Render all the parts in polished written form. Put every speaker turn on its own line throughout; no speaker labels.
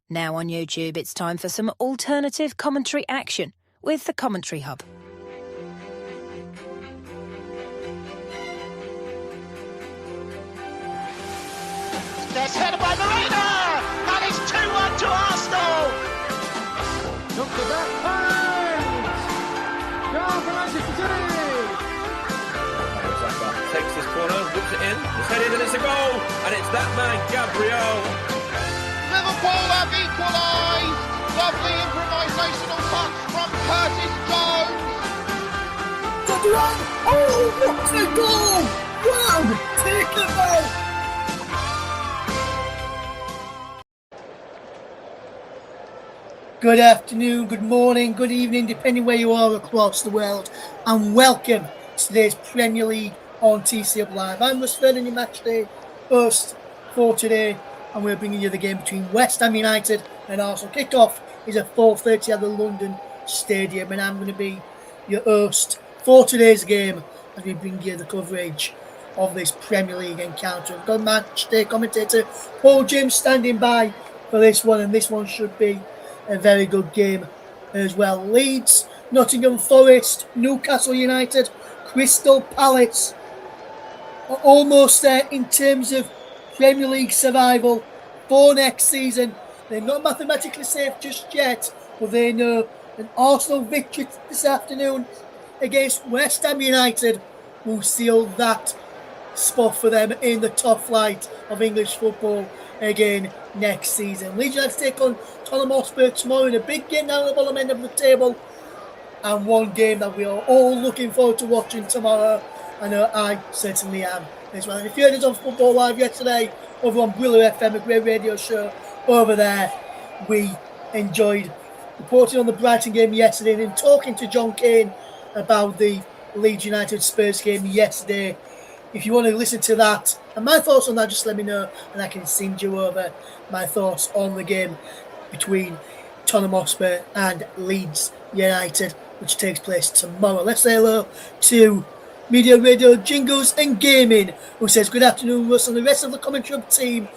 Now on YouTube, it's time for some alternative commentary action with the Commentary Hub.
There's headed by Marina, and it's 2-1 to Arsenal.
Look at that point! Goal for Manchester City!
Saka takes this corner, whips it in, it's headed and it's a goal, and it's that man, Gabriel.
Liverpool have equalised. Lovely improvisational touch from Curtis Jones.
Oh, what a goal! Wow, take it out! Good afternoon, good morning, good evening, depending where you are across the world, and welcome to today's Premier League on TCHub Live. I'm Russ Ferdinand, your Matchday host for today, and we're bringing you the game between West Ham United and Arsenal. Kick-off is at 4:30 at the London Stadium, and I'm going to be your host for today's game as we bring you the coverage of this Premier League encounter. We've got Matchday commentator Paul James standing by for this one, and this one should be a very good game as well. Leeds, Nottingham Forest, Newcastle United, Crystal Palace are almost there in terms of Premier League survival for next season. They're not mathematically safe just yet, but they know an Arsenal victory this afternoon against West Ham United will seal that spot for them in the top flight of English football again next season. Leeds United take on Tottenham Hotspur tomorrow in a big game down at the bottom end of the table, and one game that we are all looking forward to watching tomorrow. I know I certainly am as well. And if you heard us on Football Live yesterday over on Brillo FM, a great radio show over there, we enjoyed reporting on the Brighton game yesterday and talking to John Kane about the Leeds United Spurs game yesterday. If you want to listen to that and my thoughts on that, just let me know and I can send you over my thoughts on the game between Tottenham Hotspur and Leeds United, which takes place tomorrow. Let's say hello to Media Radio Jingles and Gaming, who says, good afternoon, Russ, and the rest of the commentary team.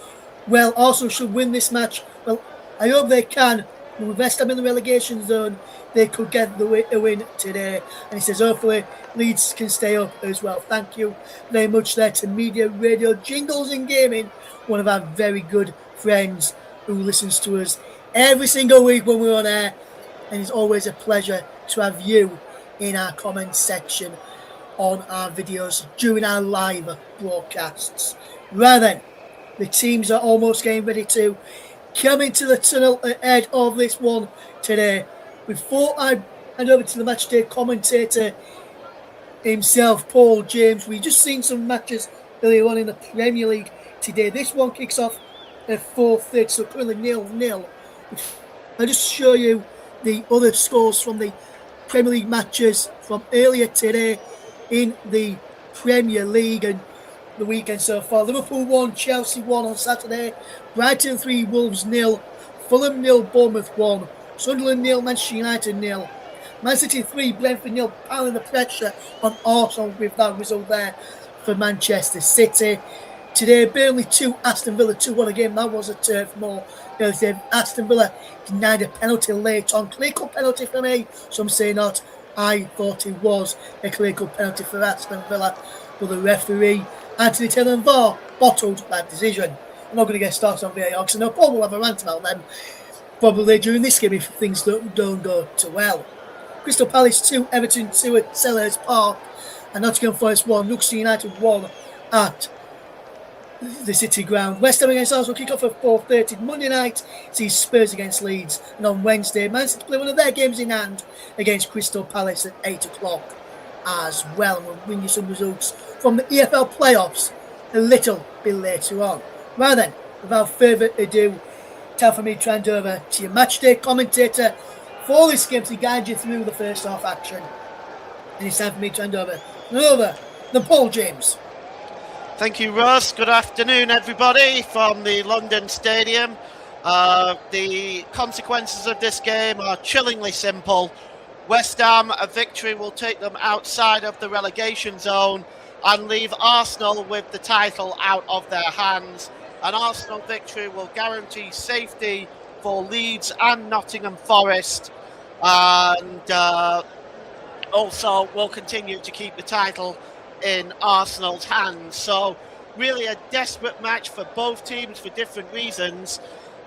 Well, Arsenal should win this match. Well, I hope they can. With West Ham in the relegation zone, they could get a win today. And he says, hopefully, Leeds can stay up as well. Thank you very much there to Media Radio Jingles and Gaming, one of our very good friends who listens to us every single week when we're on air. And it's always a pleasure to have you in our comment section on our videos during our live broadcasts. Right then, the teams are almost getting ready to come into the tunnel ahead of this one today. Before I hand over to the Matchday commentator himself, Paul James, we've just seen some matches earlier on in the Premier League today. This one kicks off at 4:30, so currently 0-0. I'll just show you the other scores from the Premier League matches from earlier today in the Premier League and the weekend so far. Liverpool 1, Chelsea 1 on Saturday, Brighton 3, Wolves 0, Fulham 0, Bournemouth 1, Sunderland 0, Manchester United 0, Man City 3, Brentford 0, piling the pressure on Arsenal with that result there for Manchester City. Today, Burnley 2, Aston Villa 2-1 again. That was a turf more. Aston Villa denied a penalty late on. Clear-cut penalty for me. Some say not. I thought it was a clear-cut penalty for Aston Villa, but the referee, Anthony Taylor and VAR, bottled that decision. I'm not going to get started on VAR because I know Paul will have a rant about them probably during this game if things don't go too well. Crystal Palace 2, Everton 2 at Selhurst Park, and Nottingham Forest 1, Newcastle United 1 at the City Ground. West Ham against Arsenal kick off at 4:30. Monday night sees Spurs against Leeds, and on Wednesday, Man City play one of their games in hand against Crystal Palace at 8 o'clock as well. And we'll bring you some results from the EFL playoffs a little bit later on. Right then, without further ado, time for me to hand over to your Matchday commentator for this game to guide you through the first half action. And it's time for me to hand over the Paul James.
Thank you, Russ. Good afternoon, everybody, from the London Stadium. The consequences of this game are chillingly simple. West Ham, a victory will take them outside of the relegation zone and leave Arsenal with the title out of their hands. An Arsenal victory will guarantee safety for Leeds and Nottingham Forest, and also will continue to keep the title in Arsenal's hands. So really a desperate match for both teams for different reasons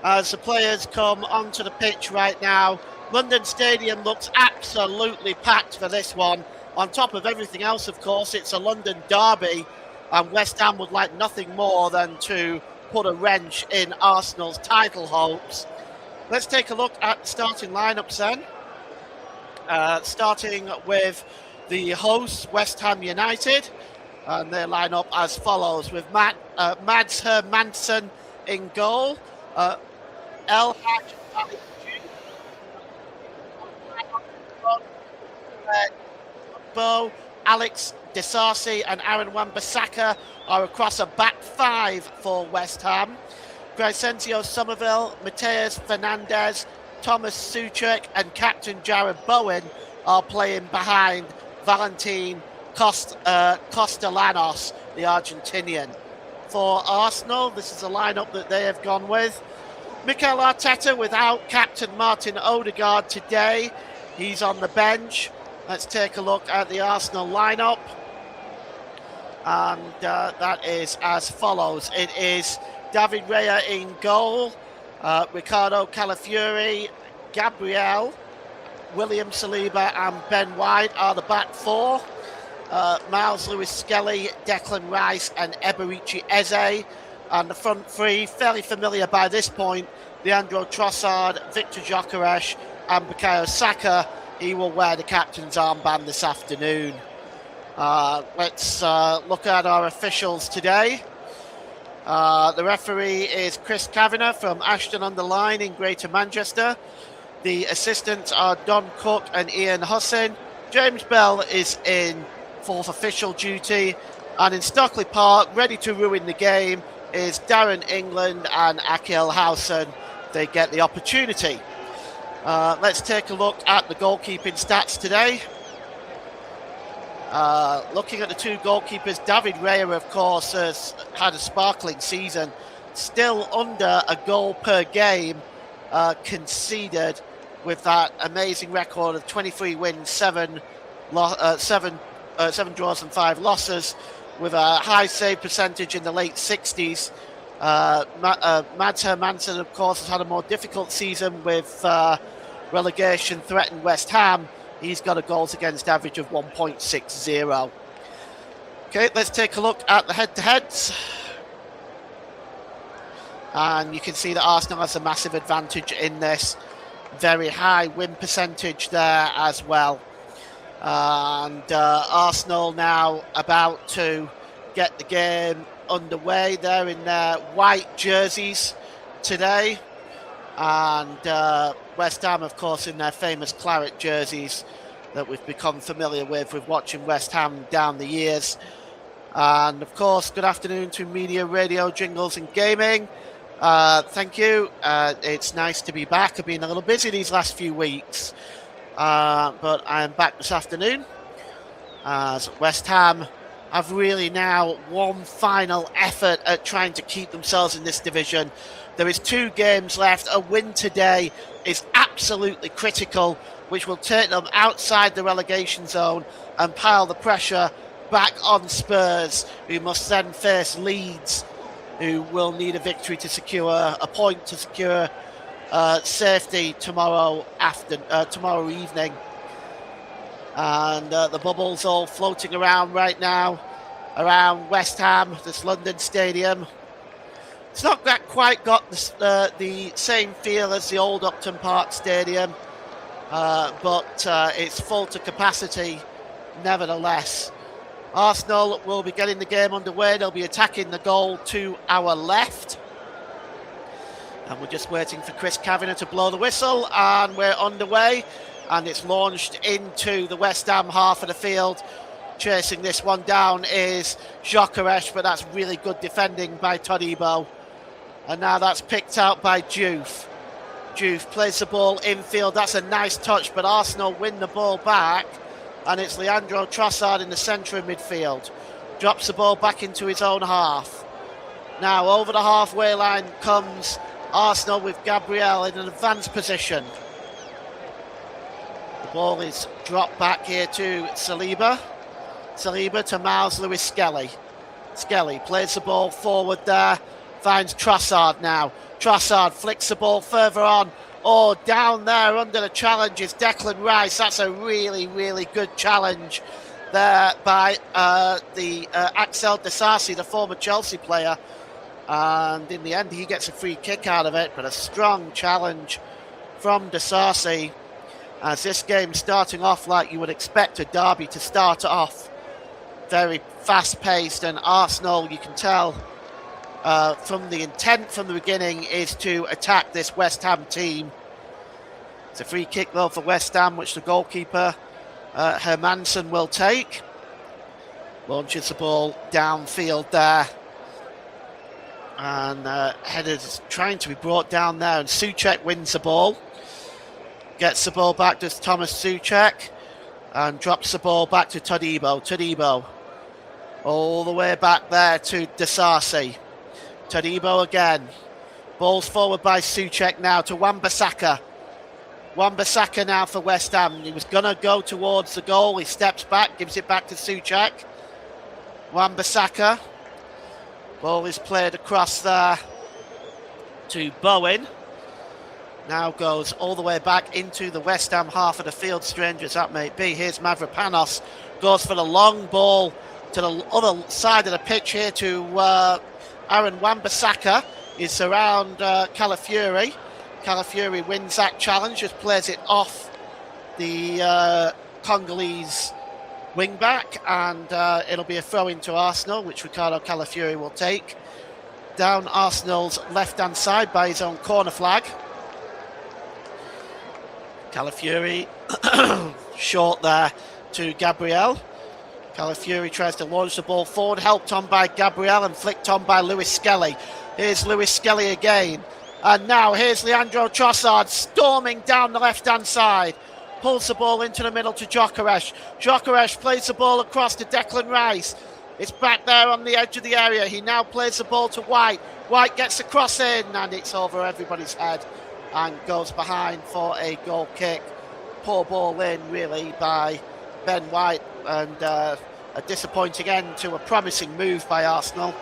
as the players come onto the pitch right now. London Stadium looks absolutely packed for this one. On top of everything else, of course, it's a London derby, and West Ham would like nothing more than to put a wrench in Arsenal's title hopes. Let's take a look at the starting lineups then. Starting with the hosts, West Ham United, and they line up as follows with Mads Hermansen in goal, El Hadj Bo, Alex Disasi and Aaron Wan-Bissaka are across a back five for West Ham. Crescencio Somerville, Mateus Fernandes, Thomas Souček and captain Jared Bowen are playing behind Valentin Castellanos, the Argentinian. For Arsenal, this is a lineup that they have gone with. Mikel Arteta without captain Martin Odegaard today. He's on the bench. Let's take a look at the Arsenal lineup. And that is as follows. It is David Raya in goal, Ricardo Calafiori, Gabriel, William Saliba and Ben White are the back four. Miles Lewis-Skelly, Declan Rice and Eberechi Eze. And the front three, fairly familiar by this point, Leandro Trossard, Victor Gyökeres and Bukayo Saka. He will wear the captain's armband this afternoon. Let's look at our officials today. The referee is Chris Kavanagh from Ashton-under-Lyne in Greater Manchester. The assistants are Don Cook and Ian Hussin. James Bell is in fourth official duty. And in Stockley Park, ready to ruin the game, is Darren England and Akil Howson. They get the opportunity. Let's take a look at the goalkeeping stats today. Looking at the two goalkeepers, David Raya, of course, has had a sparkling season. Still under a goal per game conceded with that amazing record of 23 wins, 7 draws and 5 losses, with a high save percentage in the late 60s. Mads Hermansen, of course, has had a more difficult season with relegation threatened West Ham. He's got a goals against average of 1.60. Okay, let's take a look at the head-to-heads. And you can see that Arsenal has a massive advantage in this. Very high win percentage there as well. And Arsenal now about to get the game underway. They're in their white jerseys today. And West Ham, of course, in their famous claret jerseys that we've become familiar with watching West Ham down the years. And, of course, good afternoon to Media, Radio, Jingles and Gaming. Thank you. It's nice to be back. I've been a little busy these last few weeks. But I am back this afternoon as West Ham have really now one final effort at trying to keep themselves in this division. There is 2 games left. A win today is absolutely critical, which will take them outside the relegation zone and pile the pressure back on Spurs, who must then face Leeds, who will need a victory to secure a point to secure safety tomorrow evening. And the bubbles all floating around right now around West Ham, this London Stadium. It's not quite got the same feel as the old Upton Park Stadium, but it's full to capacity nevertheless. Arsenal will be getting the game underway. They'll be attacking the goal to our left. And we're just waiting for Chris Kavanagh to blow the whistle, and we're underway. And it's launched into the West Ham half of the field. Chasing this one down is Gyökeres, but that's really good defending by Todibo. And now that's picked out by Diouf. Diouf plays the ball infield. That's a nice touch, but Arsenal win the ball back. And it's Leandro Trossard in the centre of midfield. Drops the ball back into his own half. Now over the halfway line comes Arsenal with Gabriel in an advanced position. The ball is dropped back here to Saliba. Saliba to Miles Lewis-Skelly. Skelly plays the ball forward there, finds Trossard now. Trossard flicks the ball further on. Oh, down there under the challenge is Declan Rice. That's a really, really good challenge there by Axel Disasi, the former Chelsea player. And in the end, he gets a free kick out of it, but a strong challenge from Disasi. As this game starting off like you would expect a derby to start off. Very fast-paced, and Arsenal, you can tell from the intent from the beginning is to attack this West Ham team. It's a free kick though for West Ham, which the goalkeeper Hermansen will take. Launches the ball downfield there, and headers trying to be brought down there, and Souček wins the ball. Gets the ball back to Thomas Souček and drops the ball back to Todibo. Todibo all the way back there to Disasi. Todibo again. Ball's forward by Souček now to Wan-Bissaka. Wan-Bissaka now for West Ham. He was going to go towards the goal. He steps back, gives it back to Souček. Wan-Bissaka. Ball is played across there to Bowen. Now goes all the way back into the West Ham half of the field, strange as that may be. Here's Mavropanos. Goes for the long ball to the other side of the pitch here to Aaron Wan-Bissaka. Is around Calafiori. Calafiori wins that challenge, just plays it off the Congolese wing-back, and it'll be a throw into Arsenal, which Ricardo Calafiori will take. Down Arsenal's left-hand side by his own corner flag. Calafiori short there to Gabriel. Calafiori tries to launch the ball forward, helped on by Gabriel and flicked on by Lewis-Skelly. Here's Lewis-Skelly again. And now here's Leandro Trossard storming down the left-hand side. Pulls the ball into the middle to Gyökeres. Gyökeres plays the ball across to Declan Rice. It's back there on the edge of the area. He now plays the ball to White. White gets the cross in, and it's over everybody's head and goes behind for a goal kick. Poor ball in, really, by Ben White, and a disappointing end to a promising move by Arsenal.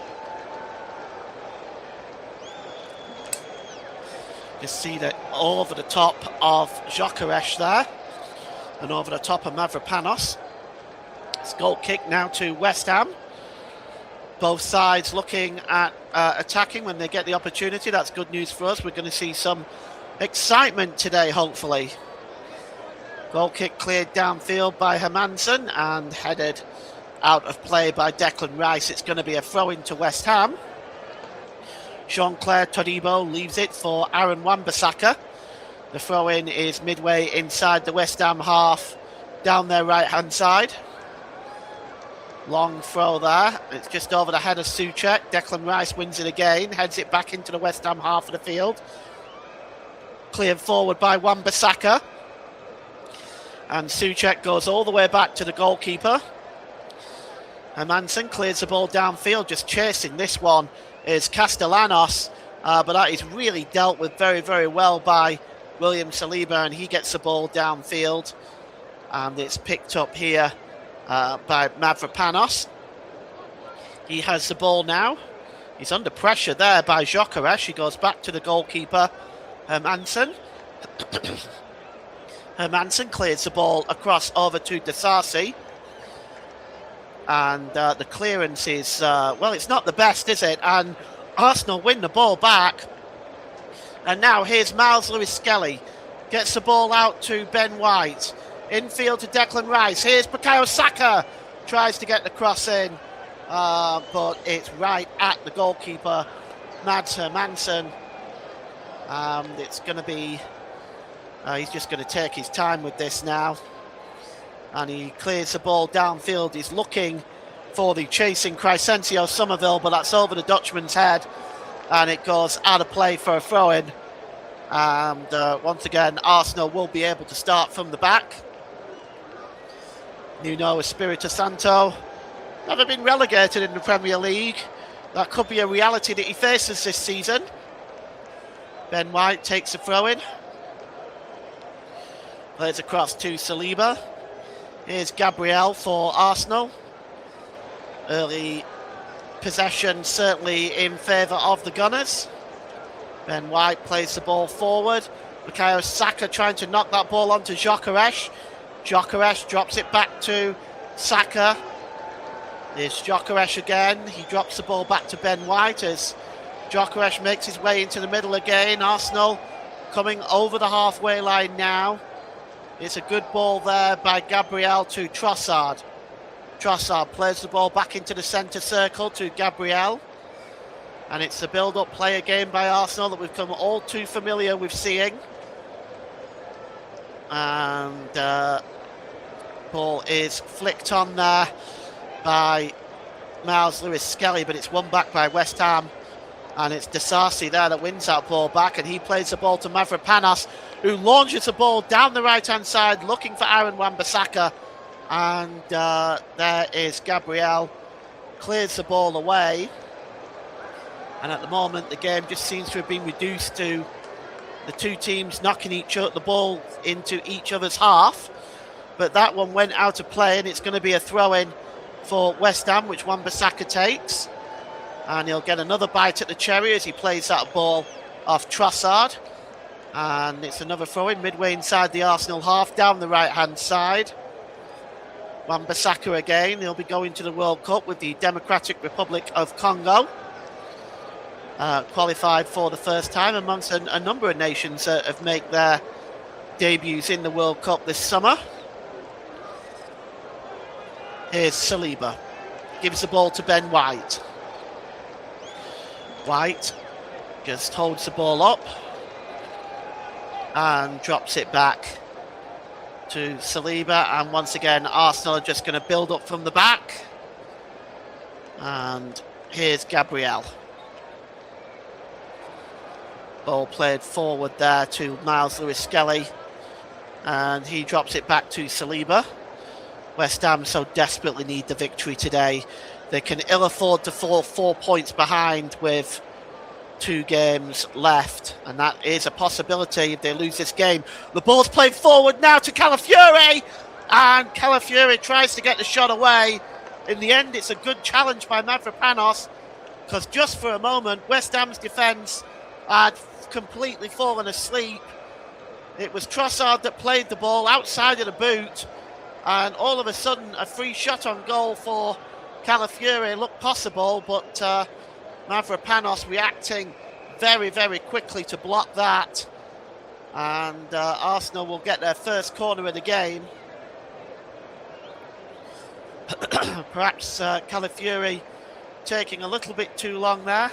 You see that over the top of Gyökeres there, and over the top of Mavropanos. It's goal kick now to West Ham. Both sides looking at attacking when they get the opportunity. That's good news for us. We're going to see some excitement today, hopefully. Goal kick cleared downfield by Hermansen and headed out of play by Declan Rice. It's going to be a throw into West Ham. Jean-Claire Todibo leaves it for Aaron Wan-Bissaka. The throw-in is midway inside the West Ham half, down their right-hand side. Long throw there. It's just over the head of Souček. Declan Rice wins it again, heads it back into the West Ham half of the field. Cleared forward by Wan-Bissaka. And Souček goes all the way back to the goalkeeper. Hermansen clears the ball downfield, just chasing this one is Castellanos, but that is really dealt with very, very well by William Saliba, and he gets the ball downfield, and it's picked up here by Mavropanos. He has the ball now. He's under pressure there by Gyökeres. He goes back to the goalkeeper, Hermansen. Hermansen clears the ball across over to Disasi. And the clearance is, well, it's not the best, is it? And Arsenal win the ball back. And now here's Miles Lewis-Skelly. Gets the ball out to Ben White. Infield to Declan Rice. Here's Bukayo Saka. Tries to get the cross in. But it's right at the goalkeeper, Mads Hermansen. It's going to be... he's just going to take his time with this now. And he clears the ball downfield. He's looking for the chasing Crescencio Somerville, but that's over the Dutchman's head. And it goes out of play for a throw-in. And once again, Arsenal will be able to start from the back. Nuno Espirito Santo, never been relegated in the Premier League. That could be a reality that he faces this season. Ben White takes a throw in. Plays across to Saliba. Here's Gabriel for Arsenal. Early possession certainly in favour of the Gunners. Ben White plays the ball forward. Bukayo Saka trying to knock that ball onto Gyökeres. Gyökeres drops it back to Saka. There's Gyökeres again. He drops the ball back to Ben White as Gyökeres makes his way into the middle again. Arsenal coming over the halfway line now. It's a good ball there by Gabriel to Trossard. Trossard plays the ball back into the centre circle to Gabriel. And it's the build-up play again by Arsenal that we've come all too familiar with seeing. And ball is flicked on there by Miles Lewis-Skelly, but it's won back by West Ham. And it's Disasi there that wins that ball back, and he plays the ball to Mavropanos, who launches the ball down the right-hand side, looking for Aaron Wan-Bissaka. And there is Gabriel, clears the ball away. And at the moment, the game just seems to have been reduced to the two teams knocking the ball into each other's half. But that one went out of play, and it's going to be a throw-in for West Ham, which Wan-Bissaka takes. And he'll get another bite at the cherry as he plays that ball off Trossard. And it's another throw-in midway inside the Arsenal half, down the right-hand side. Wan-Bissaka again. He'll be going to the World Cup with the Democratic Republic of Congo. Qualified for the first time amongst a number of nations that have made their debuts in the World Cup this summer. Here's Saliba. Gives the ball to Ben White. White just holds the ball up and drops it back to Saliba. And once again, Arsenal are just going to build up from the back. And here's Gabriel. Ball played forward there to Miles Lewis-Skelly. And he drops it back to Saliba. West Ham so desperately need the victory today. They can ill afford to fall 4 points behind with 2 games left, and that is a possibility if they lose this game. The ball's played forward now to Calafiori, and Calafiori tries to get the shot away. In the end, it's a good challenge by Mavropanos, because just for a moment, West Ham's defence had completely fallen asleep. It was Trossard that played the ball outside of the boot, and all of a sudden, a free shot on goal for Calafiori looked possible, but Mavropanos reacting very, very quickly to block that. And Arsenal will get their first corner of the game. Perhaps Calafiori taking a little bit too long there.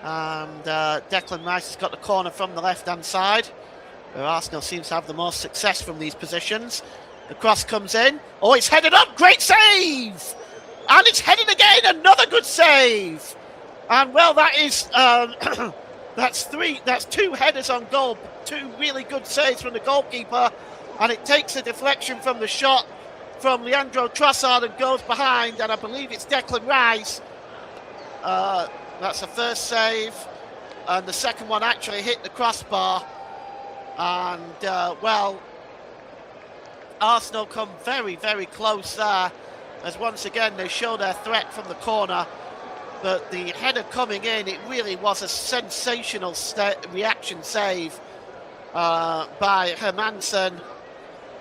And Declan Rice has got the corner from the left-hand side, where Arsenal seems to have the most success from these positions. The cross comes in. Oh, it's headed up. Great save! And it's headed again. Another good save. And well, that is that's 2 headers on goal. 2 really good saves from the goalkeeper. And it takes a deflection from the shot from Leandro Trossard and goes behind. And I believe it's Declan Rice. That's the first save. And the second one actually hit the crossbar. And well, Arsenal come very, very close there, as once again they show their threat from the corner. But the header coming in, it really was a sensational reaction save by Hermansen,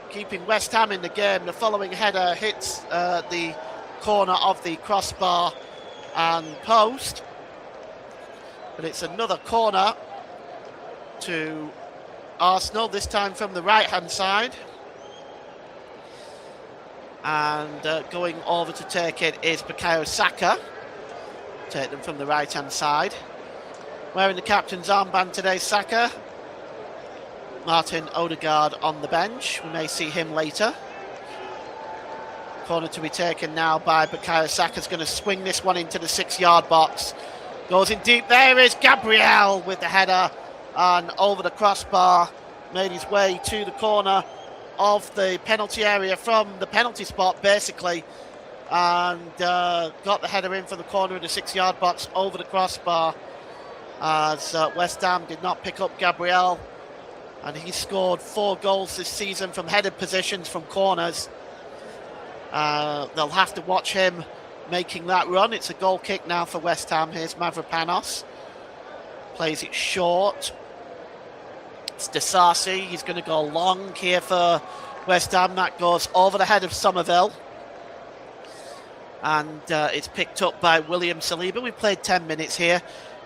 keeping West Ham in the game. The following header hits the corner of the crossbar and post. But it's another corner to Arsenal, this time from the right-hand side. And going over to take it is Bukayo Saka. Take them from the right-hand side. Wearing the captain's armband today, Saka. Martin Odegaard on the bench. We may see him later. Corner to be taken now by Bukayo Saka's going to swing this one into the 6-yard box. Goes in deep. There is Gabriel with the header. And over the crossbar. Made his way to the corner of the penalty area from the penalty spot, basically, and got the header in for the corner of the 6-yard box over the crossbar. as West Ham did not pick up Gabriel, and he scored 4 goals this season from headed positions from corners. They'll have to watch him making that run. It's a goal kick now for West Ham. Here's Mavropanos. Plays it short. It's Disasi. He's going to go long here for West Ham. That goes over the head of Somerville. And it's picked up by William Saliba. We've played 10 minutes here.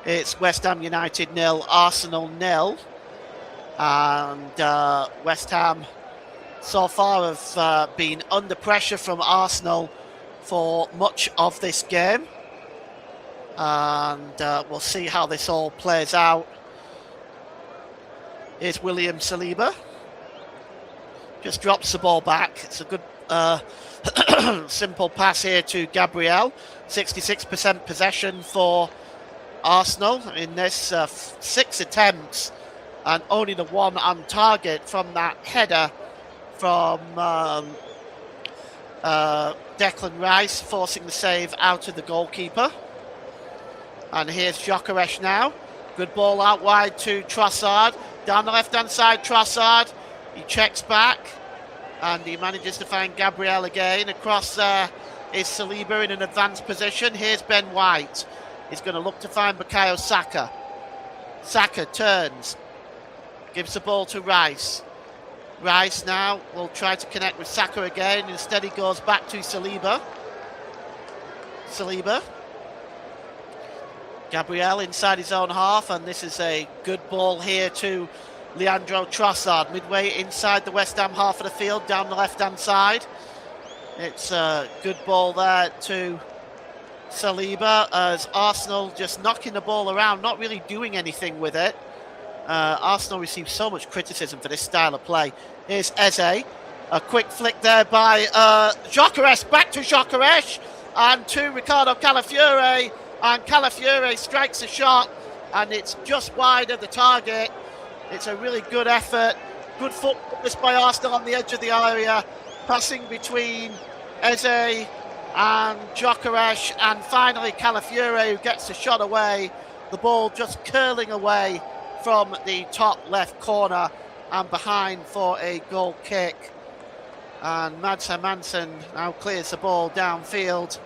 It's West Ham United 0, Arsenal 0. And West Ham so far have been under pressure from Arsenal for much of this game. And we'll see how this all plays out. Here's William Saliba. Just drops the ball back. It's a good simple pass here to Gabriel. 66% possession for Arsenal in this 6 attempts, and only the 1 on target from that header from Declan Rice, forcing the save out of the goalkeeper. And here's Gyökeres now. Good ball out wide to Trossard. Down the left-hand side, Trossard. He checks back, and he manages to find Gabriel again. Across there is Saliba in an advanced position. Here's Ben White. He's going to look to find Bukayo Saka. Saka turns. Gives the ball to Rice. Rice now will try to connect with Saka again. Instead he goes back to Saliba. Saliba. Gabriel inside his own half, and this is a good ball here to Leandro Trossard, midway inside the West Ham half of the field, down the left-hand side. It's a good ball there to Saliba, as Arsenal just knocking the ball around, not really doing anything with it. Arsenal received so much criticism for this style of play. Here's Eze. A quick flick there by Gyökeres, back to Gyökeres, and to Ricardo Calafiore. And Calafiore strikes a shot, and it's just wide of the target. It's a really good effort. Good football by Arsenal on the edge of the area, passing between Eze and Gyökeres, and finally Calafiore, who gets the shot away. The ball just curling away from the top left corner and behind for a goal kick. And Mads Hermansen now clears the ball downfield,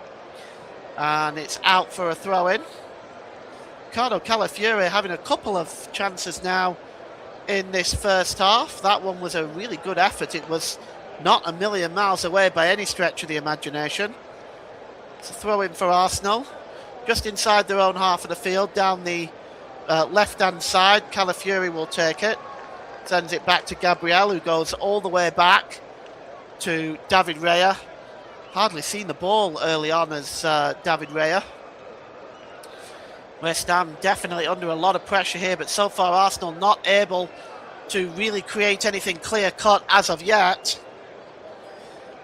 and it's out for a throw-in. Ricardo Calafiore having a couple of chances now in this first half. That one was a really good effort. It was not a million miles away by any stretch of the imagination. It's a throw-in for Arsenal, just inside their own half of the field, down the left-hand side. Calafiore will take it, sends it back to Gabriel, who goes all the way back to David Raya. Hardly seen the ball early on as David Raya. West Ham definitely under a lot of pressure here, but so far Arsenal not able to really create anything clear-cut as of yet.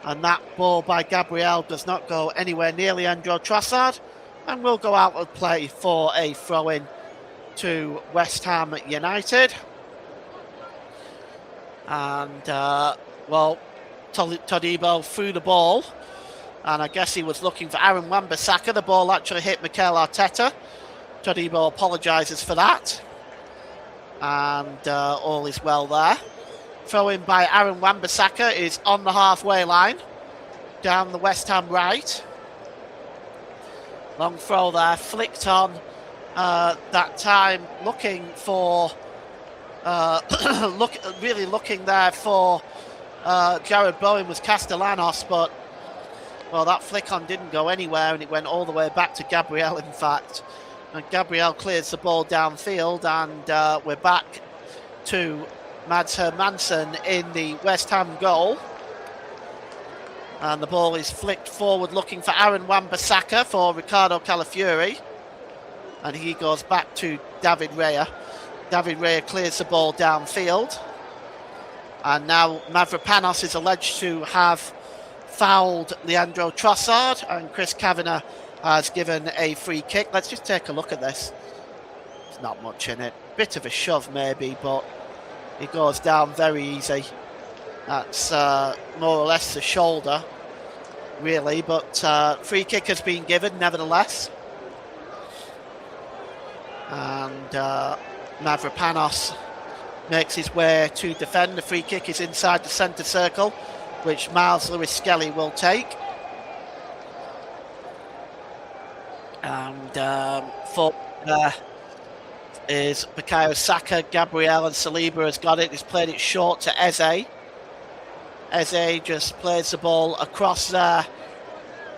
And that ball by Gabriel does not go anywhere near Leandro Trossard, and will go out of play for a throw-in to West Ham United. And, well, Todibo threw the ball, and I guess he was looking for Aaron Wan-Bissaka. The ball actually hit Mikel Arteta. Todibo apologises for that, and all is well there. Throw-in by Aaron Wan-Bissaka is on the halfway line, down the West Ham right. Long throw there, flicked on that time, looking for, really looking there for Jared Bowen was Castellanos, but, well, that flick on didn't go anywhere, and it went all the way back to Gabriel, in fact. And Gabriel clears the ball downfield, and we're back to Mads Hermansen in the West Ham goal. And the ball is flicked forward, looking for Aaron Wan-Bissaka for Ricardo Calafiore. And he goes back to David Raya. David Raya clears the ball downfield. And now Mavropanos is alleged to have fouled Leandro Trossard, and Chris Kavanagh has given a free kick. Let's just take a look at this. There's not much in it. Bit of a shove maybe, but it goes down very easy. That's more or less the shoulder, really, but free kick has been given nevertheless. And Mavropanos makes his way to defend. The free kick is inside the centre circle, which Miles Lewis Skelly will take. And for is Bukayo Saka. Gabriel and Saliba has got it. He's played it short to Eze. Eze just plays the ball across there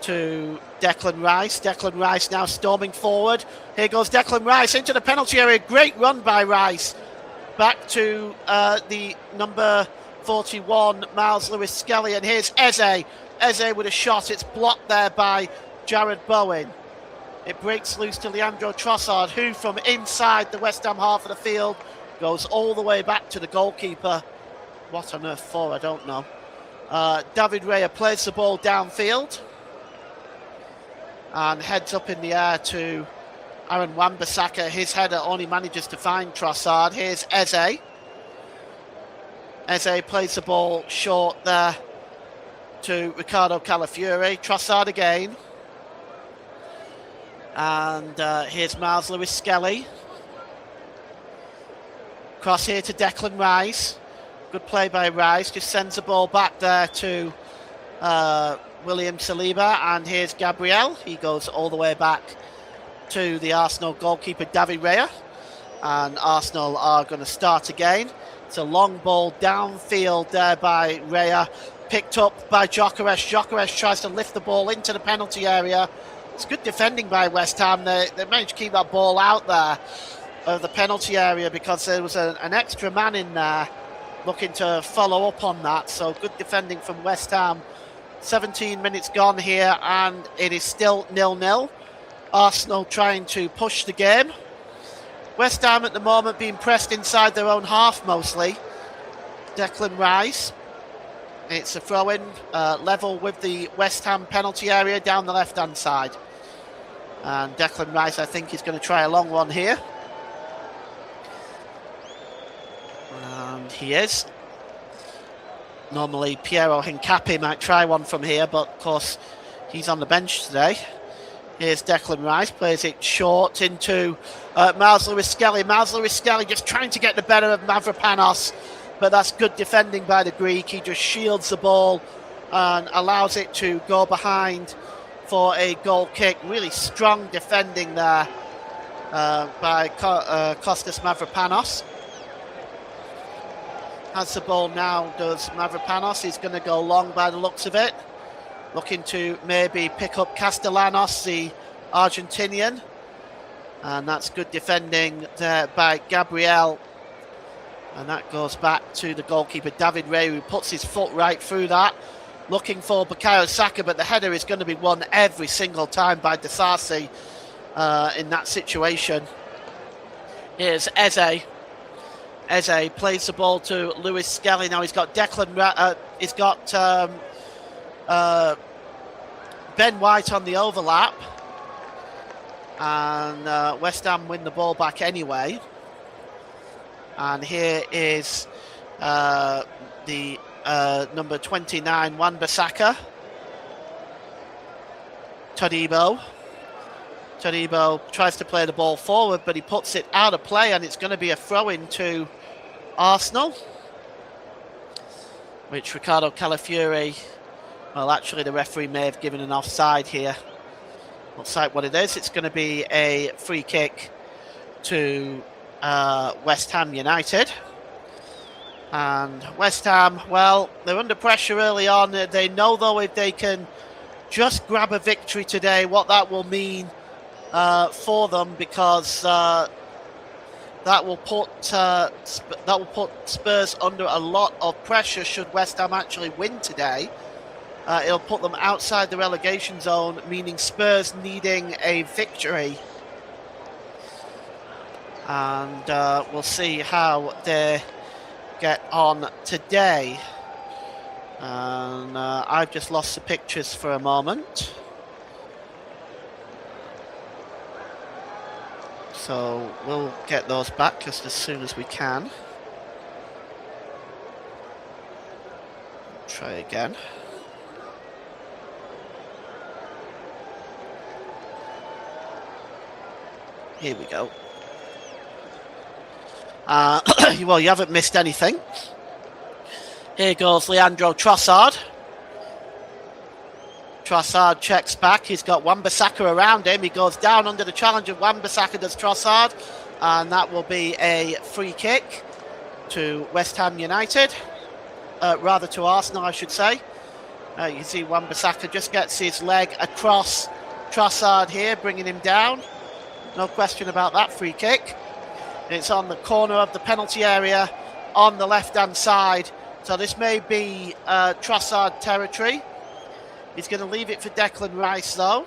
to Declan Rice. Declan Rice now storming forward. Here goes Declan Rice into the penalty area. Great run by Rice. Back to the number 41, Miles Lewis Skelly. And here's Eze. Eze with a shot. It's blocked there by Jared Bowen. It breaks loose to Leandro Trossard, who from inside the West Ham half of the field goes all the way back to the goalkeeper. What on earth for? I don't know. David Raya plays the ball downfield and heads up in the air to Aaron Wan-Bissaka. His header only manages to find Trossard. Here's Eze. Eze plays the ball short there to Ricardo Calafiori. Trossard again. And here's Miles Lewis Skelly. Cross here to Declan Rice. Good play by Rice. Just sends the ball back there to William Saliba. And here's Gabriel. He goes all the way back to the Arsenal goalkeeper David Raya. And Arsenal are going to start again. It's a long ball downfield there by Raya. Picked up by Gyökeres. Gyökeres tries to lift the ball into the penalty area. It's good defending by West Ham. They managed to keep that ball out there of the penalty area because there was an extra man in there looking to follow up on that. So good defending from West Ham. 17 minutes gone here and it is still 0-0. Arsenal trying to push the game. West Ham at the moment being pressed inside their own half mostly. Declan Rice. It's a throw-in, level with the West Ham penalty area down the left-hand side. And Declan Rice, I think, is going to try a long one here. And he is. Normally, Piero Hincapié might try one from here, but, of course, he's on the bench today. Here's Declan Rice, plays it short into Miles Lewis Skelly. Miles Lewis Skelly just trying to get the better of Mavropanos. But that's good defending by the Greek. He just shields the ball and allows it to go behind for a goal kick. Really strong defending there by Kostas Mavropanos. Has the ball now, does Mavropanos. He's going to go long by the looks of it. Looking to maybe pick up Castellanos, the Argentinian. And that's good defending there by Gabriel. And that goes back to the goalkeeper, David Raya, who puts his foot right through that. Looking for Bukayo Saka, but the header is going to be won every single time by Disasi in that situation. Here's Eze. Eze plays the ball to Lewis Skelly. Now he's got he's got Ben White on the overlap. And West Ham win the ball back anyway. And here is the number 29, Wan-Bissaka. Todibo tries to play the ball forward, but he puts it out of play, and it's going to be a throw-in to Arsenal. Which Ricardo Calafiori, well, actually the referee may have given an offside here. Looks like what it is. It's going to be a free kick to West Ham United. And West Ham, well, they're under pressure early on. They know, though, if they can just grab a victory today, what that will mean for them, because that will put Spurs under a lot of pressure should West Ham actually win today. It'll put them outside the relegation zone, meaning Spurs needing a victory. And we'll see how they get on today. And I've just lost the pictures for a moment. So we'll get those back just as soon as we can. Try again. Here we go. Well, you haven't missed anything. Here goes Leandro Trossard. Trossard checks back. He's got Wan-Bissaka around him. He goes down under the challenge of Wan-Bissaka, does Trossard. And that will be a free kick to West Ham United. Rather to Arsenal, I should say. You can see Wan-Bissaka just gets his leg across Trossard here, bringing him down. No question about that free kick. It's on the corner of the penalty area on the left-hand side. So this may be Trossard territory. He's going to leave it for Declan Rice, though.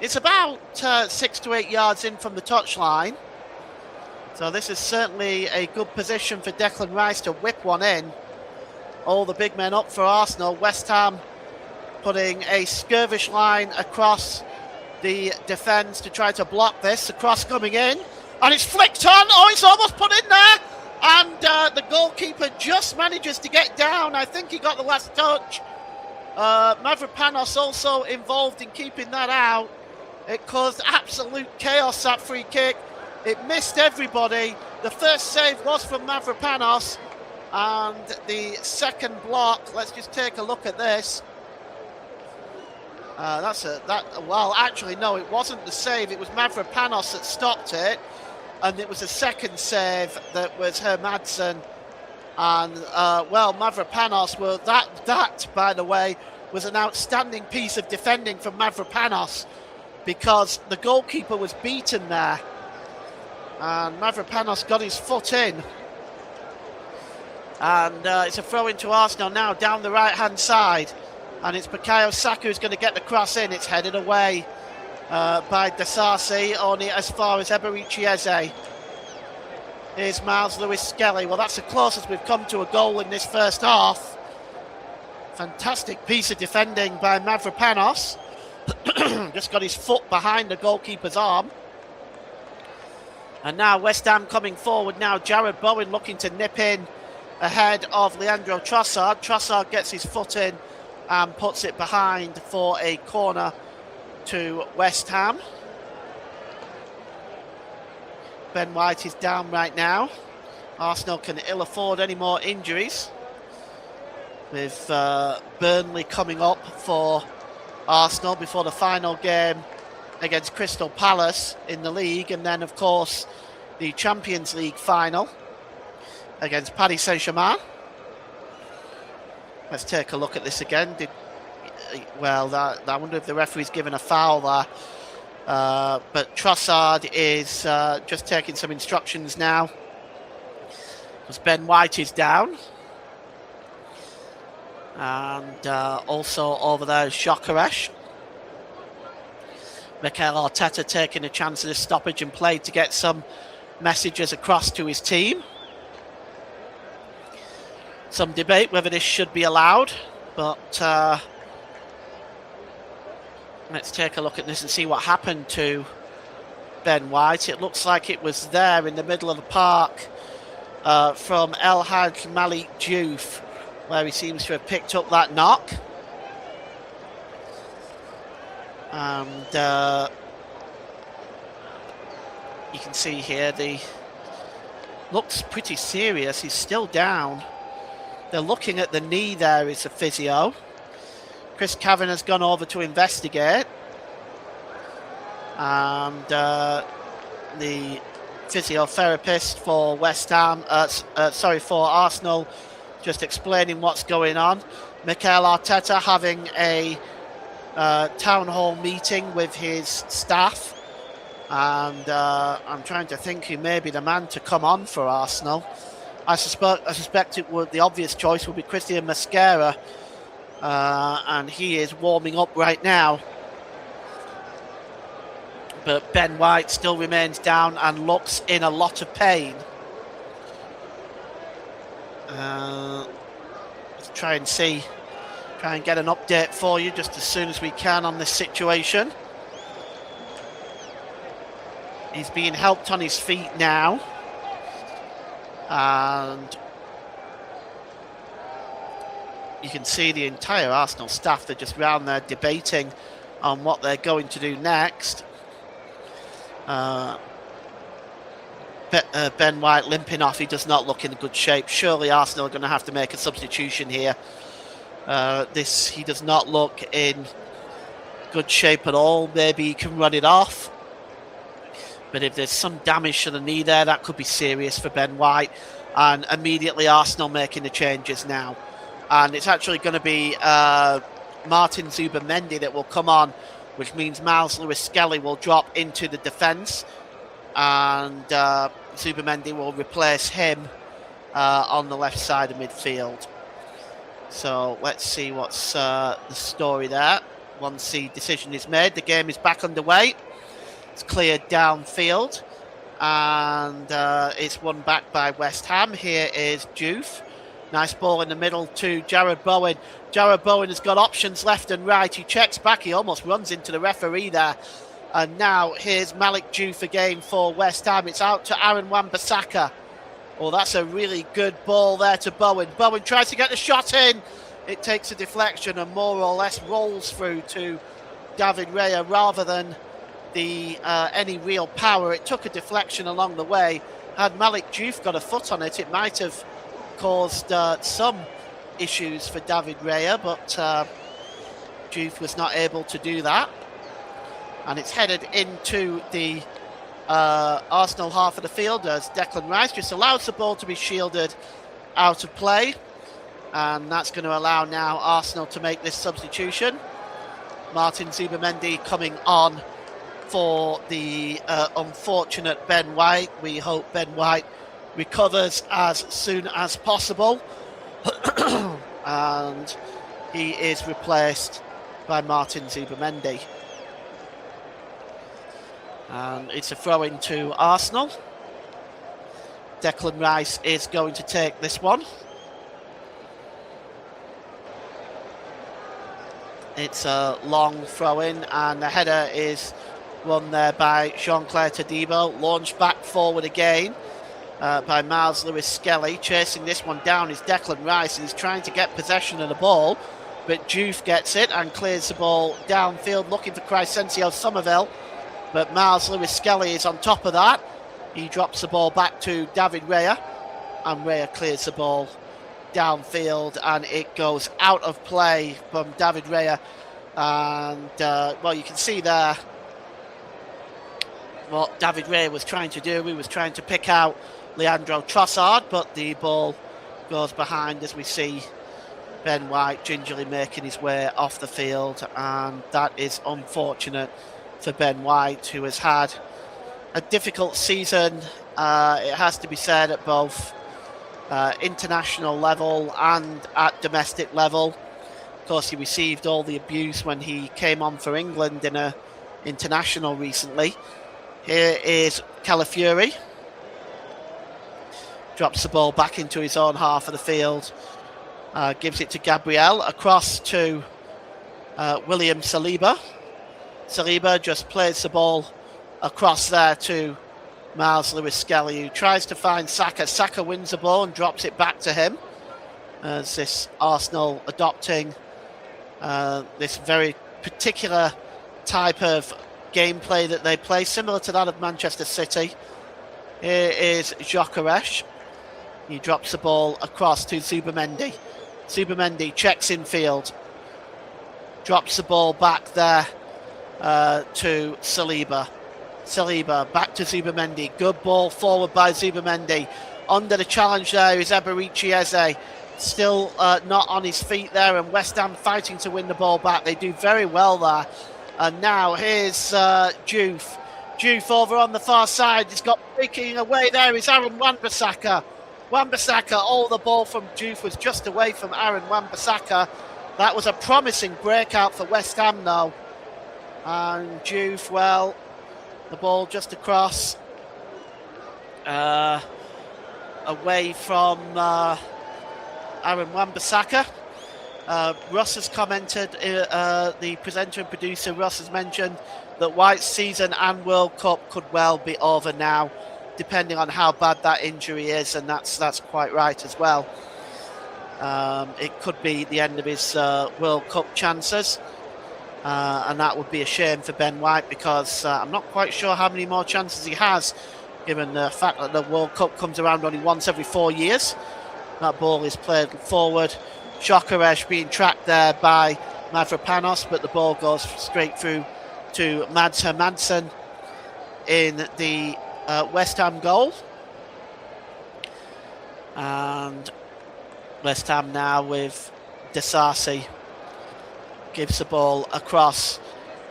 It's about 6 to 8 yards in from the touchline. So this is certainly a good position for Declan Rice to whip one in. All the big men up for Arsenal. West Ham putting a skirmish line across the defence to try to block this. The cross coming in. And it's flicked on. Oh, it's almost put in there. And the goalkeeper just manages to get down. I think he got the last touch. Mavropanos also involved in keeping that out. It caused absolute chaos, that free kick. It missed everybody. The first save was from Mavropanos. And the second block, let's just take a look at this. Well, actually, no, it wasn't the save. It was Mavropanos that stopped it. And it was a second save that was Hermadsen. And, Mavropanos, well, that, by the way, was an outstanding piece of defending from Mavropanos because the goalkeeper was beaten there. And Mavropanos got his foot in. And it's a throw into Arsenal now down the right-hand side. And it's Bukayo Saka who's going to get the cross in. It's headed away by Dasasi, only as far as Eberici Eze. Here's Miles Lewis-Skelly. Well, that's the closest we've come to a goal in this first half. Fantastic piece of defending by Mavropanos. Just got his foot behind the goalkeeper's arm. And now West Ham coming forward now. Jared Bowen looking to nip in ahead of Leandro Trossard. Trossard gets his foot in and puts it behind for a corner to West Ham. Ben White is down right now. Arsenal can ill afford any more injuries, with Burnley coming up for Arsenal before the final game against Crystal Palace in the league, and then of course the Champions League final against Paris Saint-Germain. Let's take a look at this again. I wonder if the referee's given a foul there. But Trossard is just taking some instructions now, because Ben White is down. And also over there is Gyökeres. Mikel Arteta taking a chance of this stoppage and play to get some messages across to his team. Some debate whether this should be allowed, but let's take a look at this and see what happened to Ben White. It looks like it was there in the middle of the park from El Hadj Malik Diouf, where he seems to have picked up that knock. And you can see here, looks pretty serious. He's still down. They're looking at the knee there, is the physio. Chris Cavan has gone over to investigate. And the physiotherapist for for Arsenal, just explaining what's going on. Mikel Arteta having a town hall meeting with his staff. And I'm trying to think who may be the man to come on for Arsenal. I suspect the obvious choice would be Christian Mosquera, and he is warming up right now. But Ben White still remains down and looks in a lot of pain. Let's try and get an update for you just as soon as we can on this situation. He's being helped on his feet now. And you can see the entire Arsenal staff, they're just round there debating on what they're going to do next. Ben White limping off. He does not look in good shape. Surely Arsenal are going to have to make a substitution here. He does not look in good shape at all. Maybe he can run it off. But if there's some damage to the knee there, that could be serious for Ben White. And immediately Arsenal making the changes now. And it's actually going to be Martin Zubimendi that will come on, which means Miles Lewis-Skelly will drop into the defence. And Zubimendi will replace him on the left side of midfield. So let's see what's the story there. Once the decision is made, the game is back underway. It's cleared downfield, and it's won back by West Ham. Here is Juve. Nice ball in the middle to Jarrod Bowen. Jarrod Bowen has got options left and right. He checks back. He almost runs into the referee there. And now here's Malik Diouf again for West Ham. It's out to Aaron Wan-Bissaka. Oh, that's a really good ball there to Bowen. Bowen tries to get the shot in. It takes a deflection and more or less rolls through to David Raya rather than any real power. It took a deflection along the way. Had Malik Diouf got a foot on it, it might have caused some issues for David Raya, but Diouf was not able to do that. And it's headed into the Arsenal half of the field as Declan Rice just allows the ball to be shielded out of play. And that's going to allow now Arsenal to make this substitution. Martin Zubimendi coming on for the unfortunate Ben White. We hope Ben White recovers as soon as possible. And he is replaced by Martin Zubimendi. And it's a throw-in to Arsenal. Declan Rice is going to take this one. It's a long throw-in, and the header is won there by Jean-Claire Todibo. Launched back forward again by Miles Lewis-Skelly. Chasing this one down is Declan Rice, and he's trying to get possession of the ball. But Diouf gets it and clears the ball downfield, looking for Crescencio Somerville. But Miles Lewis-Skelly is on top of that. He drops the ball back to David Raya, and Raya clears the ball downfield, and it goes out of play from David Raya. And well, you can see there what David Raya was trying to do. He was trying to pick out Leandro Trossard, but the ball goes behind as we see Ben White gingerly making his way off the field, and that is unfortunate for Ben White, who has had a difficult season, it has to be said, at both international level and at domestic level. Of course, he received all the abuse when he came on for England in an international recently. Here is Calafiori. Drops the ball back into his own half of the field. Gives it to Gabriel, across to William Saliba. Saliba just plays the ball across there to Miles Lewis-Skelly, who tries to find Saka. Saka wins the ball and drops it back to him. As this Arsenal adopting this very particular type of gameplay that they play, similar to that of Manchester City. Here is Gyökeres. He drops the ball across to Zubimendi. Zubimendi checks in field. Drops the ball back there to Saliba. Saliba back to Zubimendi. Good ball forward by Zubimendi. Under the challenge there is Eberechi Eze. Still not on his feet there, and West Ham fighting to win the ball back. They do very well there. And now here's Diouf. Diouf over on the far side. He's got breaking away there is Aaron Wan-Bissaka. Wan-Bissaka, the ball from Diouf was just away from Aaron Wan-Bissaka. That was a promising breakout for West Ham though. And Diouf, well, the ball just across, away from Aaron Wan-Bissaka. Russ has commented, the presenter and producer Russ has mentioned that White's season and World Cup could well be over now, depending on how bad that injury is, and that's quite right as well. It could be the end of his World Cup chances. And that would be a shame for Ben White, because I'm not quite sure how many more chances he has given the fact that the World Cup comes around only once every 4 years. That ball is played forward. Gyökeres being tracked there by Mavropanos, but the ball goes straight through to Mads Hermansen in the West Ham goal. And West Ham now with Disasi gives the ball across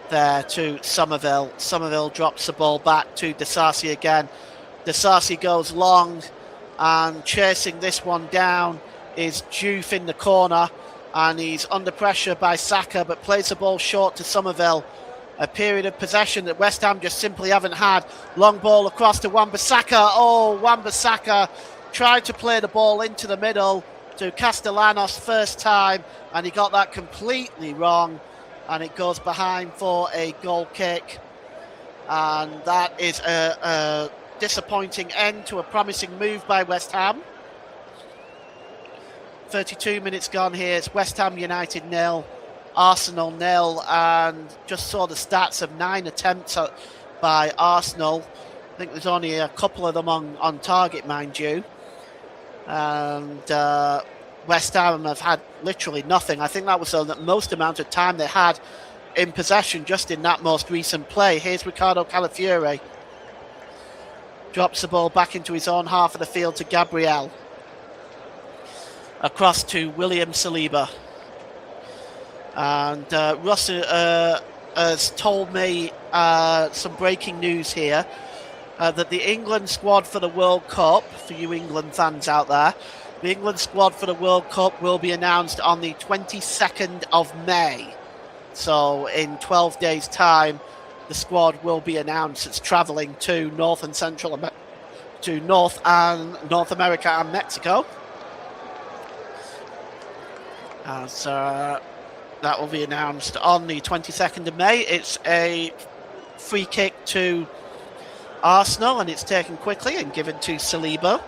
there to Somerville. Somerville drops the ball back to Disasi again. Disasi goes long, and chasing this one down is Juve in the corner, and he's under pressure by Saka, but plays the ball short to Somerville. A period of possession that West Ham just simply haven't had. Long ball across to Wan-Bissaka. Oh, Wan-Bissaka tried to play the ball into the middle to Castellanos first time, and he got that completely wrong, and it goes behind for a goal kick. And that is a disappointing end to a promising move by West Ham. 32 minutes gone here. It's West Ham United 0, Arsenal 0, and just saw the stats of 9 attempts by Arsenal. I think there's only a couple of them on target, mind you. And West Ham have had literally nothing. I think that was the most amount of time they had in possession just in that most recent play. Here's Ricardo Calafiore. Drops the ball back into his own half of the field to Gabriel. Across to William Saliba. And Russ has told me some breaking news here. That the England squad for the World Cup, for you England fans out there, the England squad for the World Cup will be announced on the 22nd of May. So in 12 days' time, the squad will be announced. It's travelling to North America and Mexico. So that will be announced on the 22nd of May. It's a free kick to Arsenal, and it's taken quickly and given to Saliba.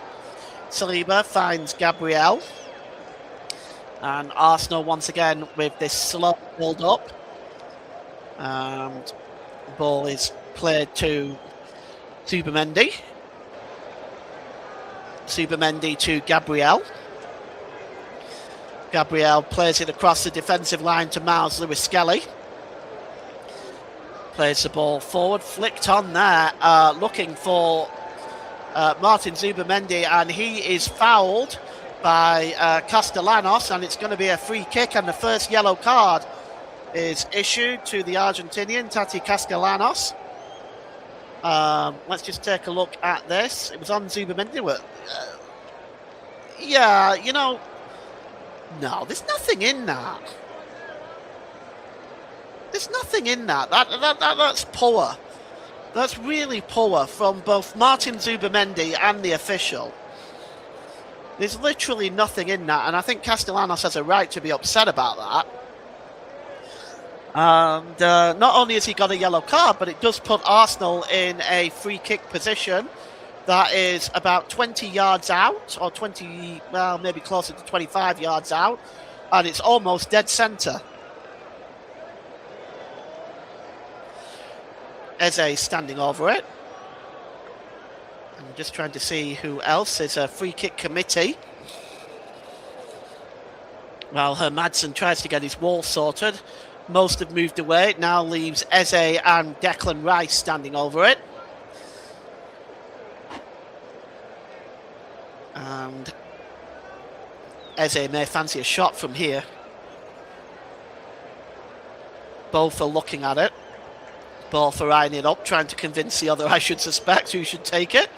Saliba finds Gabriel, and Arsenal once again with this slow build up, and the ball is played to Zubimendi. Zubimendi to Gabriel. Gabriel plays it across the defensive line to Miles Lewis-Skelly. Plays the ball forward, flicked on there, looking for Martin Zubimendi, and he is fouled by Castellanos, and it's going to be a free kick, and the first yellow card is issued to the Argentinian, Tati Castellanos. Let's just take a look at this. It was on Zubimendi. Yeah, you know, no, there's nothing in that. There's nothing in that. That's poor. That's really poor from both Martin Zubimendi and the official. There's literally nothing in that, and I think Castellanos has a right to be upset about that. And not only has he got a yellow card, but it does put Arsenal in a free kick position that is about 20 yards out, or 20, well, maybe closer to 25 yards out, and it's almost dead centre. Eze standing over it. I'm just trying to see who else. There's a free kick committee. Well, Hermansen tries to get his wall sorted. Most have moved away. It now leaves Eze and Declan Rice standing over it. And Eze may fancy a shot from here. Both are looking at it. Both are eyeing it up, trying to convince the other, I should suspect, who should take it.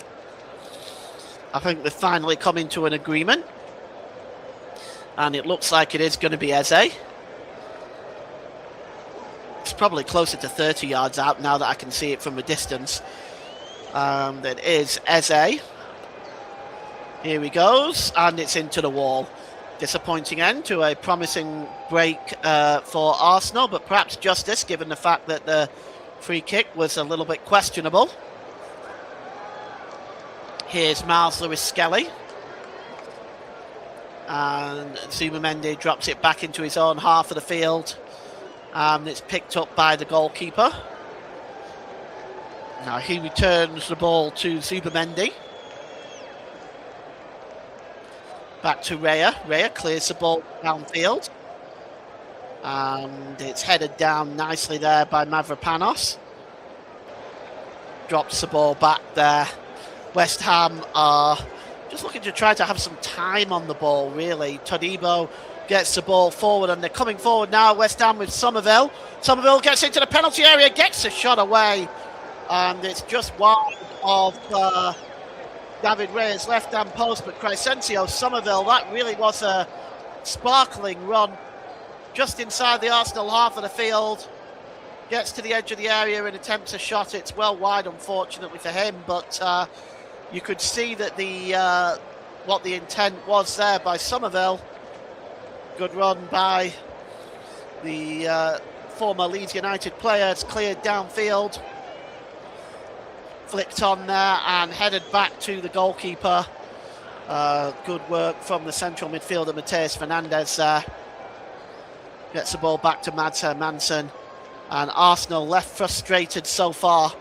I think they've finally come into an agreement. And it looks like it is going to be Eze. It's probably closer to 30 yards out now that I can see it from a distance. And it is Eze. Here he goes, and it's into the wall. Disappointing end to a promising break for Arsenal, but perhaps justice given the fact that the free kick was a little bit questionable. Here's Miles Lewis-Skelly. And Zubimendi drops it back into his own half of the field. And it's picked up by the goalkeeper. Now he returns the ball to Zubamendi. Back to Raya. Raya clears the ball downfield. And it's headed down nicely there by Mavropanos. Drops the ball back there. West Ham are just looking to try to have some time on the ball, really. Todibo gets the ball forward, and they're coming forward now. West Ham with Somerville. Somerville gets into the penalty area, gets a shot away, and it's just wide of David Raya's left-hand post. But Crescencio Somerville, that really was a sparkling run just inside the Arsenal half of the field. Gets to the edge of the area and attempts a shot. It's well wide, unfortunately for him, but you could see that what the intent was there by Somerville. Good run by the former Leeds United player. It's cleared downfield. Flicked on there and headed back to the goalkeeper. Good work from the central midfielder, Mateus Fernandes there. Gets the ball back to Mads Hermansen. And Arsenal left frustrated so far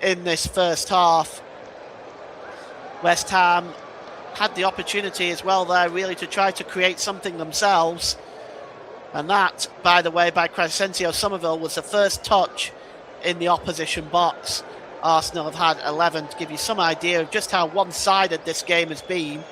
in this first half. West Ham had the opportunity as well there, really, to try to create something themselves. And that, by the way, by Crescencio Somerville, was the first touch in the opposition box. Arsenal have had 11, to give you some idea of just how one-sided this game has been.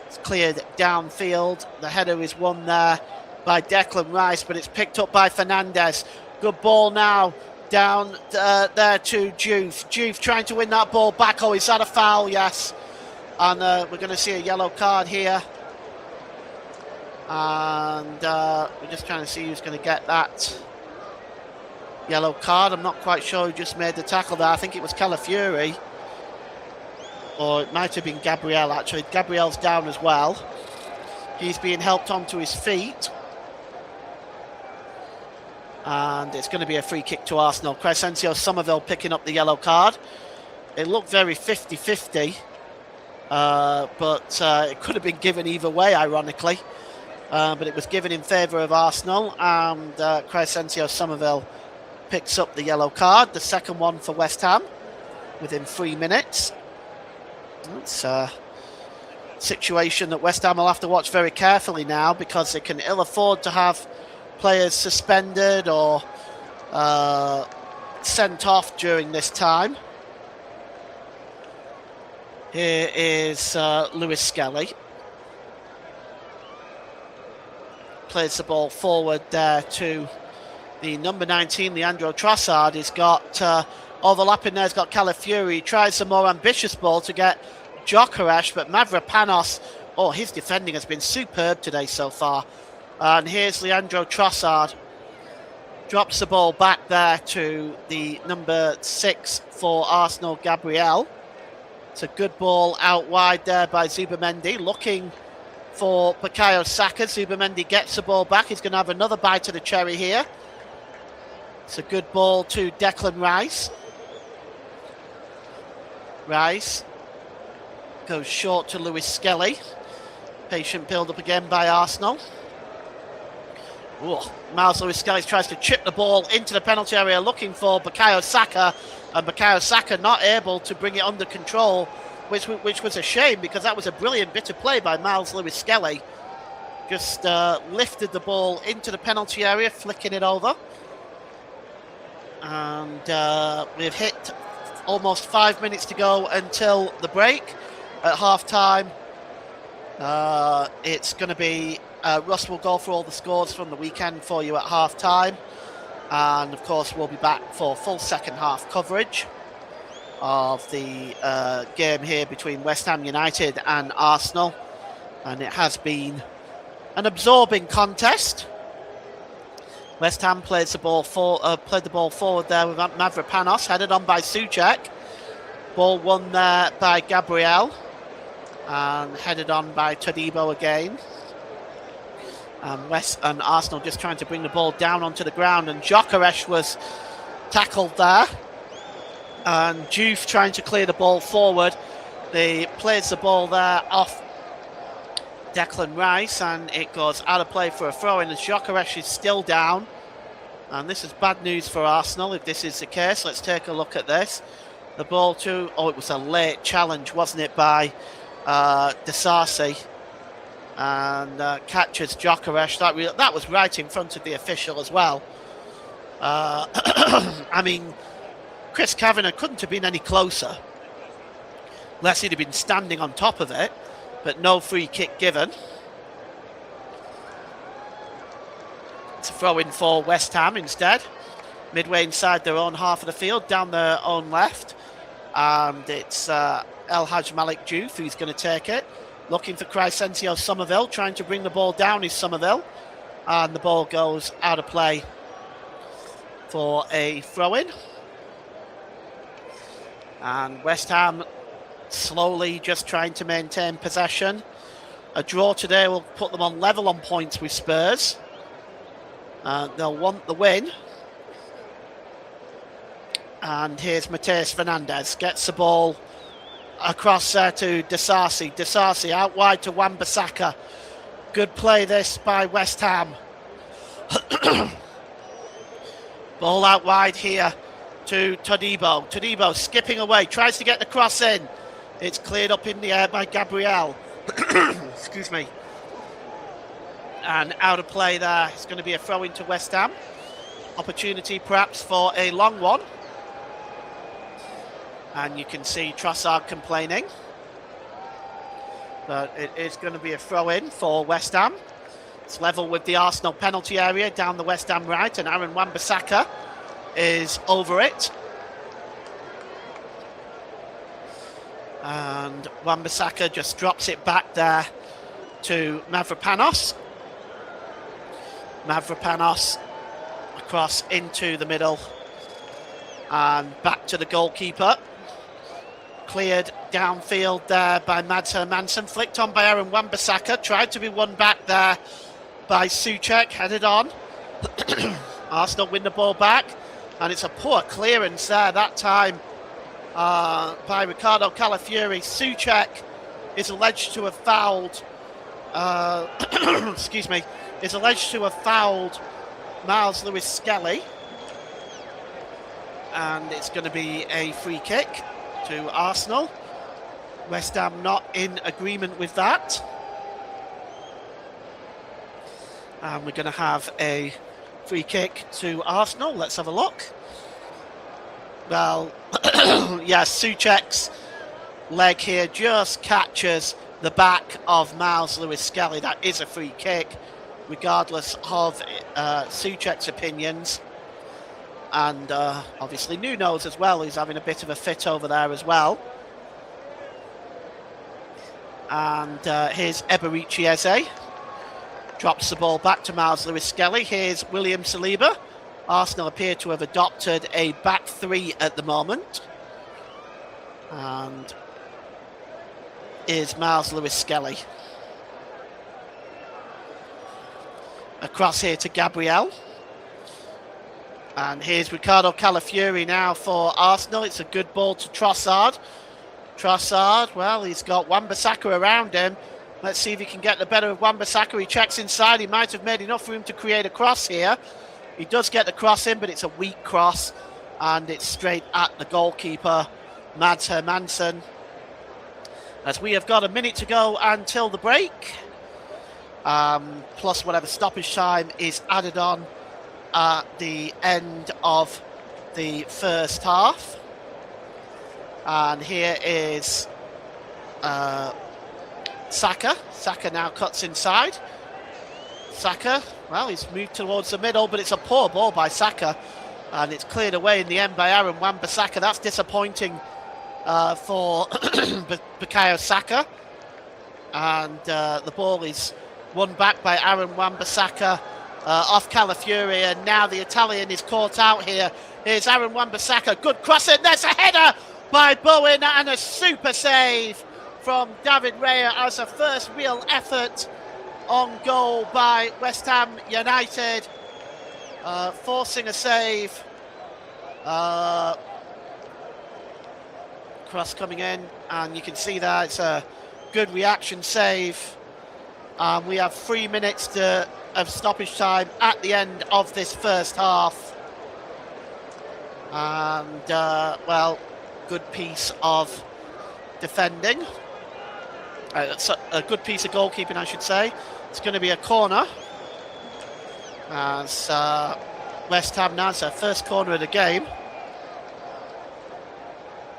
It's cleared downfield. The header is won there by Declan Rice, but it's picked up by Fernandes. Good ball now down there to Juve. Juve trying to win that ball back. Oh, is that a foul? Yes. And we're going to see a yellow card here. And we're just trying to see who's going to get that yellow card. I'm not quite sure who just made the tackle there. I think it was Calafiori. Or it might have been Gabriel, actually. Gabriel's down as well. He's being helped onto his feet. And it's going to be a free kick to Arsenal. Crescencio Somerville picking up the yellow card. It looked very 50-50, but it could have been given either way, ironically. But it was given in favour of Arsenal, and Crescencio Somerville picks up the yellow card, the second one for West Ham, within 3 minutes. It's a situation that West Ham will have to watch very carefully now, because they can ill afford to have players suspended or sent off during this time. Here is Lewis Skelly. Plays the ball forward there to the number 19, Leandro Trossard. He's got overlapping there, he's got Calafiori. He tries a more ambitious ball to get Gyökeres, but Mavropanos, his defending has been superb today so far. And here's Leandro Trossard. Drops the ball back there to the number 6 for Arsenal, Gabriel. It's a good ball out wide there by Zubamendi, looking for Bukayo Saka. Zubamendi gets the ball back. He's going to have another bite of the cherry here. It's a good ball to Declan Rice. Rice goes short to Lewis Skelly. Patient build-up again by Arsenal. Miles Lewis Skelly tries to chip the ball into the penalty area, looking for Bukayo Saka, and Bukayo Saka not able to bring it under control, which was a shame, because that was a brilliant bit of play by Miles Lewis Skelly. Just lifted the ball into the penalty area, flicking it over. And we've hit almost 5 minutes to go until the break. At half-time, it's going to be Russ will go through all the scores from the weekend for you at half-time. And, of course, we'll be back for full second-half coverage of the game here between West Ham United and Arsenal. And it has been an absorbing contest. West Ham played the ball forward there with Mavropanos, headed on by Souček. Ball won there by Gabriel, and headed on by Todibo again. And Arsenal just trying to bring the ball down onto the ground, and Gyökeres was tackled there. And Juve trying to clear the ball forward. They plays the ball there off Declan Rice, and it goes out of play for a throw-in as Gyökeres is still down. And this is bad news for Arsenal if this is the case. Let's take a look at this. the ball to, it was a late challenge, wasn't it, by Disasi, and catches Djokovic. That was right in front of the official as well. I mean, Chris Kavanagh couldn't have been any closer, unless he'd have been standing on top of it, but no free kick given. It's a throw-in for West Ham instead, midway inside their own half of the field, down their own left. And it's El Haj Malik Diouf who's going to take it. Looking for Crescencio Somerville, trying to bring the ball down is Somerville. And the ball goes out of play for a throw-in. And West Ham slowly just trying to maintain possession. A draw today will put them on level on points with Spurs. They'll want the win. And here's Mateus Fernandez, gets the ball across there to Disasi. Disasi out wide to Wan-Bissaka. Good play this by West Ham. Ball out wide here to Todibo. Todibo skipping away, tries to get the cross in. It's cleared up in the air by Gabriel. Excuse me. And out of play there. It's going to be a throw into West Ham. Opportunity perhaps for a long one. And you can see Trossard complaining. But it is going to be a throw-in for West Ham. It's level with the Arsenal penalty area down the West Ham right. And Aaron Wan-Bissaka is over it. And Wan-Bissaka just drops it back there to Mavropanos. Mavropanos across into the middle. And back to the goalkeeper. Cleared downfield there by Mads Hermansen. Flicked on by Aaron Wan-Bissaka. Tried to be won back there by Souček. Headed on. Arsenal win the ball back. And it's a poor clearance there that time by Ricardo Calafiori. Souček is alleged to have fouled excuse me, is alleged to have fouled Miles Lewis Skelly. And it's going to be a free kick to Arsenal. West Ham not in agreement with that. And we're going to have a free kick to Arsenal. Let's have a look. Well, yeah, Souček's leg here just catches the back of Miles Lewis Skelly. That is a free kick, regardless of Souček's opinions. And obviously Nuno's as well, who's having a bit of a fit over there as well. And here's Eberechi Eze. Drops the ball back to Miles Lewis Skelly. Here's William Saliba. Arsenal appear to have adopted a back three at the moment. And is Miles Lewis Skelly. Across here to Gabriel. And here's Ricardo Calafiori now for Arsenal. It's a good ball to Trossard. Trossard, well, he's got Wan-Bissaka around him. Let's see if he can get the better of Wan-Bissaka. He checks inside. He might have made enough room to create a cross here. He does get the cross in, but it's a weak cross. And it's straight at the goalkeeper, Mads Hermansen. As we have got a minute to go until the break. Plus whatever stoppage time is added on at the end of the first half. And here is Saka. Saka now cuts inside. Saka, well, he's moved towards the middle, but it's a poor ball by Saka. And it's cleared away in the end by Aaron Wan-Bissaka. That's disappointing for Bukayo Saka. And the ball is won back by Aaron Wan-Bissaka off Calafiori. And now the Italian is caught out here. Here's Aaron Wan-Bissaka. Good cross in. There's a header by Bowen and a super save from David Raya as a first real effort on goal by West Ham United, forcing a save. Cross coming in, and you can see that it's a good reaction save. We have 3 minutes of stoppage time at the end of this first half. And, well, good piece of defending. A good piece of goalkeeping, I should say. It's going to be a corner. As West Ham now, it's their first corner of the game.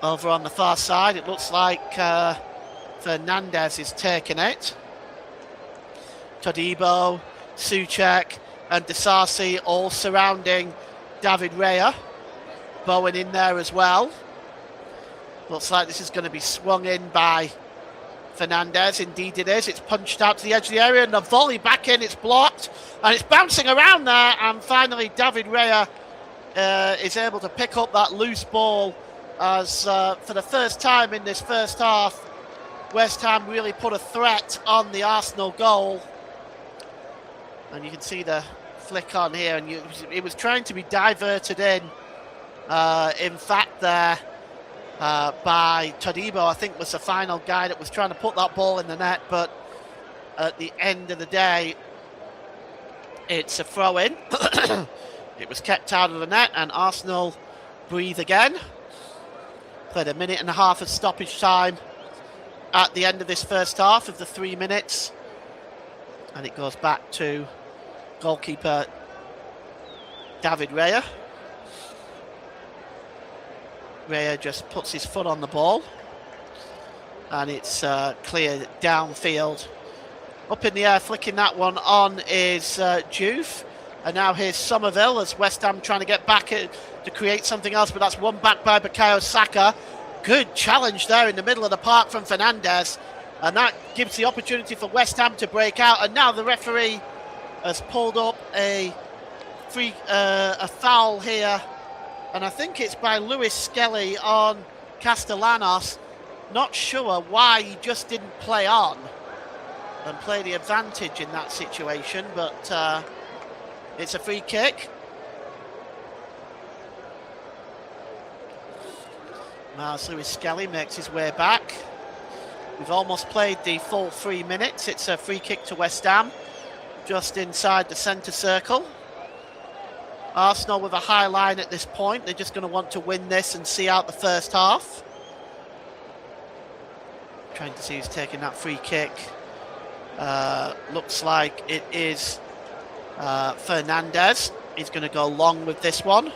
Over on the far side, it looks like Fernandez is taking it. Todibo, Souček and Disasi all surrounding David Raya. Bowen in there as well. Looks like this is going to be swung in by Fernandez. Indeed it is. It's punched out to the edge of the area and the volley back in. It's blocked and it's bouncing around there. And finally David Raya is able to pick up that loose ball as for the first time in this first half, West Ham really put a threat on the Arsenal goal. And you can see the flick on here, and it was trying to be diverted in fact there by Todibo, I think was the final guy that was trying to put that ball in the net, but at the end of the day it's a throw-in. It was kept out of the net and Arsenal breathe again. Played a minute and a half of stoppage time at the end of this first half of the 3 minutes, and it goes back to goalkeeper David Raya. Raya just puts his foot on the ball and it's cleared downfield. Up in the air, flicking that one on is Juve. And now here's Somerville as West Ham trying to get back to create something else, but that's won back by Bukayo Saka. Good challenge there in the middle of the park from Fernandez, and that gives the opportunity for West Ham to break out. And now the referee has pulled up a foul here, and I think it's by Lewis Skelly on Castellanos. Not sure why he just didn't play on and play the advantage in that situation, but it's a free kick. Now as Lewis Skelly makes his way back. We've almost played the full 3 minutes. It's a free kick to West Ham, just inside the centre circle. Arsenal with a high line at this point. They're just going to want to win this and see out the first half. Trying to see who's taking that free kick. Looks like it is Fernandez. He's going to go long with this one.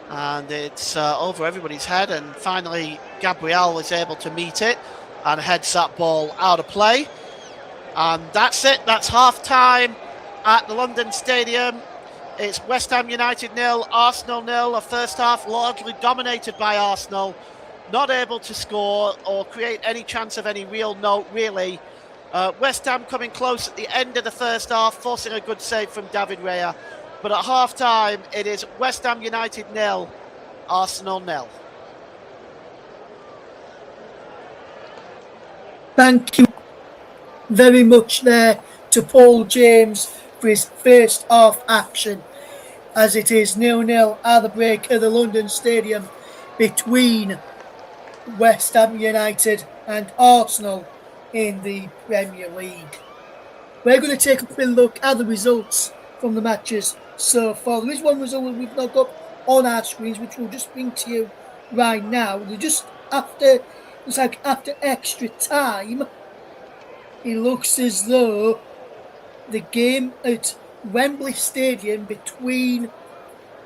And it's over everybody's head, and finally Gabriel is able to meet it and heads that ball out of play. And that's it. That's half-time at the London Stadium. It's West Ham United 0, Arsenal 0. A first half largely dominated by Arsenal, not able to score or create any chance of any real note, really. West Ham coming close at the end of the first half, forcing a good save from David Raya. But at half-time, it is West Ham United 0, Arsenal 0.
Thank you very much there to Paul James for his first half action, as it is 0-0 at the break at the London Stadium between West Ham United and Arsenal in the Premier League. We're going to take a quick look at the results from the matches so far. There is one result we've not got on our screens, which we'll just bring to you right now. They're just after extra time, it looks as though the game at Wembley Stadium between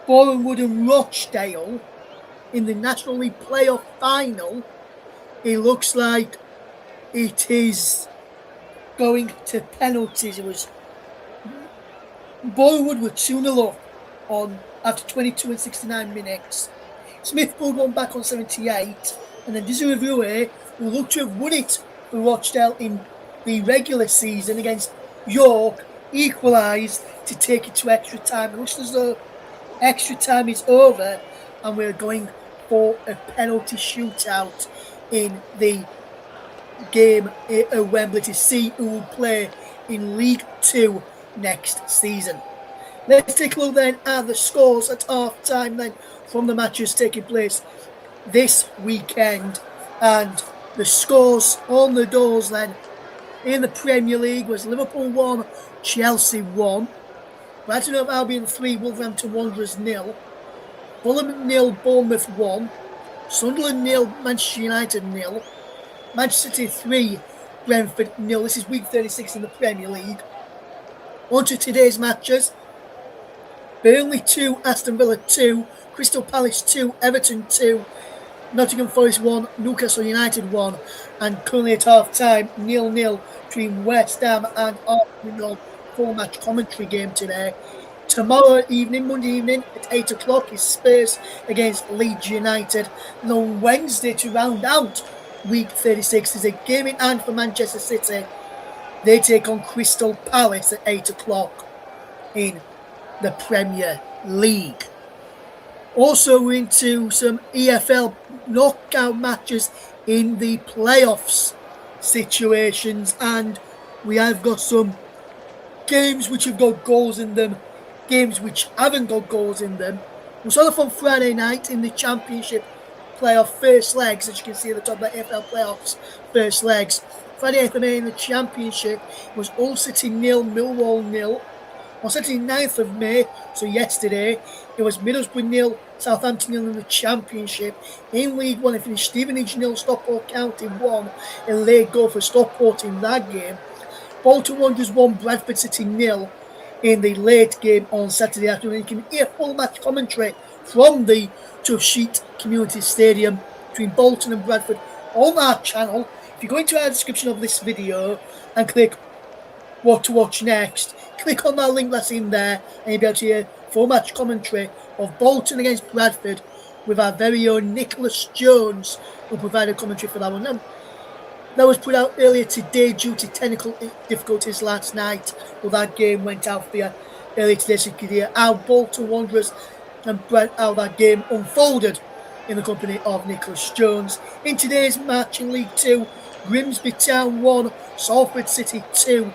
Bowen and Rochdale in the National League playoff final, it looks like it is going to penalties. It was Bowen were 2-0 up on after 22 and 69 minutes. Smith pulled one back on 78, and then Desiree, who looked to have won it for Rochdale in the regular season against York, equalised to take it to extra time. It looks as though extra time is over and we're going for a penalty shootout in the game at Wembley to see who will play in League 2 next season. Let's take a look then at the scores at half time then from the matches taking place this weekend. And the scores on the doors then in the Premier League was Liverpool 1, Chelsea 1, Brighton Albion 3, Wolverhampton Wanderers 0, Fulham 0, Bournemouth 1, Sunderland 0, Manchester United 0, Manchester City 3, Brentford 0. This is week 36 in the Premier League. On to today's matches. Burnley 2, Aston Villa 2, Crystal Palace 2, Everton 2, Nottingham Forest 1, Newcastle United 1, and currently at half time 0-0 between West Ham and Arsenal. Full match commentary game today. Tomorrow evening, Monday evening at 8 o'clock is Spurs against Leeds United. And on Wednesday, to round out week 36, is a game in hand for Manchester City. They take on Crystal Palace at 8 o'clock in the Premier League. Also, we're into some EFL knockout matches in the playoffs situations, and we have got some games which have got goals in them, games which haven't got goals in them. We saw off on Friday night in the Championship playoff first legs, as you can see at the top of the EFL playoffs first legs. Friday 8th of May in the Championship was Hull City 0, Millwall 0. On Saturday 9th of May, so yesterday, it was Middlesbrough 0, Southampton 0 in the Championship. In League One, it finished Stevenage 0, Stockport County 1, a late goal for Stockport in that game. Bolton Wanderers 1, Bradford City 0 in the late game on Saturday afternoon. You can hear full match commentary from the Tough Sheet Community Stadium between Bolton and Bradford on our channel. If you go into our description of this video and click what to watch next, click on that link that's in there and you'll be able to hear full match commentary of Bolton against Bradford with our very own Nicholas Jones, who provided commentary for that one. That was put out earlier today due to technical difficulties last night, but that game went out for you earlier today, so you could hear how Bolton Wanderers and how that game unfolded in the company of Nicholas Jones. In today's match in League 2, Grimsby Town 1, Salford City 2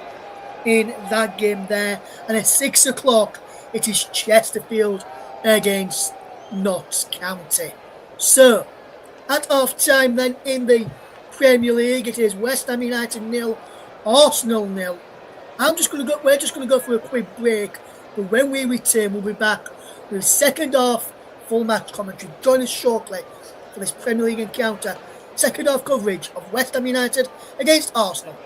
in that game there. And at 6 o'clock, it is Chesterfield against Notts County. So, at half time then in the Premier League, it is West Ham United 0, Arsenal 0. We're just going to go for a quick break, but when we return, we'll be back with second half full match commentary. Join us shortly for this Premier League encounter. Second half coverage of West Ham United against Arsenal.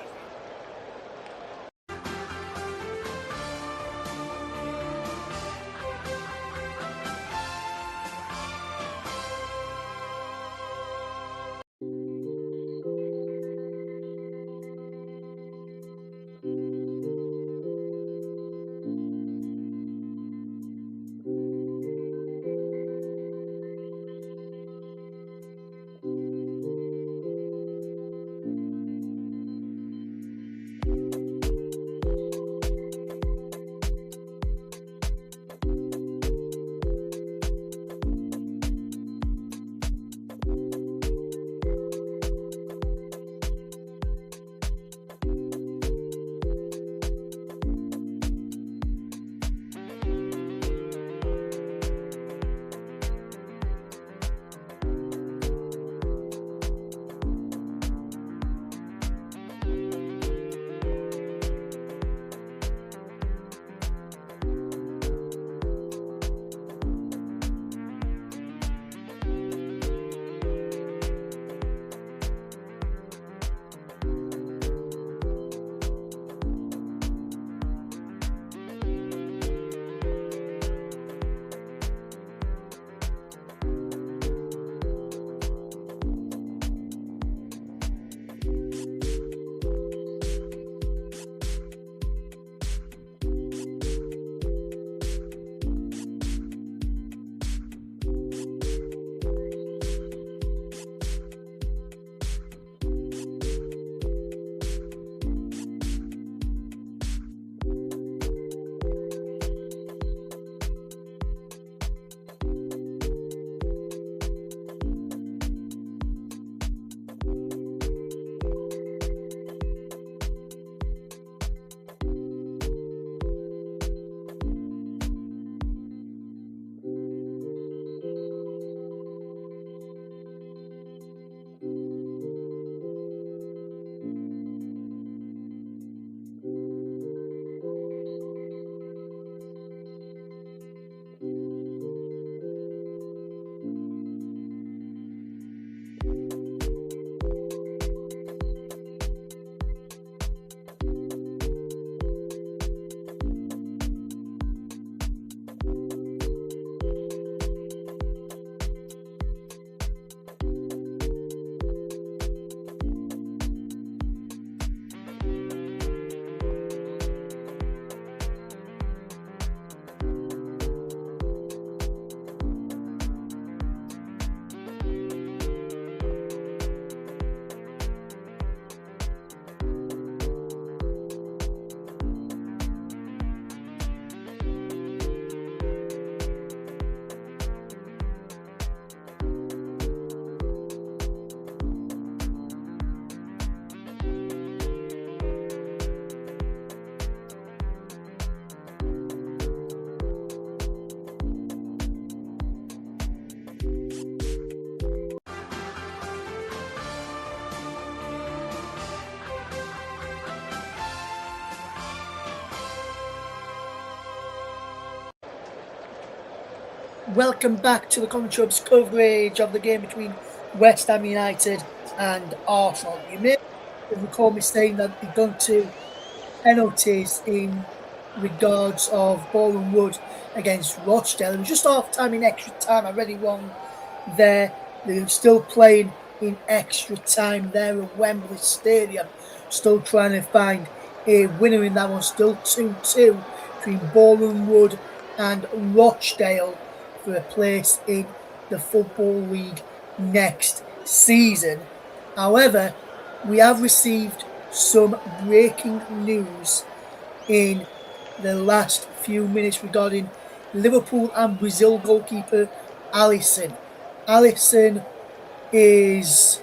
Welcome back to the CommentHub's coverage of the game between West Ham United and Arsenal. You may recall me saying that we've gone to penalties in regards of Bowen Wood against Rochdale. It was just half time in extra time. I read it wrong there. They're still playing in extra time there at Wembley Stadium. Still trying to find a winner in that one. Still 2-2 between Bowen Wood and Rochdale for a place in the Football League next season. However, we have received some breaking news in the last few minutes regarding Liverpool and Brazil goalkeeper Alisson. Alisson is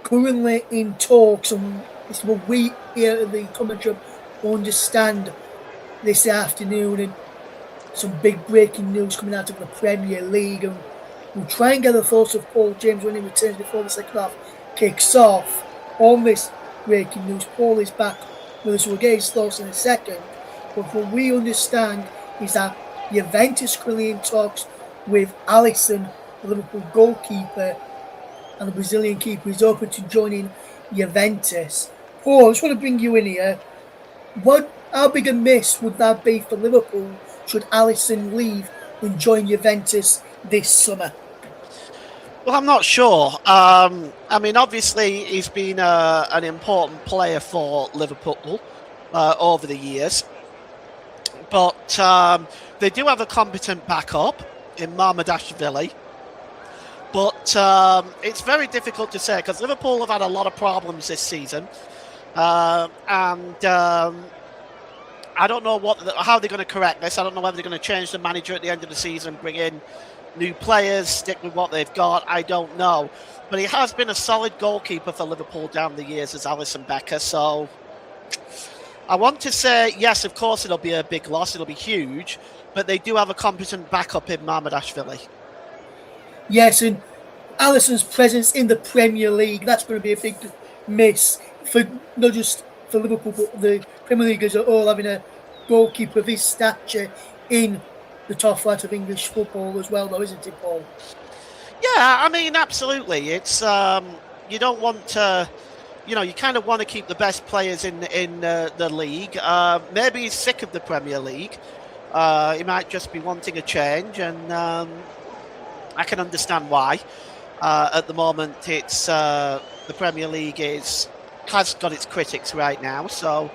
currently in talks, and it's what we here at the commentary understand this afternoon, and some big breaking news coming out of the Premier League, and we'll try and get the thoughts of Paul James when he returns before the second half kicks off on this breaking news. Paul is back with us, we'll get his thoughts in a second, but what we understand is that Juventus currently in talks with Alisson, the Liverpool goalkeeper, and the Brazilian keeper is open to joining Juventus. Paul, I just want to bring you in here. How big a miss would that be for Liverpool should Alisson leave and join Juventus this summer?
Well, I'm not sure. I mean, obviously, he's been an important player for Liverpool over the years. But they do have a competent backup in Mamardashvili. But it's very difficult to say because Liverpool have had a lot of problems this season. I don't know how they're going to correct this. I don't know whether they're going to change the manager at the end of the season, bring in new players, stick with what they've got. I don't know. But he has been a solid goalkeeper for Liverpool down the years as Alisson Becker. So I want to say, yes, of course, it'll be a big loss. It'll be huge. But they do have a competent backup in Mamardashvili.
Yes, and Alisson's presence in the Premier League, that's going to be a big miss for not just for Liverpool, but the Premier League as a whole, having a goalkeeper of his stature in the top flight of English football as well, though, isn't it, Paul?
Yeah, I mean, absolutely. It's you don't want to, you kind of want to keep the best players in the league. Maybe he's sick of the Premier League. He might just be wanting a change, and I can understand why. At the moment, it's the Premier League has got its critics right now, so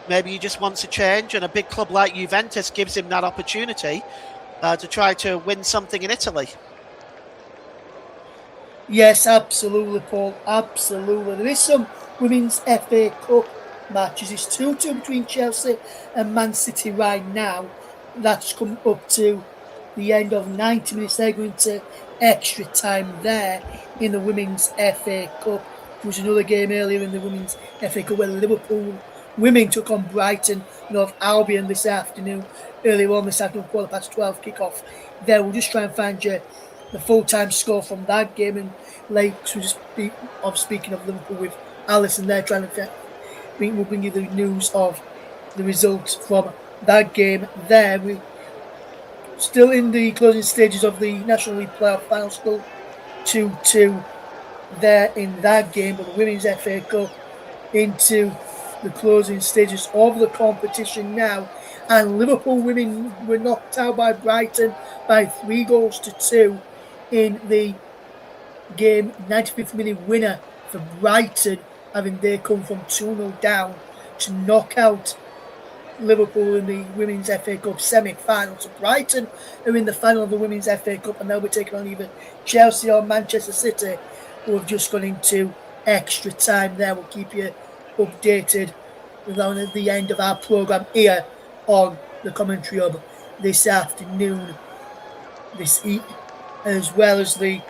maybe he just wants a change, and a big club like Juventus gives him that opportunity to try to win something in Italy.
Yes, absolutely, Paul. Absolutely. There is some Women's FA Cup matches. It's 2-2 between Chelsea and Man City right now. That's come up to the end of 90 minutes. They're going to extra time there in the Women's FA Cup. There was another game earlier in the Women's FA Cup where Liverpool women took on Brighton North Albion this afternoon. Earlier on this afternoon, 12:15 kickoff. There, we'll just try and find you the full-time score from that game. And like so just speaking of Liverpool with Alisson there, we'll bring you the news of the results from that game there. We're still in the closing stages of the National League playoff final, still 2-2 there in that game, but the Women's FA Cup into the closing stages of the competition now, and Liverpool women were knocked out by Brighton by 3-2 in the game. 95th minute winner for Brighton, having they come from 2-0 down to knock out Liverpool in the Women's FA Cup semi-final. So Brighton are in the final of the Women's FA Cup, and they'll be taking on either Chelsea or Manchester City, who have just gone into extra time there. We'll keep you updated at the end of our programme here on the Commentary Hub this afternoon, as well as the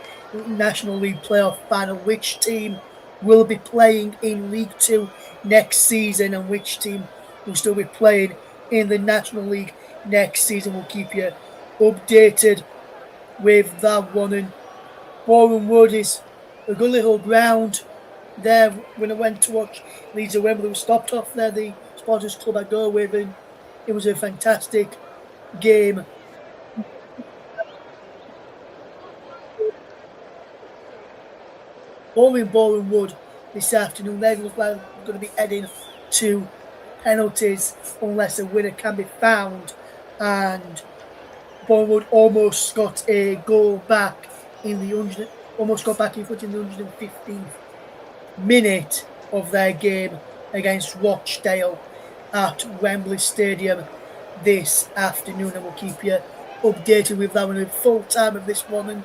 National League playoff final, which team will be playing in League 2 next season and which team will still be playing in the National League next season. We'll keep you updated with that one. And Bowen Wood is a good little ground there. When I went to watch Leeds at Wembley, was stopped off there, the supporters club I go with, and it was a fantastic game. over in Bowen Wood this afternoon. They look like they're going to be heading to penalties unless a winner can be found. And Bowen Wood almost got a goal back in the 100, almost got back in front in the 115th minute of their game against Rochdale at Wembley Stadium this afternoon, and we'll keep you updated with that one in full time of this one, and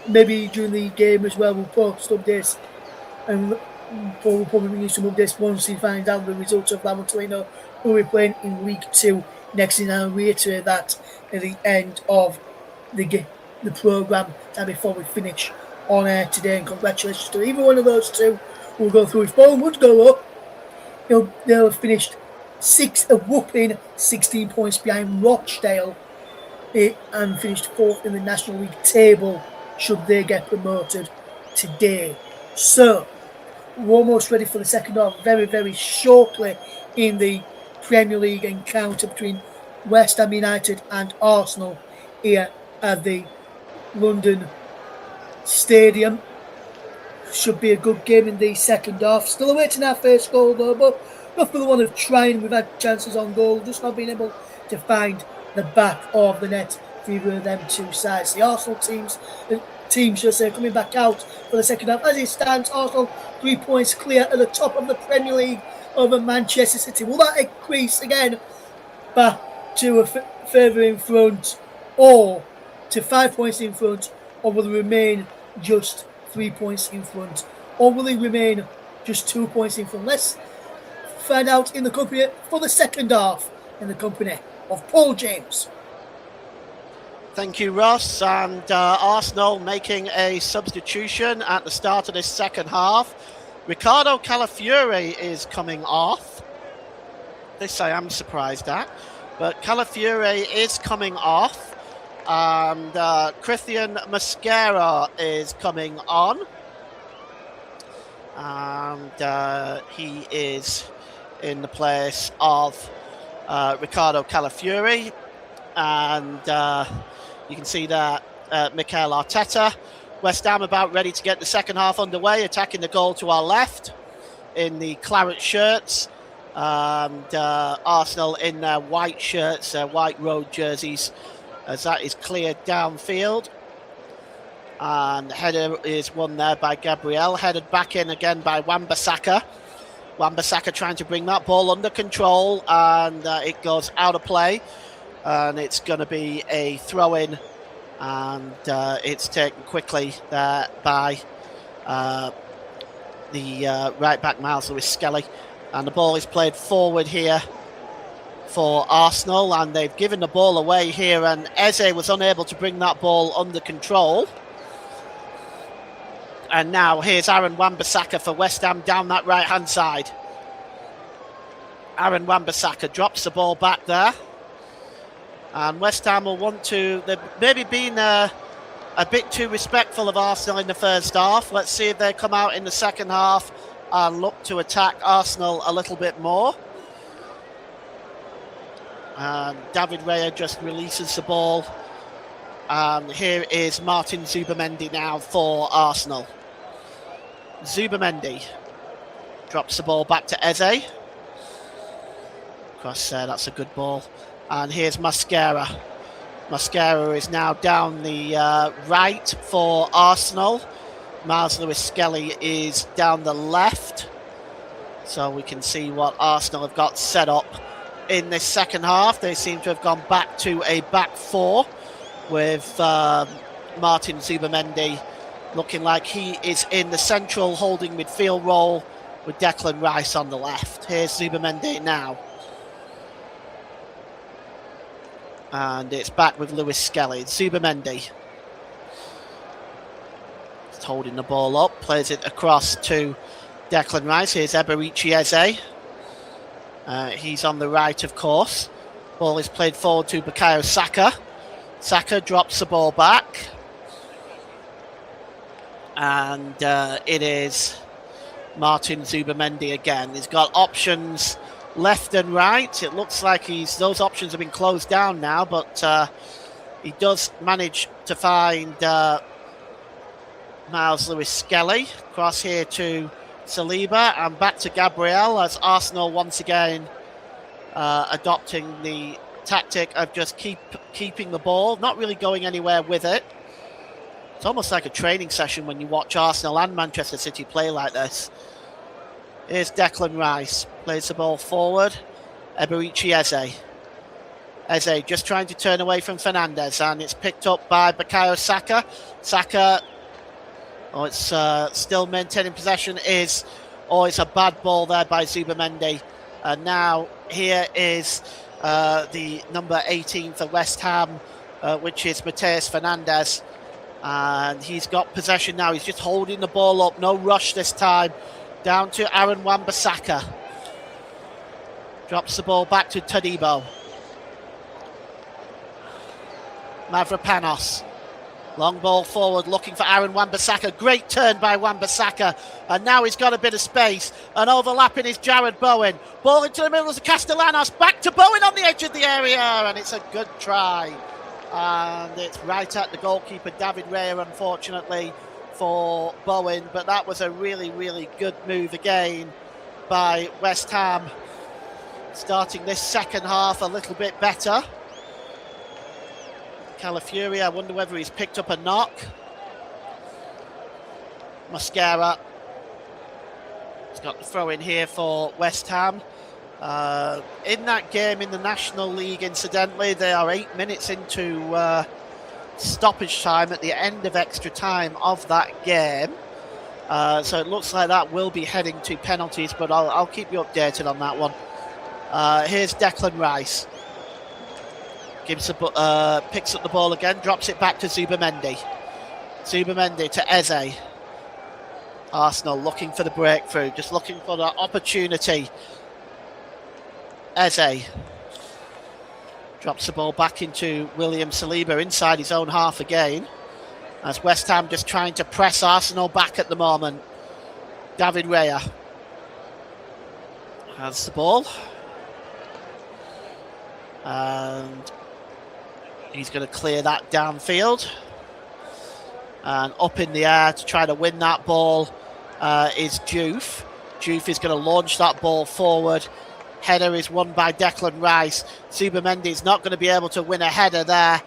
maybe during the game as well. We'll post updates, and we'll probably bring you some updates once we find out the results of that one, so we know who we're playing in League 2 next season. I'll reiterate that at the end of the programme before we finish on air today, and congratulations to either one of those two. We'll go through. If Bowen would go up, they'll have finished a whooping 16 points behind Rochdale and finished 4th in the National League table should they get promoted today. So we're almost ready for the second half very, very shortly in the Premier League encounter between West Ham United and Arsenal here at the London Stadium. Should be a good game in the second half. Still awaiting our first goal though, but not for the one of trying. We've had chances on goal, just not being able to find the back of the net for either of them two sides. The Arsenal teams just coming back out for the second half. As it stands, Arsenal 3 points clear at the top of the Premier League over Manchester City. Will that increase again back to further in front, or to 5 points in front, or will they remain just 3 points in front, or will they remain just 2 points in front? Let's find out in the company for the second half, in the company of Paul James.
Thank you, Ross. And Arsenal making a substitution at the start of this second half. Ricardo Calafiore is coming off. This I am surprised at, but Calafiore is coming off. And Christian Mosquera is coming on. And he is in the place of Ricardo Calafiore. And you can see that Mikel Arteta. West Ham about ready to get the second half underway, attacking the goal to our left in the claret shirts. And Arsenal in their white shirts, their white road jerseys, as that is cleared downfield. And header is won there by Gabriel, headed back in again by Wan-Bissaka. Wan-Bissaka trying to bring that ball under control, and it goes out of play. And it's going to be a throw-in, and it's taken quickly there by the right-back Miles Lewis-Skelly. And the ball is played forward here for Arsenal, and they've given the ball away here, and Eze was unable to bring that ball under control. And now here's Aaron Wan-Bissaka for West Ham down that right-hand side. Aaron Wan-Bissaka drops the ball back there. And West Ham will want to... They've maybe been a bit too respectful of Arsenal in the first half. Let's see if they come out in the second half and look to attack Arsenal a little bit more. And David Raya just releases the ball. And here is Martin Zubamendi now for Arsenal. Zubamendi drops the ball back to Eze. Cross there, that's a good ball. And here's Mosquera. Mosquera is now down the right for Arsenal. Miles Lewis-Skelly is down the left. So we can see what Arsenal have got set up in this second half. They seem to have gone back to a back four with Martin Zubamendi looking like he is in the central holding midfield role with Declan Rice on the left. Here's Zubamendi now. And it's back with Lewis-Skelly. Zubamendi just holding the ball up, plays it across to Declan Rice. Here's Eberechi Eze. He's on the right, of course. Ball is played forward to Bukayo Saka. Saka drops the ball back. And it is Martin Zubamendi again. He's got options left and right. It looks like those options have been closed down now, but he does manage to find Miles Lewis-Skelly. Cross here to Saliba and back to Gabriel as Arsenal once again adopting the tactic of just keeping the ball, not really going anywhere with it. It's almost like a training session when you watch Arsenal and Manchester City play like this. Here's Declan Rice, plays the ball forward. Eberici Eze. Eze just trying to turn away from Fernandes, and it's picked up by Bukayo Saka. Saka, it's still maintaining possession. It's a bad ball there by Zubimendi. And now here is the number 18 for West Ham, which is Mateus Fernandes. And he's got possession now. He's just holding the ball up. No rush this time. Down to Aaron Wan-Bissaka. Drops the ball back to Todibo. Mavropanos. Long ball forward, looking for Aaron Wan-Bissaka. Great turn by Wan-Bissaka. And now he's got a bit of space. And overlapping is Jared Bowen. Ball into the middle of Castellanos. Back to Bowen on the edge of the area. And it's a good try. And it's right at the goalkeeper, David Raya, unfortunately, for Bowen. But that was a really, really good move again by West Ham. Starting this second half a little bit better. Calafiori, I wonder whether he's picked up a knock. Mosquera. He's got the throw in here for West Ham. In that game in the National League, incidentally, they are 8 minutes into stoppage time at the end of extra time of that game. So it looks like that will be heading to penalties, but I'll keep you updated on that one. Here's Declan Rice. Picks up the ball again, drops it back to Zubimendi. Zubimendi to Eze. Arsenal looking for the breakthrough, just looking for the opportunity. Eze drops the ball back into William Saliba inside his own half again, as West Ham just trying to press Arsenal back at the moment. David Raya has the ball, and he's going to clear that downfield. And up in the air to try to win that ball is Diouf. Diouf is going to launch that ball forward. Header is won by Declan Rice. Zubimendi is not going to be able to win a header there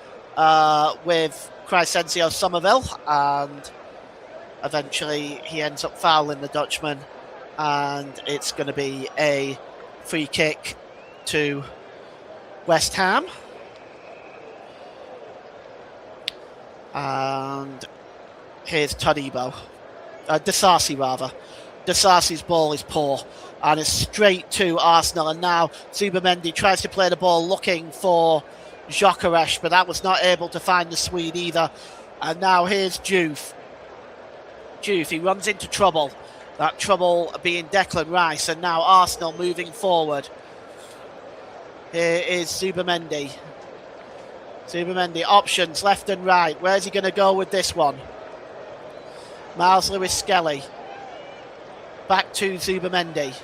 with Crescencio Somerville. And eventually he ends up fouling the Dutchman. And it's going to be a free kick to West Ham. And here's Todibo. Disasi, rather. Disasi's ball is poor. And it's straight to Arsenal. And now Zubimendi tries to play the ball looking for Gyökeres, but that was not able to find the Swede either. And now here's Diouf. Diouf, he runs into trouble. That trouble being Declan Rice. And now Arsenal moving forward. Here is Zubimendi. Zubimendi, options left and right. Where's he going to go with this one? Miles Lewis-Skelly. Back to Zubimendi.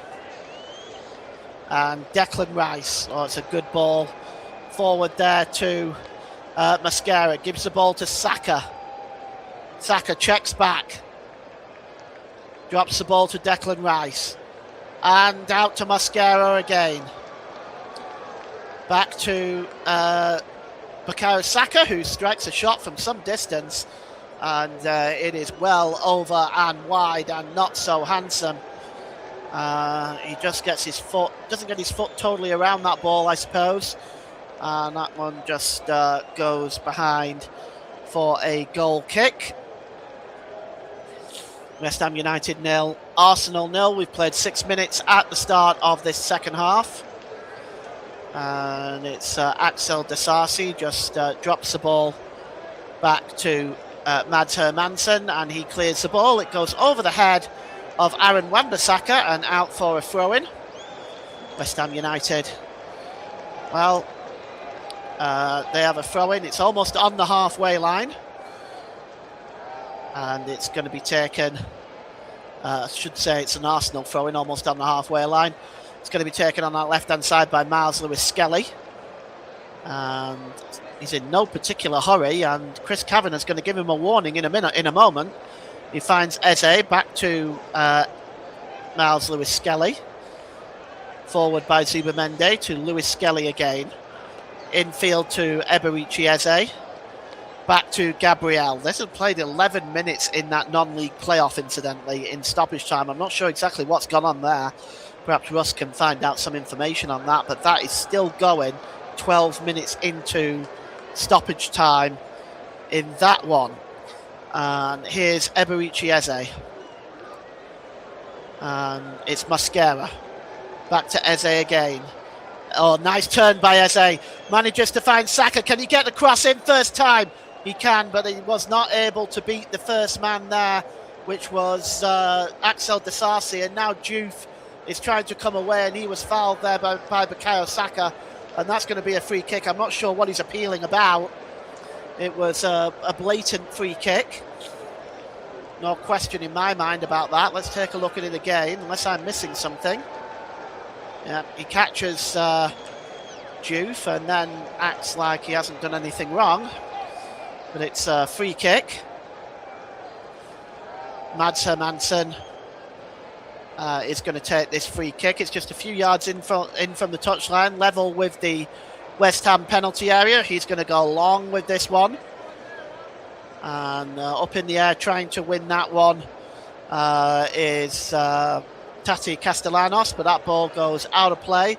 And Declan Rice. Oh, it's a good ball. Forward there to Mosquera. Gives the ball to Saka. Saka checks back. Drops the ball to Declan Rice. And out to Mosquera again. Back to Bukayo Saka, who strikes a shot from some distance. And it is well over and wide and not so handsome. He just gets his foot, doesn't get his foot totally around that ball, I suppose. And that one just goes behind for a goal kick. West Ham United 0, Arsenal 0. We've played 6 minutes at the start of this second half. And it's Axel Disasi just drops the ball back to Mads Hermansen, and he clears the ball. It goes over the head of Aaron Wan-Bissaka and out for a throw-in. West Ham United, well, they have a throw-in. It's almost on the halfway line. And it's going to be taken, I should say it's an Arsenal throw-in, almost on the halfway line. It's going to be taken on that left-hand side by Miles Lewis-Skelly. And he's in no particular hurry, and Chris Kavanagh's going to give him a warning in a moment. He finds Eze back to Miles Lewis Skelly. Forward by Zubamende to Lewis Skelly again. Infield to Eberici Eze. Back to Gabriel. This has played 11 minutes in that non-league playoff, incidentally, in stoppage time. I'm not sure exactly what's gone on there. Perhaps Russ can find out some information on that, but that is still going 12 minutes into stoppage time in that one. And here's Eberici Eze. And it's Mosquera. Back to Eze again. Oh, nice turn by Eze. Manages to find Saka. Can he get the cross in first time? He can, but he was not able to beat the first man there, which was Axel Disasi. And now Juve is trying to come away, and he was fouled there by Bukayo Saka. And that's going to be a free kick. I'm not sure what he's appealing about. It was a blatant free kick. No question in my mind about that. Let's take a look at it again, unless I'm missing something. Yeah, he catches Juve and then acts like he hasn't done anything wrong. But it's a free kick. Mads Hermansen is going to take this free kick. It's just a few yards in from the touchline, level with the West Ham penalty area. He's going to go long with this one. And up in the air trying to win that one is Tati Castellanos, but that ball goes out of play.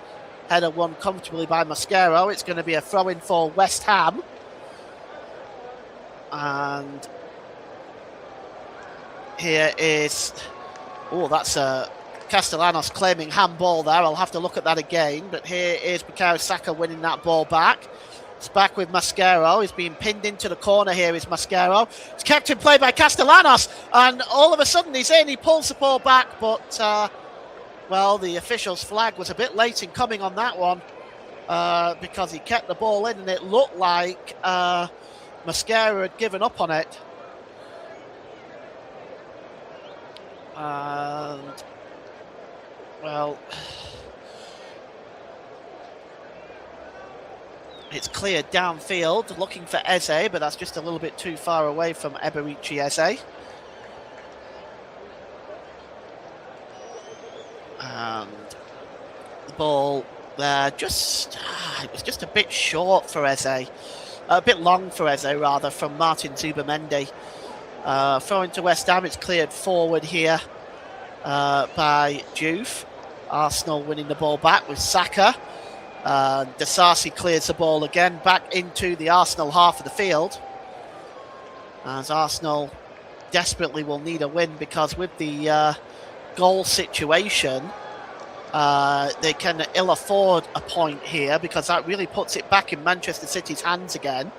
Header won comfortably by Mosquera. It's going to be a throw-in for West Ham. And here is... Oh, that's Castellanos claiming handball there. I'll have to look at that again. But here is Bukayo Saka winning that ball back. It's back with Mosquera. He's being pinned into the corner here is Mosquera. It's kept in play by Castellanos. And all of a sudden he's in. He pulls the ball back. But, well, the official's flag was a bit late in coming on that one. Because he kept the ball in. And it looked like Mosquera had given up on it. And, well, it's cleared downfield, looking for Eze, but that's just a little bit too far away from Eberici Eze. And the ball there, it was just a bit short for Eze, a bit long for Eze rather, from Martin Zubamendi. Throwing to West Ham, it's cleared forward here by Juve. Arsenal winning the ball back with Saka. Disasi clears the ball again back into the Arsenal half of the field. As Arsenal desperately will need a win, because with the goal situation, they can ill afford a point here, because that really puts it back in Manchester City's hands again.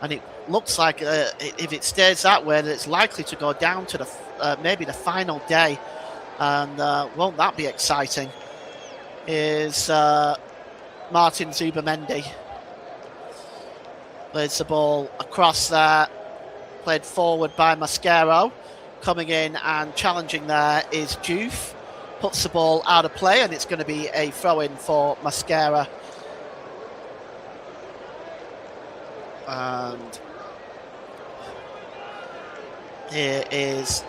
And it looks like if it stays that way, that it's likely to go down to the maybe the final day. And won't that be exciting? Is Martin Zubamendi. Plays the ball across there. Played forward by Mosquera. Coming in and challenging there is Juve. Puts the ball out of play, and it's going to be a throw-in for Mosquera. And here is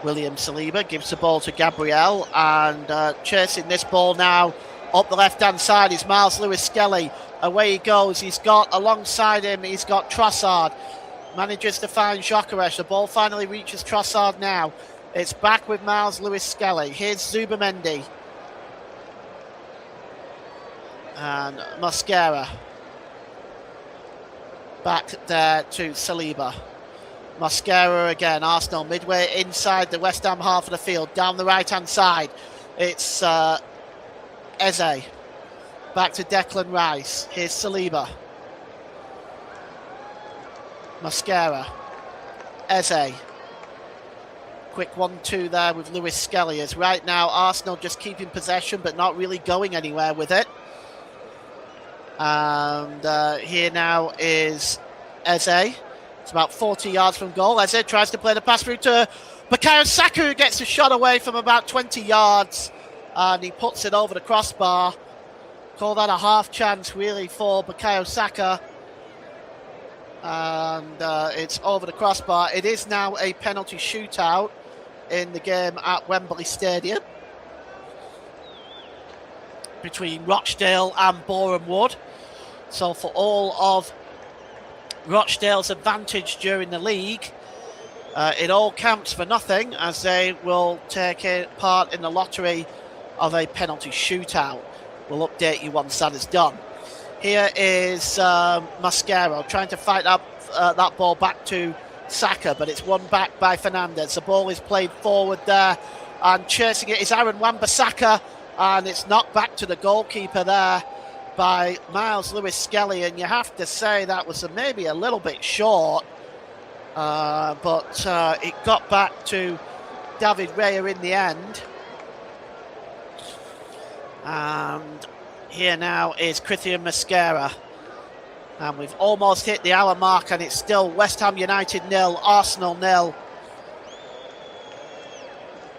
William Saliba, gives the ball to Gabriel, and chasing this ball now up the left-hand side is Miles Lewis Skelly. Away he goes. He's got alongside him, he's got Trossard. Manages to find Gyökeres. The ball finally reaches Trossard now. It's back with Miles Lewis Skelly. Here's Zubamendi. And Mosquera. Back there to Saliba. Mosquera again. Arsenal midway inside the West Ham half of the field. Down the right-hand side. It's Eze. Back to Declan Rice. Here's Saliba. Mosquera. Eze. Quick 1-2 there with Lewis Skelly. As right now Arsenal just keeping possession but not really going anywhere with it. And here now is Eze. It's about 40 yards from goal. Eze tries to play the pass through to Bukayo Saka, who gets a shot away from about 20 yards. And he puts it over the crossbar. Call that a half chance really for Bukayo Saka. And it's over the crossbar. It is now a penalty shootout in the game at Wembley Stadium between Rochdale and Boreham Wood. So for all of Rochdale's advantage during the league, it all counts for nothing, as they will take part in the lottery of a penalty shootout. We'll update you once that is done. Here is Mascaro trying to fight up that ball back to Saka, but it's won back by Fernandez. The ball is played forward there, and chasing it is Aaron Wan-Bissaka, and it's knocked back to the goalkeeper there by Miles Lewis-Skelly, and you have to say that was maybe a little bit short, but it got back to David Raya in the end. And here now is Christian Mascara, and we've almost hit the hour mark, and it's still West Ham United 0, Arsenal 0.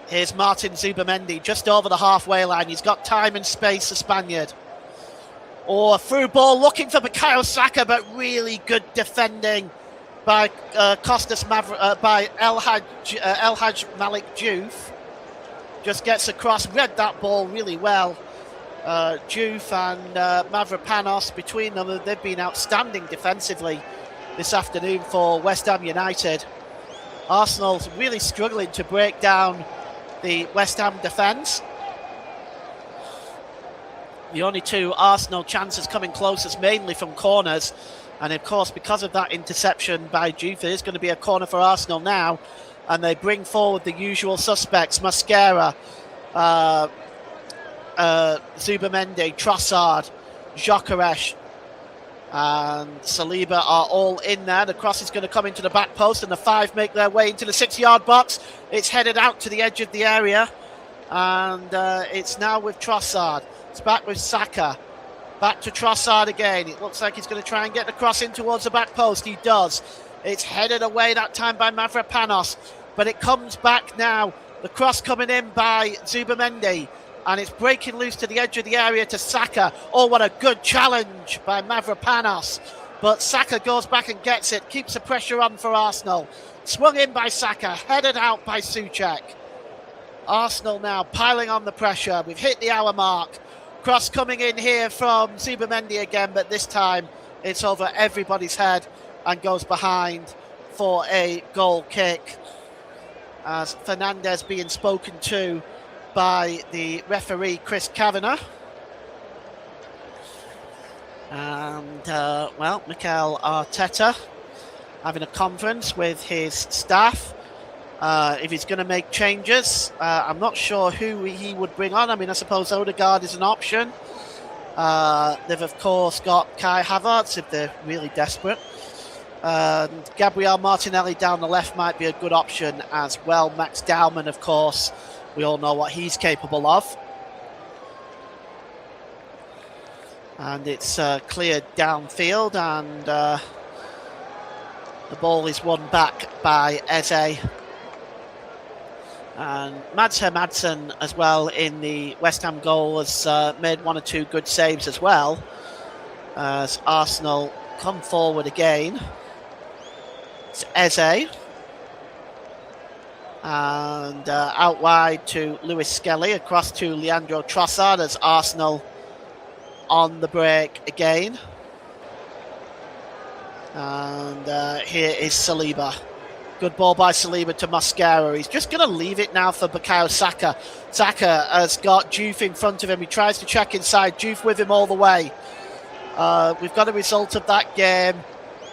Here's Martin Zubamendi just over the halfway line. He's got time and space, the Spaniard. Oh, a through ball looking for Bukayo Saka, but really good defending by by El Hadj Malik Diouf. Just gets across, read that ball really well. Diouf and Mavropanos, between them, they've been outstanding defensively this afternoon for West Ham United. Arsenal's really struggling to break down the West Ham defence. The only two Arsenal chances coming closest mainly from corners, and of course because of that interception by Diouf, it is going to be a corner for Arsenal now, and they bring forward the usual suspects: Mascara, Zubamendi, Trossard, Gyökeres and Saliba are all in there. The cross is going to come into the back post, and the five make their way into the 6-yard box. It's headed out to the edge of the area, and it's now with Trossard. It's back with Saka. Back to Trossard again. It looks like he's going to try and get the cross in towards the back post. He does. It's headed away that time by Mavropanos, but it comes back now. The cross coming in by Zubamendi, and it's breaking loose to the edge of the area to Saka. Oh, what a good challenge by Mavropanos. But Saka goes back and gets it, keeps the pressure on for Arsenal. Swung in by Saka, headed out by Souček. Arsenal now piling on the pressure. We've hit the hour mark. Cross coming in here from Zubamendi again, but this time it's over everybody's head and goes behind for a goal kick, as Fernandez being spoken to by the referee Chris Kavanagh. And Mikel Arteta having a conference with his staff if he's going to make changes. I'm not sure who he would bring on. I mean, I suppose Odegaard is an option. They've of course got Kai Havertz if they're really desperate. Gabriel Martinelli down the left might be a good option as well. Max Dowman, of course, we all know what he's capable of. And it's cleared downfield, and the ball is won back by Eze. And Mads Hermansen as well in the West Ham goal has made one or two good saves as well, as Arsenal come forward again. It's Eze. And out wide to Lewis Skelly, across to Leandro Trossard, as Arsenal on the break again. And here is Saliba. Good ball by Saliba to Mascara. He's just going to leave it now for Bukayo Saka. Saka has got Diouf in front of him. He tries to check inside. Diouf with him all the way. We've got a result of that game.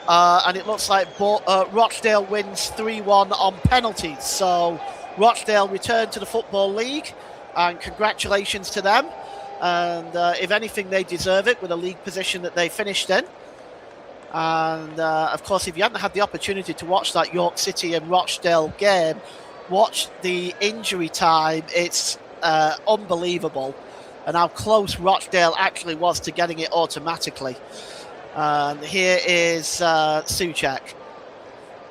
And it looks like Rochdale wins 3-1 on penalties. So Rochdale return to the Football League, and congratulations to them. And if anything, they deserve it with the league position that they finished in. And of course, if you hadn't had the opportunity to watch that York City and Rochdale game, watch the injury time. It's unbelievable, and how close Rochdale actually was to getting it automatically. And here is Souček.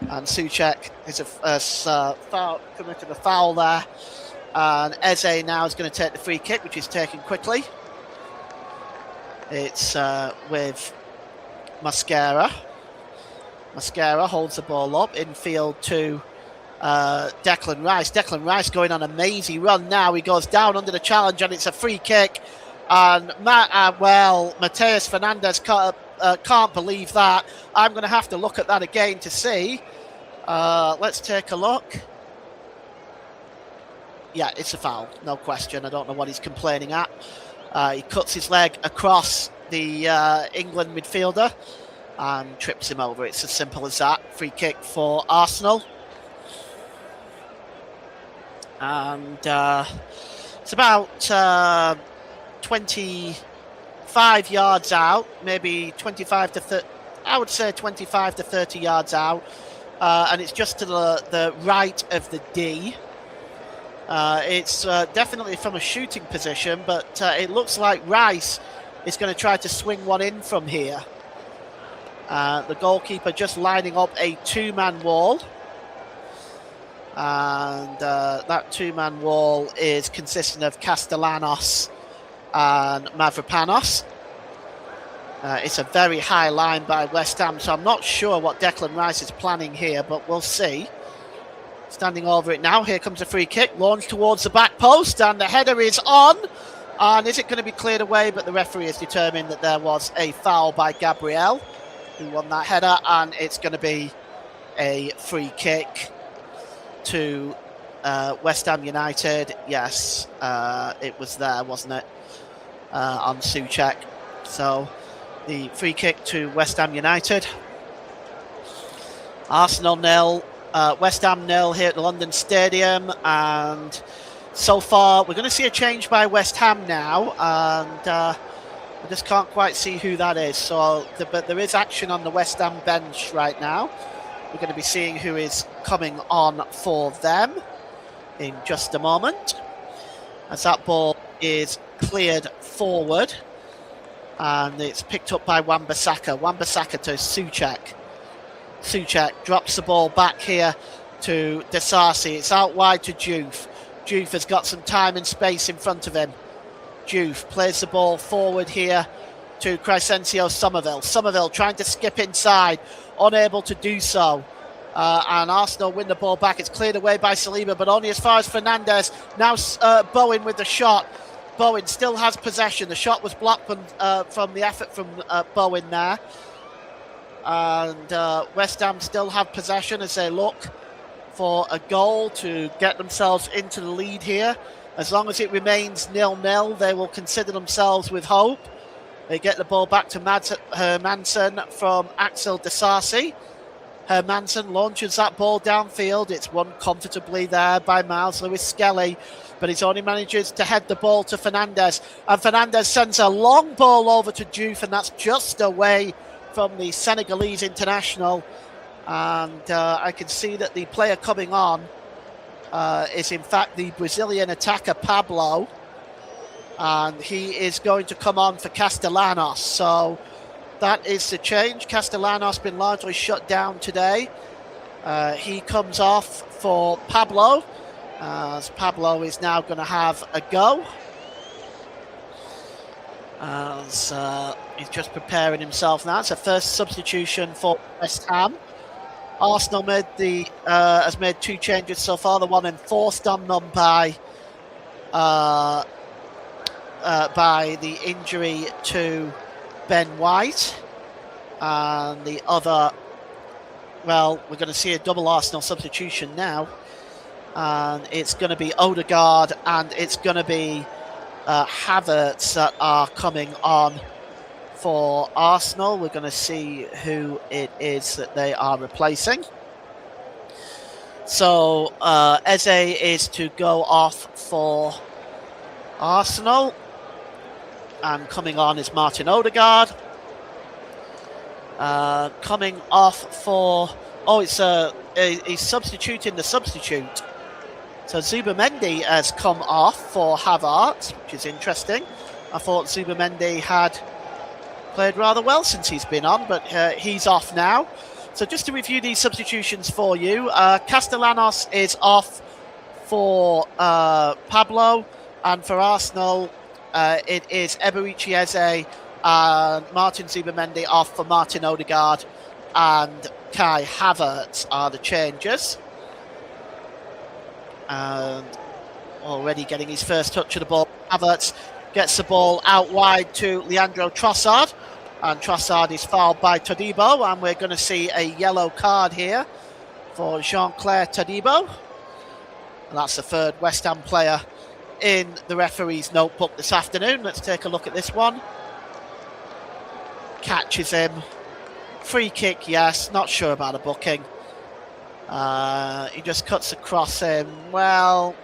And Souček is committed a foul there. And Eze now is going to take the free kick, which is taken quickly. It's with Mascara. Mascara holds the ball up, infield to Declan Rice. Declan Rice going on a mazy run now. He goes down under the challenge and it's a free kick. And Mateus Fernandez can't believe that. I'm going to have to look at that again to see. Let's take a look. Yeah, it's a foul, no question. I don't know what he's complaining at. He cuts his leg across the England midfielder and trips him over. It's as simple as that. Free kick for Arsenal. And it's about 25 yards out, maybe 25 to 30, I would say 25 to 30 yards out. And it's just to the right of the D. It's definitely from a shooting position, but it looks like Rice is going to try to swing one in from here. The goalkeeper just lining up a two-man wall. And that two-man wall is consisting of Castellanos and Mavropanos. It's a very high line by West Ham, so I'm not sure what Declan Rice is planning here, but we'll see. Standing over it now. Here comes a free kick, launched towards the back post, and the header is on. And is it going to be cleared away? But the referee has determined that there was a foul by Gabriel, who won that header, and it's going to be a free kick to West Ham United. Yes, it was there, wasn't it? On Souček. So the free kick to West Ham United. Arsenal 0. West Ham 0 here at the London Stadium, and so far we're going to see a change by West Ham now, and I just can't quite see who that is. So, but there is action on the West Ham bench right now. We're going to be seeing who is coming on for them in just a moment, as that ball is cleared forward, and it's picked up by Wan-Bissaka. Wan-Bissaka to Souček. Souček drops the ball back here to Disasi. It's out wide to Diouf. Diouf has got some time and space in front of him. Diouf plays the ball forward here to Crescencio Somerville. Somerville trying to skip inside, unable to do so. And Arsenal win the ball back. It's cleared away by Saliba, but only as far as Fernandez. Now Bowen with the shot. Bowen still has possession. The shot was blocked from the effort from Bowen there. And West Ham still have possession as they look for a goal to get themselves into the lead here. As long as it remains 0-0, they will consider themselves with hope. They get the ball back to Hermansen from Axel Disasi. Hermansen launches that ball downfield. It's won comfortably there by Miles Lewis-Skelly, but he only manages to head the ball to Fernandez. And Fernandez sends a long ball over to Diouf, and that's just away from the Senegalese international. And I can see that the player coming on is in fact the Brazilian attacker Pablo, and he is going to come on for Castellanos. So that is the change. Castellanos been largely shut down today. He comes off for Pablo, as Pablo is now going to have a go, as he's just preparing himself now. It's a first substitution for West Ham. Arsenal has made two changes so far. The one enforced on them by the injury to Ben White, and the other, well, we're going to see a double Arsenal substitution now, and it's going to be Odegaard and it's going to be Havertz that are coming on for Arsenal. We're going to see who it is that they are replacing. So Eze is to go off for Arsenal, and coming on is Martin Odegaard. Coming off for, he's substituting the substitute. So Zubamendi has come off for Havertz, which is interesting. I thought Zubamendi had played rather well since he's been on, but he's off now. So just to review these substitutions for you, Castellanos is off for Pablo, and for Arsenal it is Eberechi Eze and Martin Zubamendi off for Martin Odegaard. and Kai Havertz are the changers. And already getting his first touch of the ball. Havertz gets the ball out wide to Leandro Trossard, and Trossard is fouled by Todibo, and we're going to see a yellow card here for Jean-Claire Todibo. And that's the third West Ham player in the referee's notebook this afternoon. Let's take a look at this one. Catches him. Free kick, yes. Not sure about a booking. He just cuts across him. Well,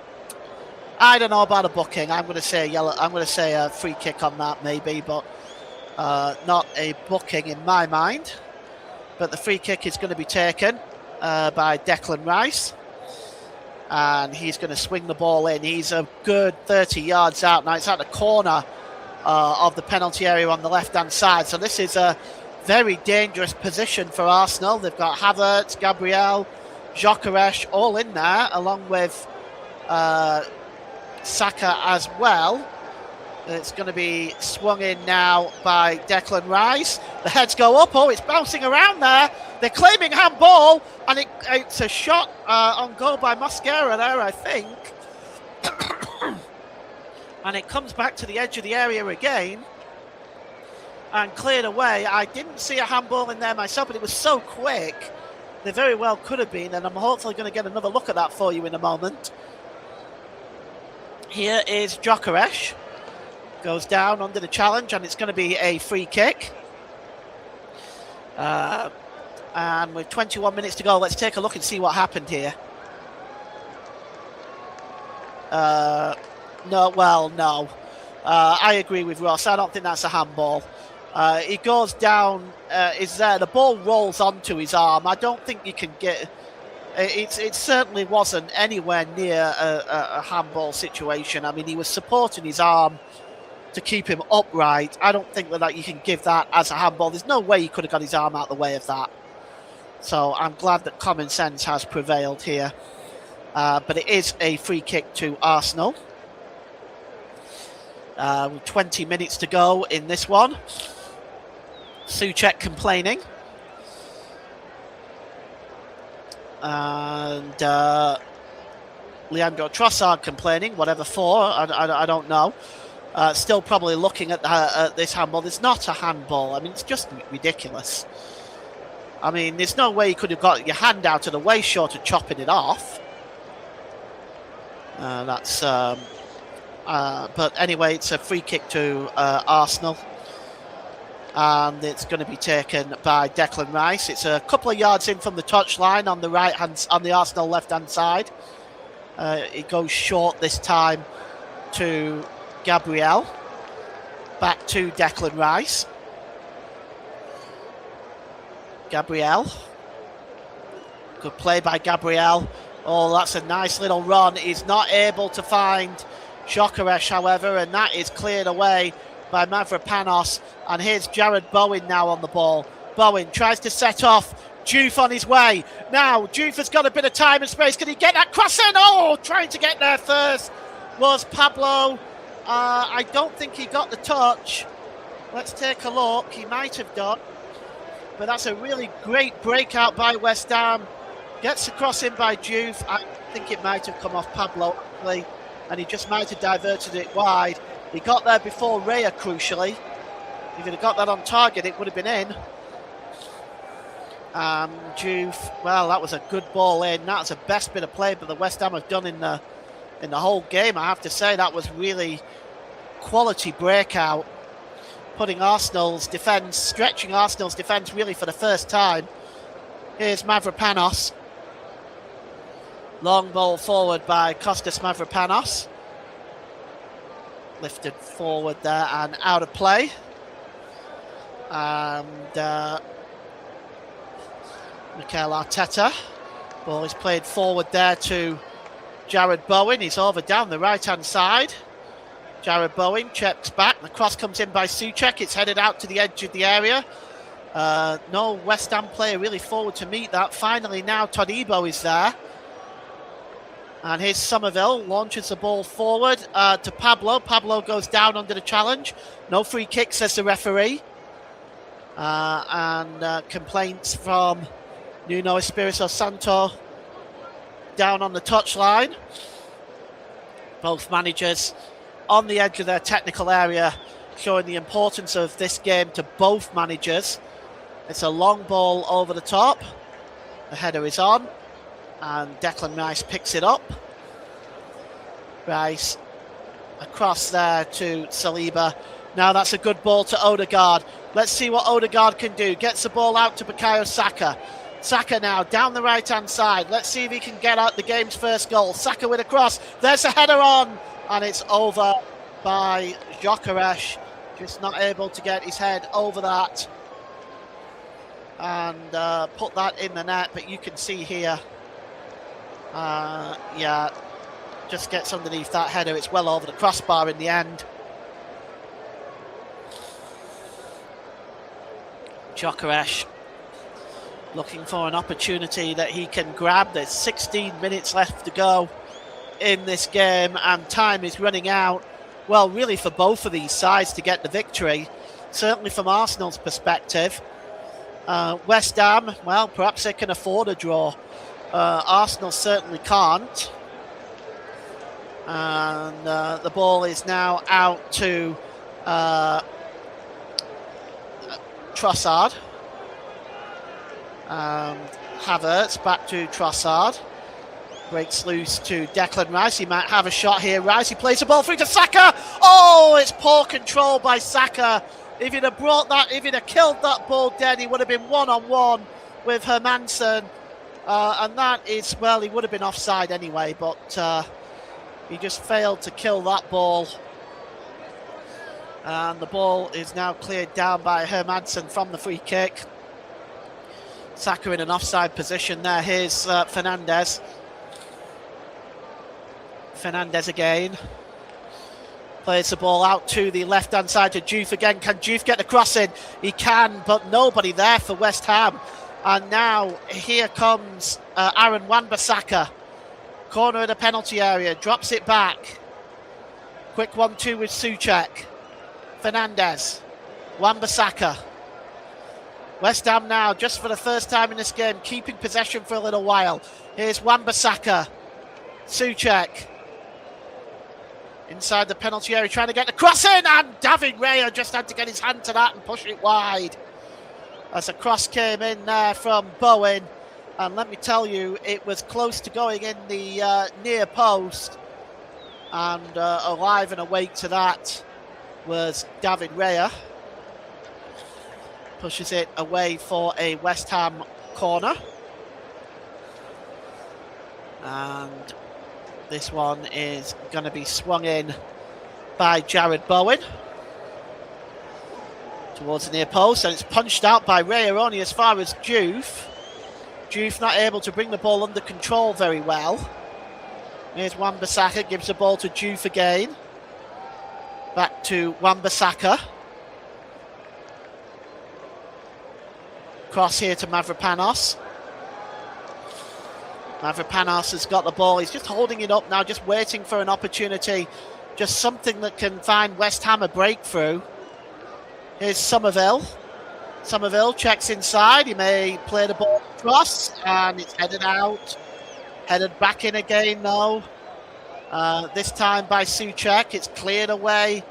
I don't know about a booking. I'm going to say yellow. I'm going to say a free kick on that, maybe, but not a booking in my mind. But the free kick is going to be taken by Declan Rice, and he's going to swing the ball in. He's a good 30 yards out now. It's at the corner of the penalty area on the left-hand side. So this is a very dangerous position for Arsenal. They've got Havertz, Gabriel, Gyökeres all in there, along with Saka as well. It's going to be swung in now by Declan Rice. The heads go up. Oh, it's bouncing around there. They're claiming handball, and it's a shot on goal by Mosquera there, I think. And it comes back to the edge of the area again and cleared away. I didn't see a handball in there myself, but it was so quick. There very well could have been, and I'm hopefully going to get another look at that for you in a moment. Here is Gyökeres. Goes down under the challenge, and it's going to be a free kick. And with 21 minutes to go, let's take a look and see what happened here. No. I agree with Ross. I don't think that's a handball. He goes down, is there. The ball rolls onto his arm. I don't think you can get... It certainly wasn't anywhere near a handball situation. I mean, he was supporting his arm to keep him upright. I don't think that you can give that as a handball. There's no way he could have got his arm out of the way of that. So I'm glad that common sense has prevailed here. But it is a free kick to Arsenal. With 20 minutes to go in this one. Souček complaining. And Leandro Trossard complaining, whatever for, I don't know. Still probably looking at this handball. There's not a handball. I mean, it's just ridiculous. I mean, there's no way you could have got your hand out of the way short of chopping it off. But anyway, it's a free kick to Arsenal. And it's going to be taken by Declan Rice. It's a couple of yards in from the touchline on the on the Arsenal left-hand side. It goes short this time to Gabriel. Back to Declan Rice. Gabriel. Good play by Gabriel. Oh, that's a nice little run. He's not able to find Gyökeres, however, and that is cleared away by Mavropanos. And here's Jared Bowen now on the ball. Bowen tries to set off. Diouf on his way. Now, Diouf has got a bit of time and space. Can he get that cross in? Oh, trying to get there first was Pablo. I don't think he got the touch. Let's take a look. He might have done. But that's a really great breakout by West Ham. Gets the cross in by Diouf. I think it might have come off Pablo, actually, and he just might have diverted it wide. He got there before Raya, crucially. If he'd have got that on target, it would have been in. Diouf, well, that was a good ball in. That's the best bit of play that the West Ham have done in the whole game, I have to say. That was really quality breakout. Putting Arsenal's defence, stretching Arsenal's defence really for the first time. Here's Mavropanos. Long ball forward by Kostas Mavropanos. Lifted forward there and out of play. And Mikel Arteta. Ball is played forward there to Jared Bowen. He's over down the right-hand side. Jared Bowen checks back. The cross comes in by Souček. It's headed out to the edge of the area. No West Ham player really forward to meet that. Finally now Todibo is there. And here's Somerville, launches the ball forward to Pablo. Pablo goes down under the challenge. No free kick, says the referee. and complaints from Nuno Espirito Santo down on the touchline. Both managers on the edge of their technical area, showing the importance of this game to both managers. It's a long ball over the top. The header is on, and Declan Rice picks it up. Rice across there to Saliba. Now that's a good ball to Odegaard. Let's see what Odegaard can do. Gets the ball out to Bukayo Saka. Saka now down the right-hand side. Let's see if he can get out the game's first goal. Saka with a cross. There's a header on, and it's over by Gyökeres. Just not able to get his head over that and put that in the net. But you can see here, yeah, just gets underneath that header. It's well over the crossbar in the end. Gyökeres looking for an opportunity that he can grab. There's 16 minutes left to go in this game, and time is running out. Well, really for both of these sides to get the victory, certainly from Arsenal's perspective. West Ham, well, perhaps they can afford a draw. Arsenal certainly can't. And the ball is now out to Trossard. Havertz back to Trossard. Breaks loose to Declan Rice. He might have a shot here. Rice, he plays the ball through to Saka. Oh, it's poor control by Saka. If he'd have brought that, if he'd have killed that ball dead, he would have been one-on-one with Hermansen. And that is, well, he would have been offside anyway, but he just failed to kill that ball. And the ball is now cleared down by Hermansen from the free kick. Saka in an offside position there. Here's Fernandes. Fernandes again. Plays the ball out to the left-hand side to Diouf again. Can Diouf get the cross in? He can, but nobody there for West Ham. And now here comes Aaron Wan-Bissaka. Corner of the penalty area. Drops it back. Quick 1-2 with Souček. Fernandes. Wan-Bissaka. West Ham now, just for the first time in this game, keeping possession for a little while. Here's Wan-Bissaka. Souček. Inside the penalty area, trying to get the cross in, and David Raya just had to get his hand to that and push it wide. As a cross came in there from Bowen, and let me tell you, it was close to going in the near post, and alive and awake to that was David Raya. Pushes it away for a West Ham corner. And this one is going to be swung in by Jared Bowen towards the near post, and it's punched out by Raya only as far as Diouf. Diouf not able to bring the ball under control very well. Here's Wan-Bissaka, gives the ball to Diouf again. Back to Wan-Bissaka. Cross here to Mavropanos. Mavropanos has got the ball. He's just holding it up now, just waiting for an opportunity. Just something that can find West Ham a breakthrough. Here's Somerville. Somerville checks inside. He may play the ball across, and it's headed out. Headed back in again, though. This time by Souček. It's cleared away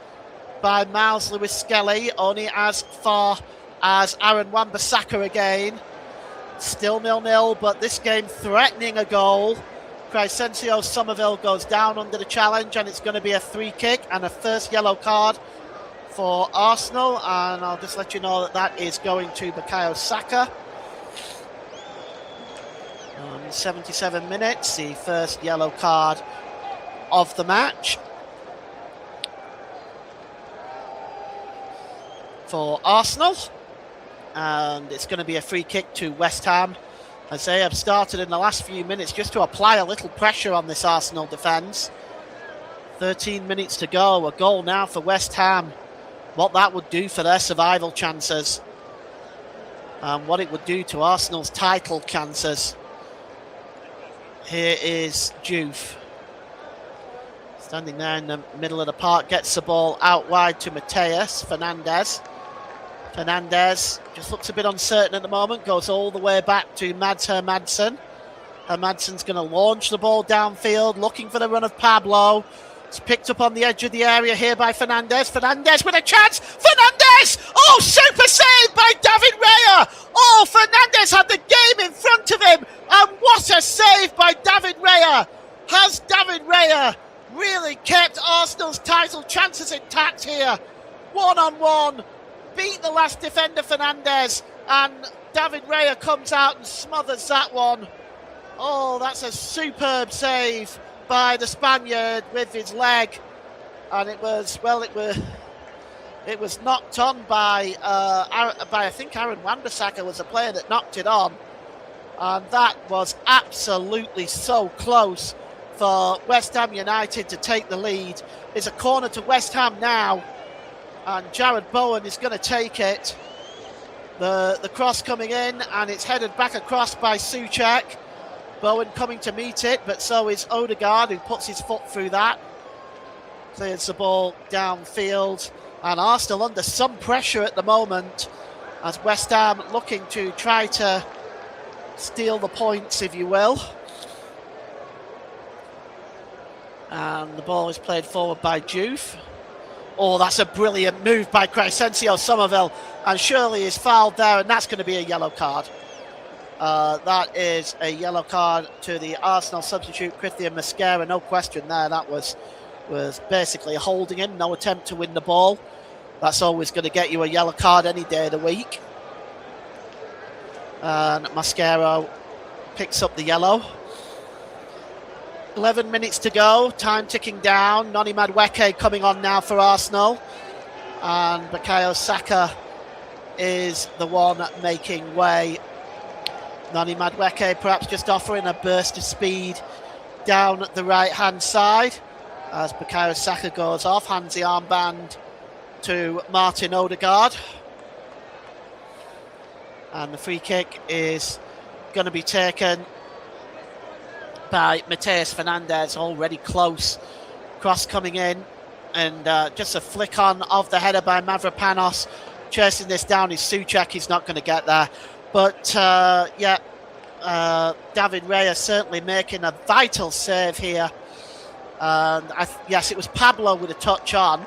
by Miles Lewis-Skelly, only as far as Aaron Wan-Bissaka again. Still 0-0, but this game threatening a goal. Crescencio Somerville goes down under the challenge, and it's going to be a free kick and a first yellow card for Arsenal. And I'll just let you know that that is going to Bukayo Saka. 77 minutes, the first yellow card of the match for Arsenal. And it's going to be a free kick to West Ham, as they have started in the last few minutes just to apply a little pressure on this Arsenal defence. 13 minutes to go, a goal now for West Ham. What that would do for their survival chances, and what it would do to Arsenal's title chances. Here is Diouf, standing there in the middle of the park, gets the ball out wide to Mateus Fernandes. Fernandez just looks a bit uncertain at the moment, goes all the way back to Mads Hermansen. Hermansen's going to launch the ball downfield, looking for the run of Pablo. It's picked up on the edge of the area here by Fernandez. Fernandez with a chance. Fernandez! Oh, super save by David Raya! Oh, Fernandez had the game in front of him. And what a save by David Raya! Has David Raya really kept Arsenal's title chances intact here? 1-on-1. Beat the last defender, Fernandez. And David Raya comes out and smothers that one. Oh, that's a superb save by the Spaniard with his leg, and it was knocked on by I think Aaron Wan-Bissaka was the player that knocked it on, and that was absolutely so close for West Ham United to take the lead. It's a corner to West Ham now, and Jared Bowen is going to take it. The cross coming in, and it's headed back across by Souček. Bowen coming to meet it, but so is Odegaard, who puts his foot through that. Clears the ball downfield, and Arsenal under some pressure at the moment as West Ham looking to try to steal the points, if you will. And the ball is played forward by Juve. Oh, that's a brilliant move by Crescencio Somerville, and surely is fouled there, and that's going to be a yellow card. That is a yellow card to the Arsenal substitute, Christian Mosquera, no question there. That was basically holding him, no attempt to win the ball. That's always going to get you a yellow card any day of the week. And Mosquera picks up the yellow. 11 minutes to go, time ticking down. Noni Madueke coming on now for Arsenal. And Bukayo Saka is the one making way. Noni Madueke perhaps just offering a burst of speed down the right-hand side as Bukayo Saka goes off, hands the armband to Martin Odegaard. And the free kick is going to be taken by Mateus Fernandez, already close. Cross coming in, and just a flick on of the header by Mavropanos. Chasing this down is Souček, he's not going to get there. But, David Raya certainly making a vital save here. And yes, it was Pablo with a touch on.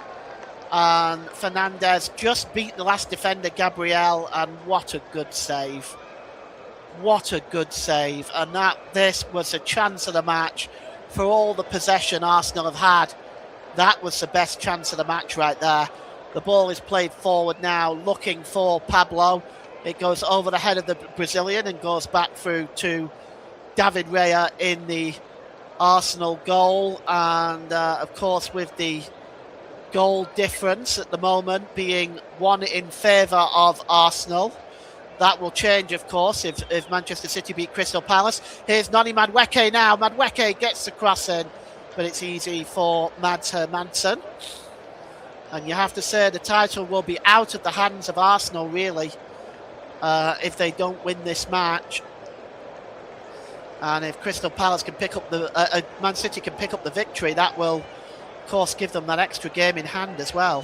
And Fernandez just beat the last defender, Gabriel, and what a good save. What a good save. And this was a chance of the match for all the possession Arsenal have had. That was the best chance of the match right there. The ball is played forward now, looking for Pablo. It goes over the head of the Brazilian and goes back through to David Raya in the Arsenal goal. And, of course, with the goal difference at the moment being one in favour of Arsenal. That will change, of course, if Manchester City beat Crystal Palace. Here's Noni Madueke now. Madueke gets the cross in, but it's easy for Mads Hermansen. And you have to say the title will be out of the hands of Arsenal, really, if they don't win this match. And if Crystal Palace can pick up Man City can pick up the victory, that will, of course, give them that extra game in hand as well.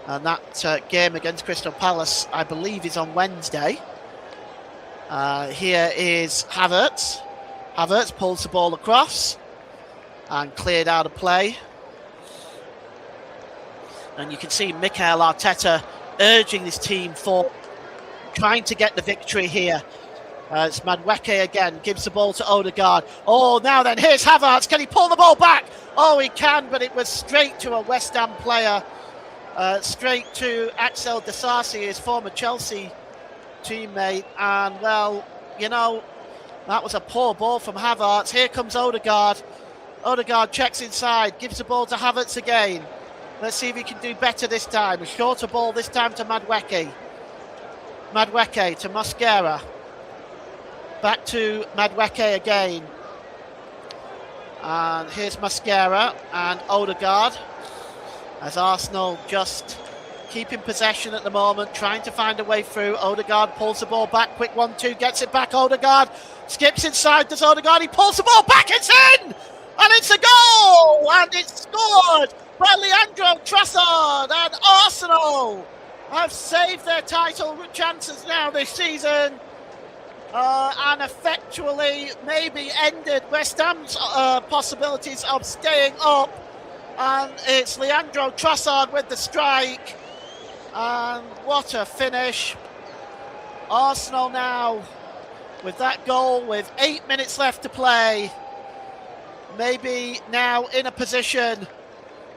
And that game against Crystal Palace, I believe, is on Wednesday. Here is Havertz. Havertz pulls the ball across and cleared out of play. And you can see Mikel Arteta urging this team for trying to get the victory here. It's Madueke again, gives the ball to Odegaard. Oh, now then, here's Havertz. Can he pull the ball back? Oh, he can, but it was straight to a West Ham player. Straight to Axel Disasi, his former Chelsea teammate. And, well, you know, that was a poor ball from Havertz. Here comes Odegaard. Odegaard checks inside, gives the ball to Havertz again. Let's see if he can do better this time. A shorter ball this time to Madueke. Madueke to Mosquera. Back to Madueke again. And here's Mosquera and Odegaard. As Arsenal just keeping possession at the moment, trying to find a way through. Odegaard pulls the ball back. Quick 1-2, gets it back. Odegaard skips inside. Does Odegaard? He pulls the ball back. It's in! And it's a goal! And it's scored by Leandro Trossard. And Arsenal have saved their title chances now this season and effectually maybe ended West Ham's possibilities of staying up. And it's Leandro Trossard with the strike. And what a finish. Arsenal now with that goal with 8 minutes left to play. Maybe now in a position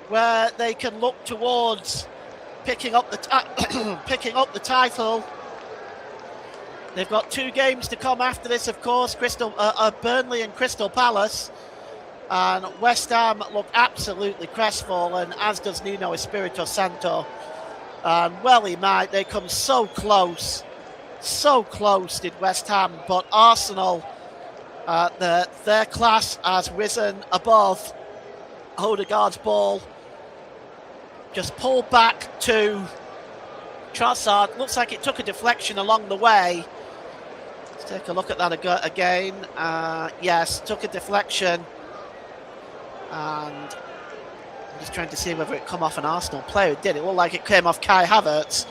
where they can look towards picking up the title. They've got 2 games to come after this, of course, Burnley and Crystal Palace. And West Ham look absolutely crestfallen, as does Nuno Espirito Santo. And well, he might. They come so close did West Ham. But Arsenal, their class has risen above Odegaard's ball. Just pulled back to Trossard. Looks like it took a deflection along the way. Let's take a look at that again. Yes, took a deflection. And I'm just trying to see whether it come off an Arsenal player. It did. It looked like it came off Kai Havertz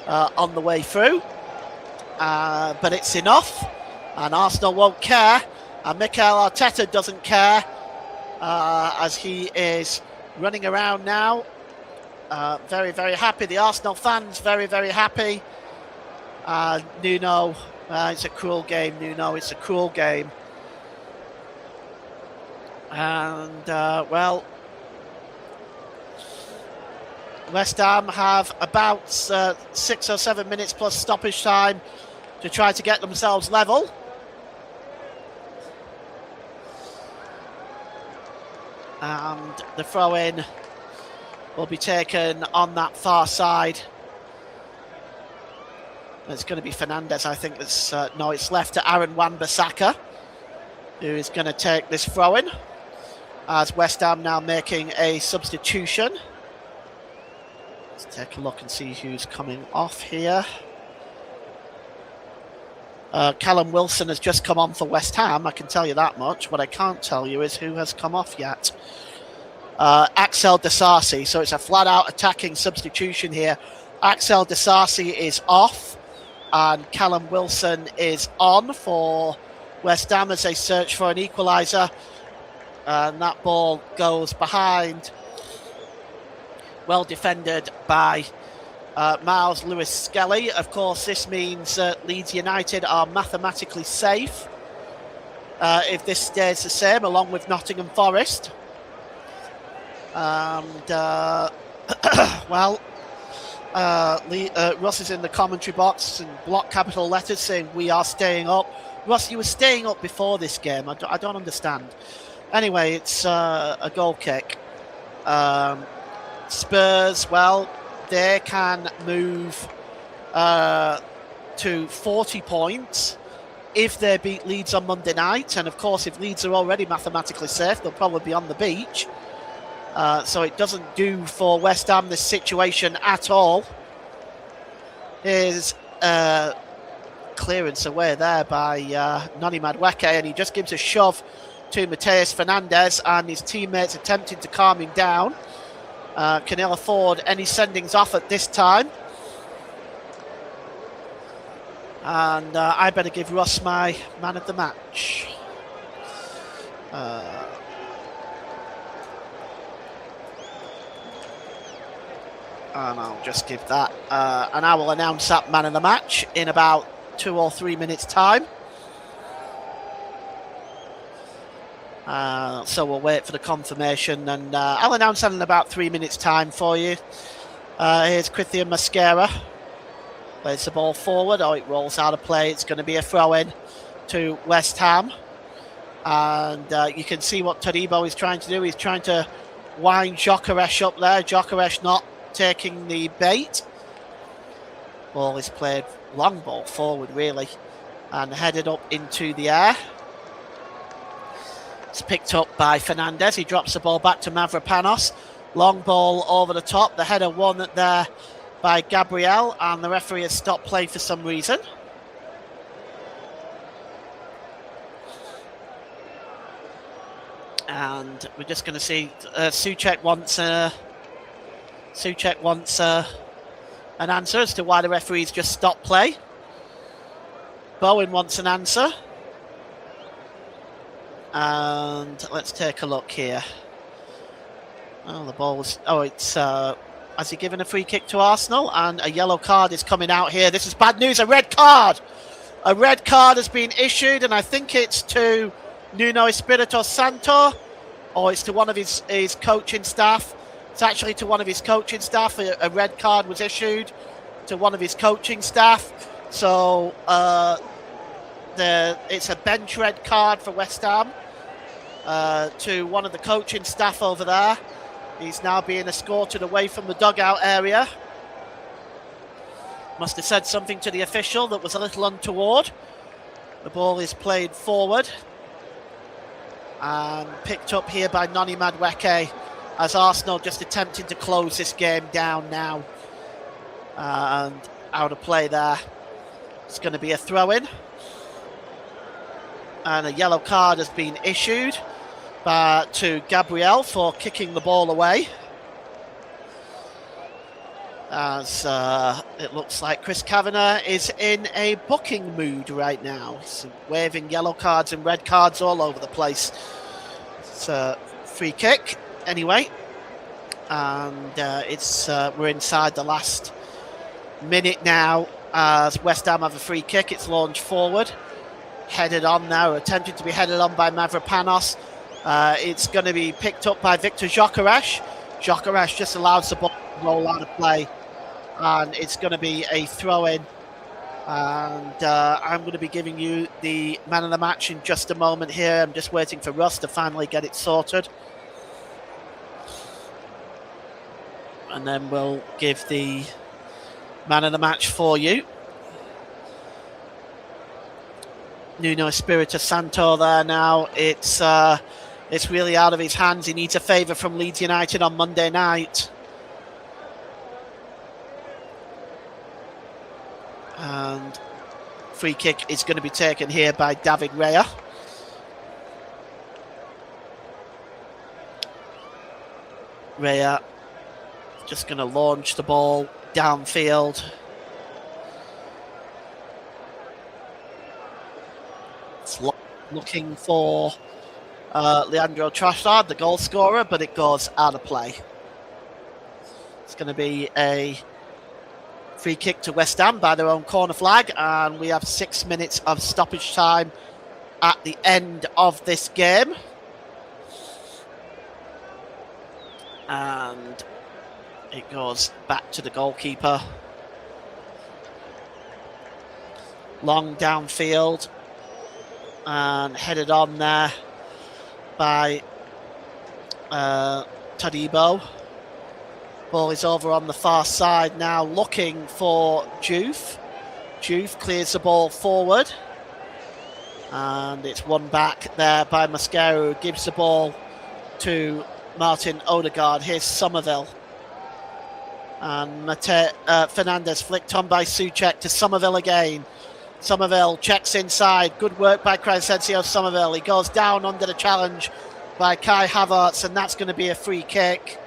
on the way through. But it's enough. And Arsenal won't care. And Mikel Arteta doesn't care. As he is running around now. Very, very happy. The Arsenal fans, very, very happy. Nuno, it's a cruel game, Nuno. It's a cruel game. And, well, West Ham have about 6 or 7 minutes plus stoppage time to try to get themselves level. And the throw-in will be taken on that far side. It's going to be Fernandes, I think. It's left to Aaron Wan-Bissaka, who is going to take this throw-in, as West Ham now making a substitution. Let's take a look and see who's coming off here. Callum Wilson has just come on for West Ham, I can tell you that much. What I can't tell you is who has come off yet. Axel Disasi, so it's a flat-out attacking substitution here. Axel Disasi is off, and Callum Wilson is on for West Ham as they search for an equaliser. And that ball goes behind. Well defended by Miles Lewis-Skelly. Of course, this means Leeds United are mathematically safe if this stays the same, along with Nottingham Forest. And, well, Russ is in the commentary box in block capital letters saying we are staying up. Russ, you were staying up before this game. I don't understand. Anyway, it's a goal kick. Spurs, well, they can move to 40 points if they beat Leeds on Monday night. And, of course, if Leeds are already mathematically safe, they'll probably be on the beach. So it doesn't do for West Ham, this situation at all. Here's clearance away there by Noni Madueke, and he just gives a shove to Mateus Fernandes, and his teammates attempting to calm him down. Can ill afford any sendings off at this time. And I better give Russ my man of the match. And I'll just give that, and I will announce that man of the match in about 2 or 3 minutes' time. So we'll wait for the confirmation, and I'll announce that in about 3 minutes' time for you. Here's Christian Mascara. Plays the ball forward. Oh, it rolls out of play. It's going to be a throw-in to West Ham. And you can see what Todibo is trying to do. He's trying to wind Gyökeres up there. Gyökeres not taking the bait. Ball is played, long ball forward really, and headed up into the air. It's picked up by Fernandes. He drops the ball back to Mavropanos. Long ball over the top. The header won there by Gabriel, and the referee has stopped play for some reason. And we're just going to see Souček wants an answer as to why the referees just stopped play. Bowen wants an answer. And let's take a look here. Oh, the ball was... Oh, it's... has he given a free kick to Arsenal? And a yellow card is coming out here. This is bad news. A red card! A red card has been issued, and I think it's to Nuno Espirito Santo, or it's to one of his coaching staff. It's actually to one of his coaching staff. A red card was issued to one of his coaching staff. So it's a bench red card for West Ham to one of the coaching staff over there. He's now being escorted away from the dugout area. Must have said something to the official that was a little untoward. The ball is played forward and picked up here by Noni Madueke, as Arsenal just attempting to close this game down now. And out of play there. It's going to be a throw-in. And a yellow card has been issued to Gabriel for kicking the ball away. As it looks like Chris Kavanagh is in a booking mood right now. He's waving yellow cards and red cards all over the place. It's a free kick anyway. And we're inside the last minute now as West Ham have a free kick. It's launched forward. Headed on now, attempted to be headed on by Mavropanos. It's going to be picked up by Victor Gyökeres. Gyökeres just allows the ball to roll out of play. And it's going to be a throw-in. And I'm going to be giving you the man of the match in just a moment here. I'm just waiting for Russ to finally get it sorted. And then we'll give the man of the match for you. Nuno Espirito Santo there now. It's really out of his hands. He needs a favour from Leeds United on Monday night. And free kick is going to be taken here by David Raya. Raya just going to launch the ball downfield. It's looking for Leandro Trossard, the goal scorer, but it goes out of play. It's going to be a free kick to West Ham by their own corner flag, and we have 6 minutes of stoppage time at the end of this game. And it goes back to the goalkeeper. Long downfield and headed on there by Todibo. Ball is over on the far side now, looking for Diouf. Diouf clears the ball forward. And it's won back there by Mascaro, who gives the ball to Martin Odegaard. Here's Somerville. And Fernandez flicked on by Souček to Somerville again. Somerville checks inside. Good work by Crescencio Somerville. He goes down under the challenge by Kai Havertz, and that's going to be a free kick.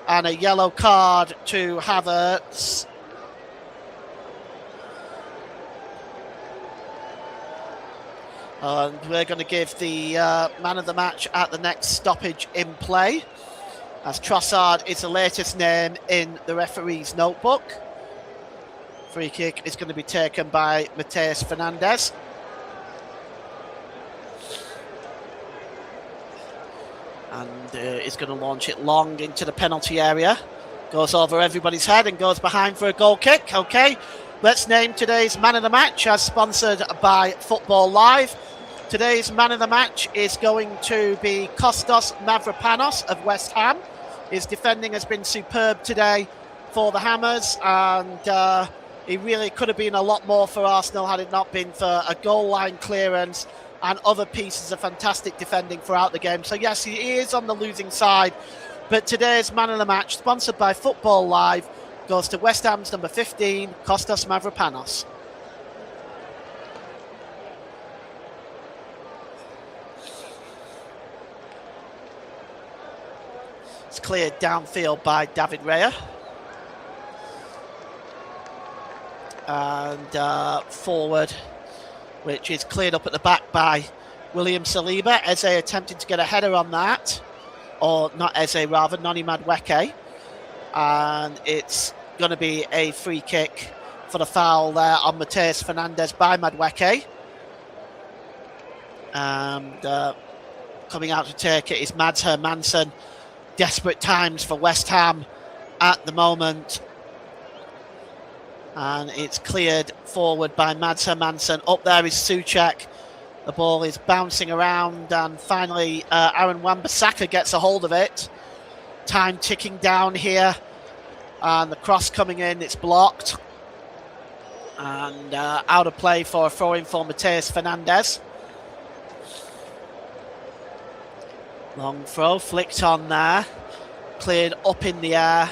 And a yellow card to Havertz. And we're going to give the man of the match at the next stoppage in play, as Trossard is the latest name in the referee's notebook. Free kick is going to be taken by Mateus Fernandes. And is going to launch it long into the penalty area. Goes over everybody's head and goes behind for a goal kick. Okay, let's name today's man of the match, as sponsored by Football Live. Today's man of the match is going to be Kostas Mavropanos of West Ham. His defending has been superb today for the Hammers, and he really could have been a lot more for Arsenal had it not been for a goal line clearance and other pieces of fantastic defending throughout the game. So yes, he is on the losing side, but today's man of the match, sponsored by Football Live, goes to West Ham's number 15, Kostas Mavropanos. It's cleared downfield by David Raya. and forward, which is cleared up at the back by William Saliba. Eze attempted to get a header on that, or not Eze, rather, Noni Madueke. And it's going to be a free kick for the foul there on Mateus Fernandes by Madueke. And coming out to take it is Mads Hermansen. Desperate times for West Ham at the moment. And it's cleared forward by Mads Hermansen. Up there is Souček. The ball is bouncing around, and finally Aaron Wan-Bissaka gets a hold of it. Time ticking down here, and the cross coming in, it's blocked. And out of play for a throw-in for Mateus Fernandes. Long throw, flicked on there, cleared up in the air,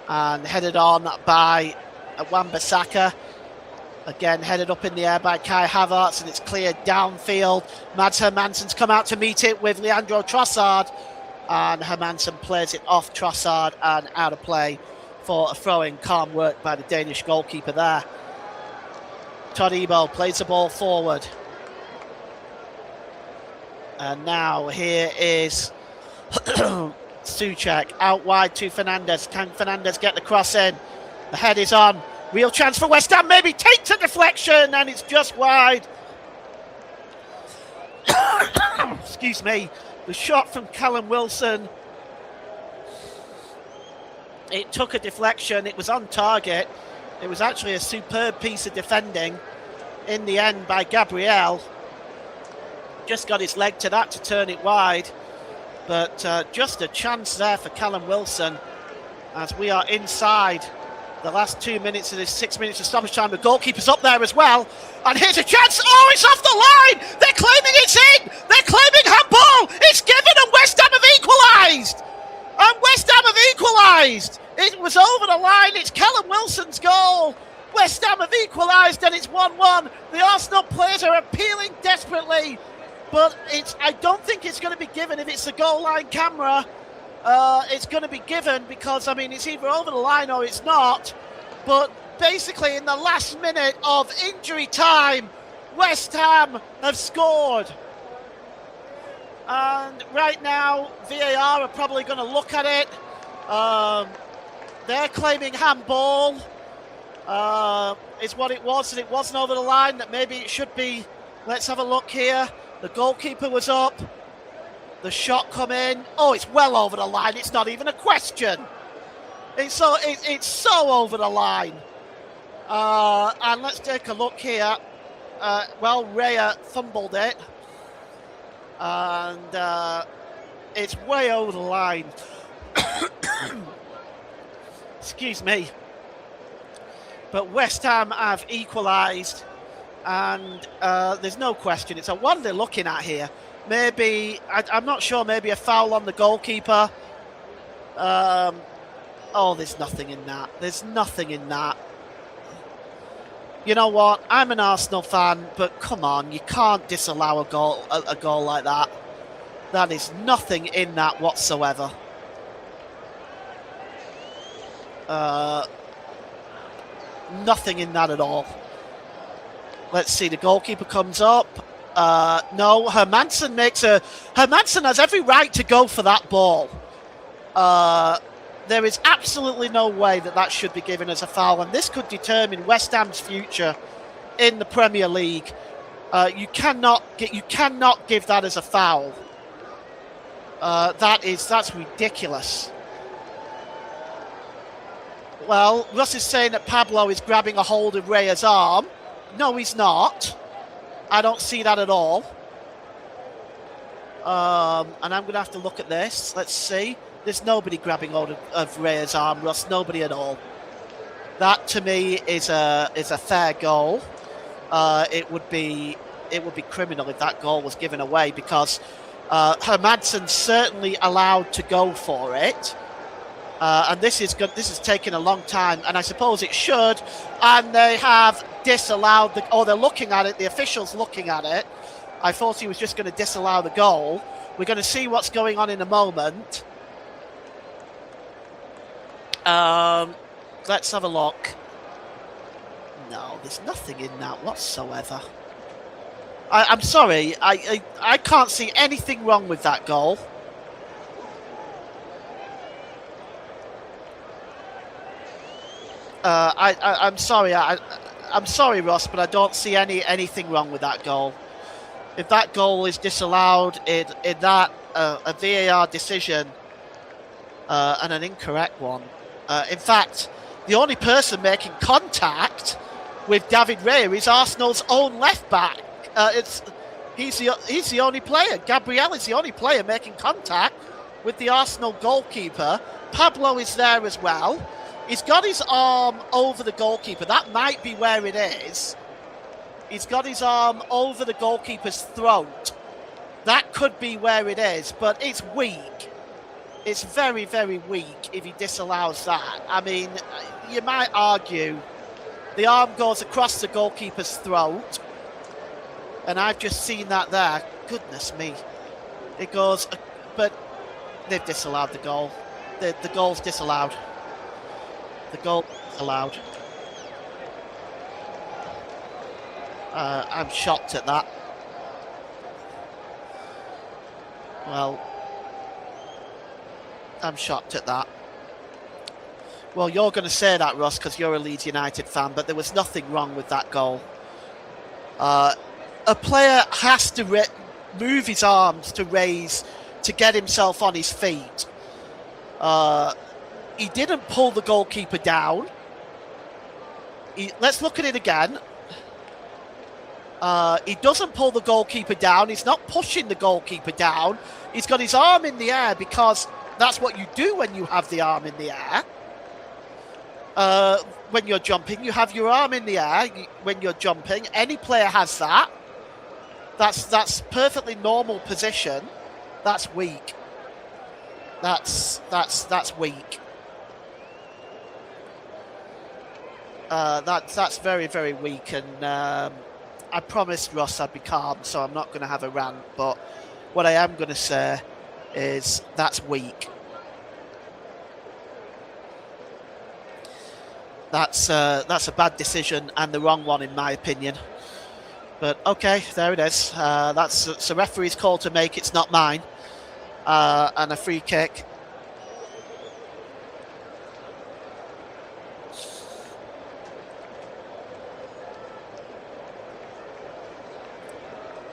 and headed on by Wan-Bissaka. Again, headed up in the air by Kai Havertz, and it's cleared downfield. Mads Hermansen's come out to meet it with Leandro Trossard, and Hermansen plays it off Trossard and out of play for a throw-in. Calm work by the Danish goalkeeper there. Todibo plays the ball forward. And now here is Souček out wide to Fernandes. Can Fernandes get the cross in? The head is on. Real chance for West Ham, maybe takes a deflection, and it's just wide. Excuse me. The shot from Callum Wilson. It took a deflection. It was on target. It was actually a superb piece of defending in the end by Gabriel. Just got his leg to that to turn it wide. But just a chance there for Callum Wilson as we are inside the last 2 minutes of this 6 minutes of stoppage time. The goalkeeper's up there as well. And here's a chance. Oh, it's off the line. They're claiming it's in. They're claiming handball. It's given, and West Ham have equalised. And West Ham have equalised. It was over the line. It's Callum Wilson's goal. West Ham have equalised, and it's 1-1. The Arsenal players are appealing desperately. But I don't think it's going to be given if it's the goal line camera. It's going to be given because, I mean, it's either over the line or it's not. But basically, in the last minute of injury time, West Ham have scored. And right now, VAR are probably going to look at it. They're claiming handball. Is what it was, and it wasn't over the line. That maybe it should be. Let's have a look here. The goalkeeper was up. The shot come in. Oh, it's well over the line. It's not even a question. It's so over the line. And let's take a look here. Well, Raya fumbled it. And it's way over the line. Excuse me. But West Ham have equalised. And there's no question. It's what are they looking at here? Maybe, I'm not sure, maybe a foul on the goalkeeper. Oh, there's nothing in that. There's nothing in that. You know what? I'm an Arsenal fan, but come on, you can't disallow a goal like that. That is nothing in that whatsoever. Nothing in that at all. Let's see, the goalkeeper comes up. No, Hermansen Hermansen has every right to go for that ball. There is absolutely no way that should be given as a foul, and this could determine West Ham's future in the Premier League. You cannot give that as a foul. That's ridiculous. Well, Russ is saying that Pablo is grabbing a hold of Raya's arm. No, he's not. I don't see that at all. And I'm going to have to look at this. Let's see. There's nobody grabbing hold of Raya's arm, Russ. Nobody at all. That to me is a fair goal. It would be criminal if that goal was given away because Hermansen's certainly allowed to go for it. And this is good. This has taken a long time, and I suppose it should. And they have disallowed they're looking at it. The official's looking at it. I thought he was just going to disallow the goal. We're going to see what's going on in a moment. Let's have a look. No, there's nothing in that whatsoever. I'm sorry, I can't see anything wrong with that goal. I'm sorry, I'm sorry, Ross, but I don't see anything wrong with that goal. If that goal is disallowed in that a VAR decision and an incorrect one, in fact, the only person making contact with David Raya is Arsenal's own left back. He's the only player. Gabriel is the only player making contact with the Arsenal goalkeeper. Pablo is there as well. He's got his arm over the goalkeeper. That might be where it is. He's got his arm over the goalkeeper's throat. That could be where it is, but it's weak. It's very, very weak if he disallows that. I mean, you might argue the arm goes across the goalkeeper's throat, and I've just seen that there. Goodness me. It goes, but they've disallowed the goal. The goal's disallowed. The goal is allowed. I'm shocked at that. Well, I'm shocked at that. Well, you're going to say that, Ross, because you're a Leeds United fan, but there was nothing wrong with that goal. A player has to move his arms to raise, to get himself on his feet. He didn't pull the goalkeeper down. Let's look at it again. He doesn't pull the goalkeeper down. He's not pushing the goalkeeper down. He's got his arm in the air because that's what you do when you have the arm in the air. When you're jumping, you have your arm in the air when you're jumping. Any player has that. That's perfectly normal position. That's weak. That's weak. That's very, very weak, and I promised Ross I'd be calm, so I'm not going to have a rant, but what I am going to say is that's weak. That's a bad decision and the wrong one in my opinion. But okay, there it is. That's a referee's call to make. It's not mine. And a free kick.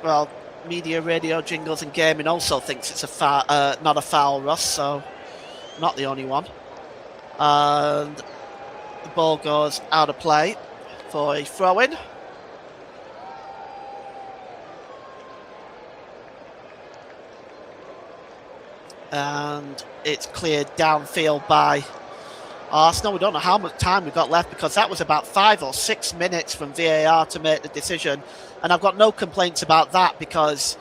Well, media, radio, jingles and gaming also thinks it's a foul, not a foul, Ross, so not the only one. And the ball goes out of play for a throw-in. And it's cleared downfield by Arsenal. We don't know how much time we've got left because that was about 5 or 6 minutes from VAR to make the decision. And I've got no complaints about that because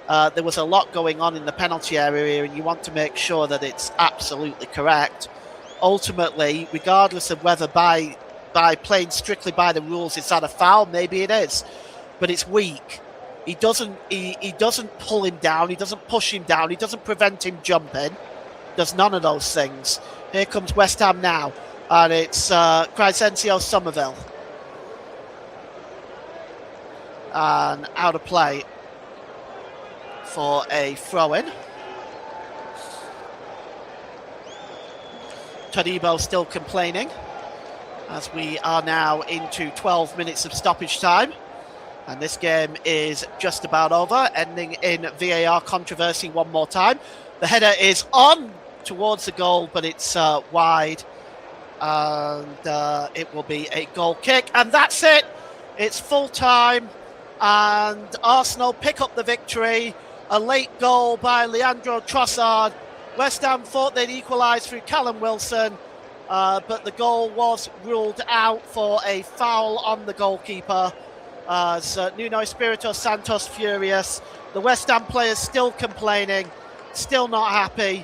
there was a lot going on in the penalty area and you want to make sure that it's absolutely correct. Ultimately, regardless of whether by playing strictly by the rules, is that a foul? Maybe it is, but it's weak. He doesn't pull him down. He doesn't push him down. He doesn't prevent him jumping. Does none of those things. Here comes West Ham now, and it's Crescencio Somerville. And out of play for a throw-in. Todibo still complaining as we are now into 12 minutes of stoppage time. And this game is just about over, ending in VAR controversy one more time. The header is on towards the goal, but it's wide. And it will be a goal kick. And that's it. It's full time. And Arsenal pick up the victory. A late goal by Leandro Trossard. West Ham thought they'd equalise through Callum Wilson. But the goal was ruled out for a foul on the goalkeeper. Nuno Espirito Santos furious. The West Ham players still complaining, still not happy.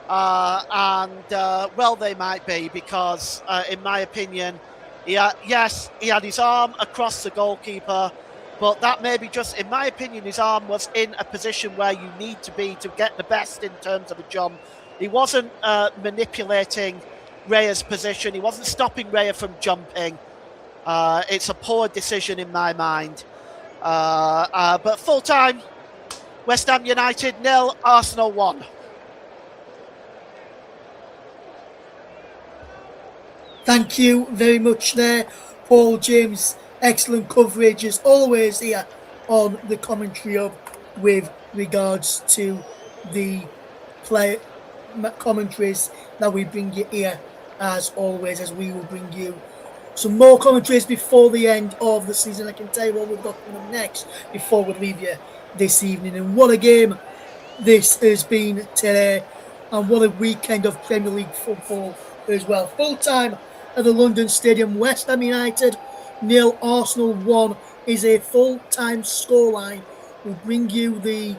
Well, they might be because, in my opinion, he had his arm across the goalkeeper. But that may be just, in my opinion, his arm was in a position where you need to be to get the best in terms of a jump. He wasn't manipulating Raya's position. He wasn't stopping Raya from jumping. It's a poor decision in my mind. But full time, West Ham United 0, Arsenal 1.
Thank you very much there, Paul James. Excellent coverage as always here on the commentary hub with regards to the player commentaries that we bring you here as always, as we will bring you some more commentaries before the end of the season. I can tell you what we've got coming up next before we leave you this evening. And what a game this has been today, and what a weekend of Premier League football as well. Full time at the London Stadium, West Ham United 0, Arsenal 1 is a full-time scoreline. We'll bring you the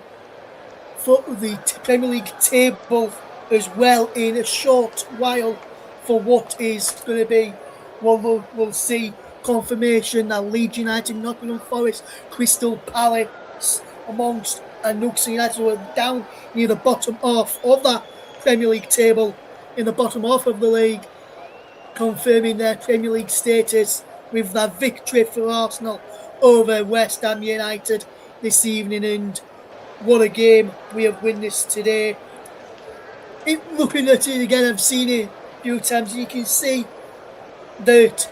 Premier League table as well in a short while for what is going to be, well, we'll see confirmation that Leeds United, Nottingham Forest, Crystal Palace, amongst Newcastle United, who are down near the bottom half of that Premier League table, in the bottom half of the league, confirming their Premier League status with that victory for Arsenal over West Ham United this evening. And what a game we have witnessed today. Looking at it again, I've seen it a few times, you can see that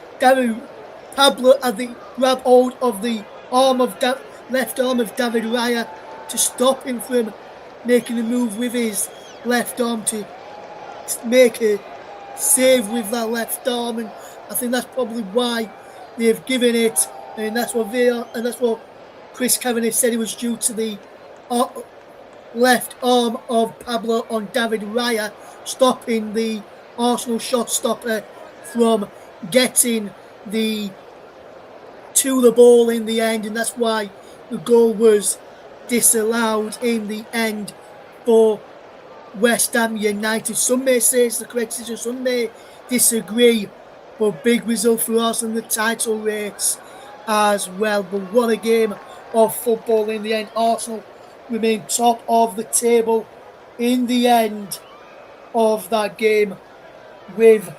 Pablo had the grab hold of the left arm of David Raya to stop him from making a move with his left arm to make a save with that left arm, and I think that's probably why they've given it, and that's what Chris Kavanagh said it was due to the left arm of Pablo on David Raya, stopping the Arsenal shot stopper from getting to the ball in the end, and that's why the goal was disallowed in the end for West Ham United. Some may say it's the correct decision, some may disagree, but big result for us in the title race as well. But what a game of football in the end. Arsenal remain top of the table in the end of that game with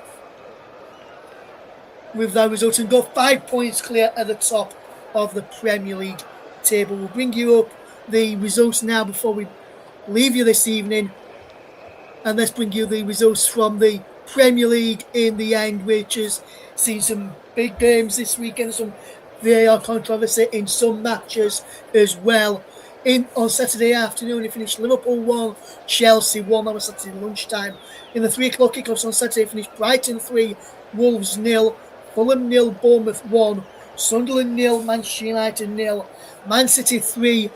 that result, and got 5 points clear at the top of the Premier League table. We'll bring you up the results now before we leave you this evening, and let's bring you the results from the Premier League in the end, which has seen some big games this weekend, some VAR controversy in some matches as well. On Saturday afternoon, it finished Liverpool 1, Chelsea 1. That was Saturday lunchtime. In the 3 o'clock kickoffs on Saturday, it finished Brighton 3, Wolves 0, Fulham 0, Bournemouth 1, Sunderland 0, Manchester United 0, Man City 3,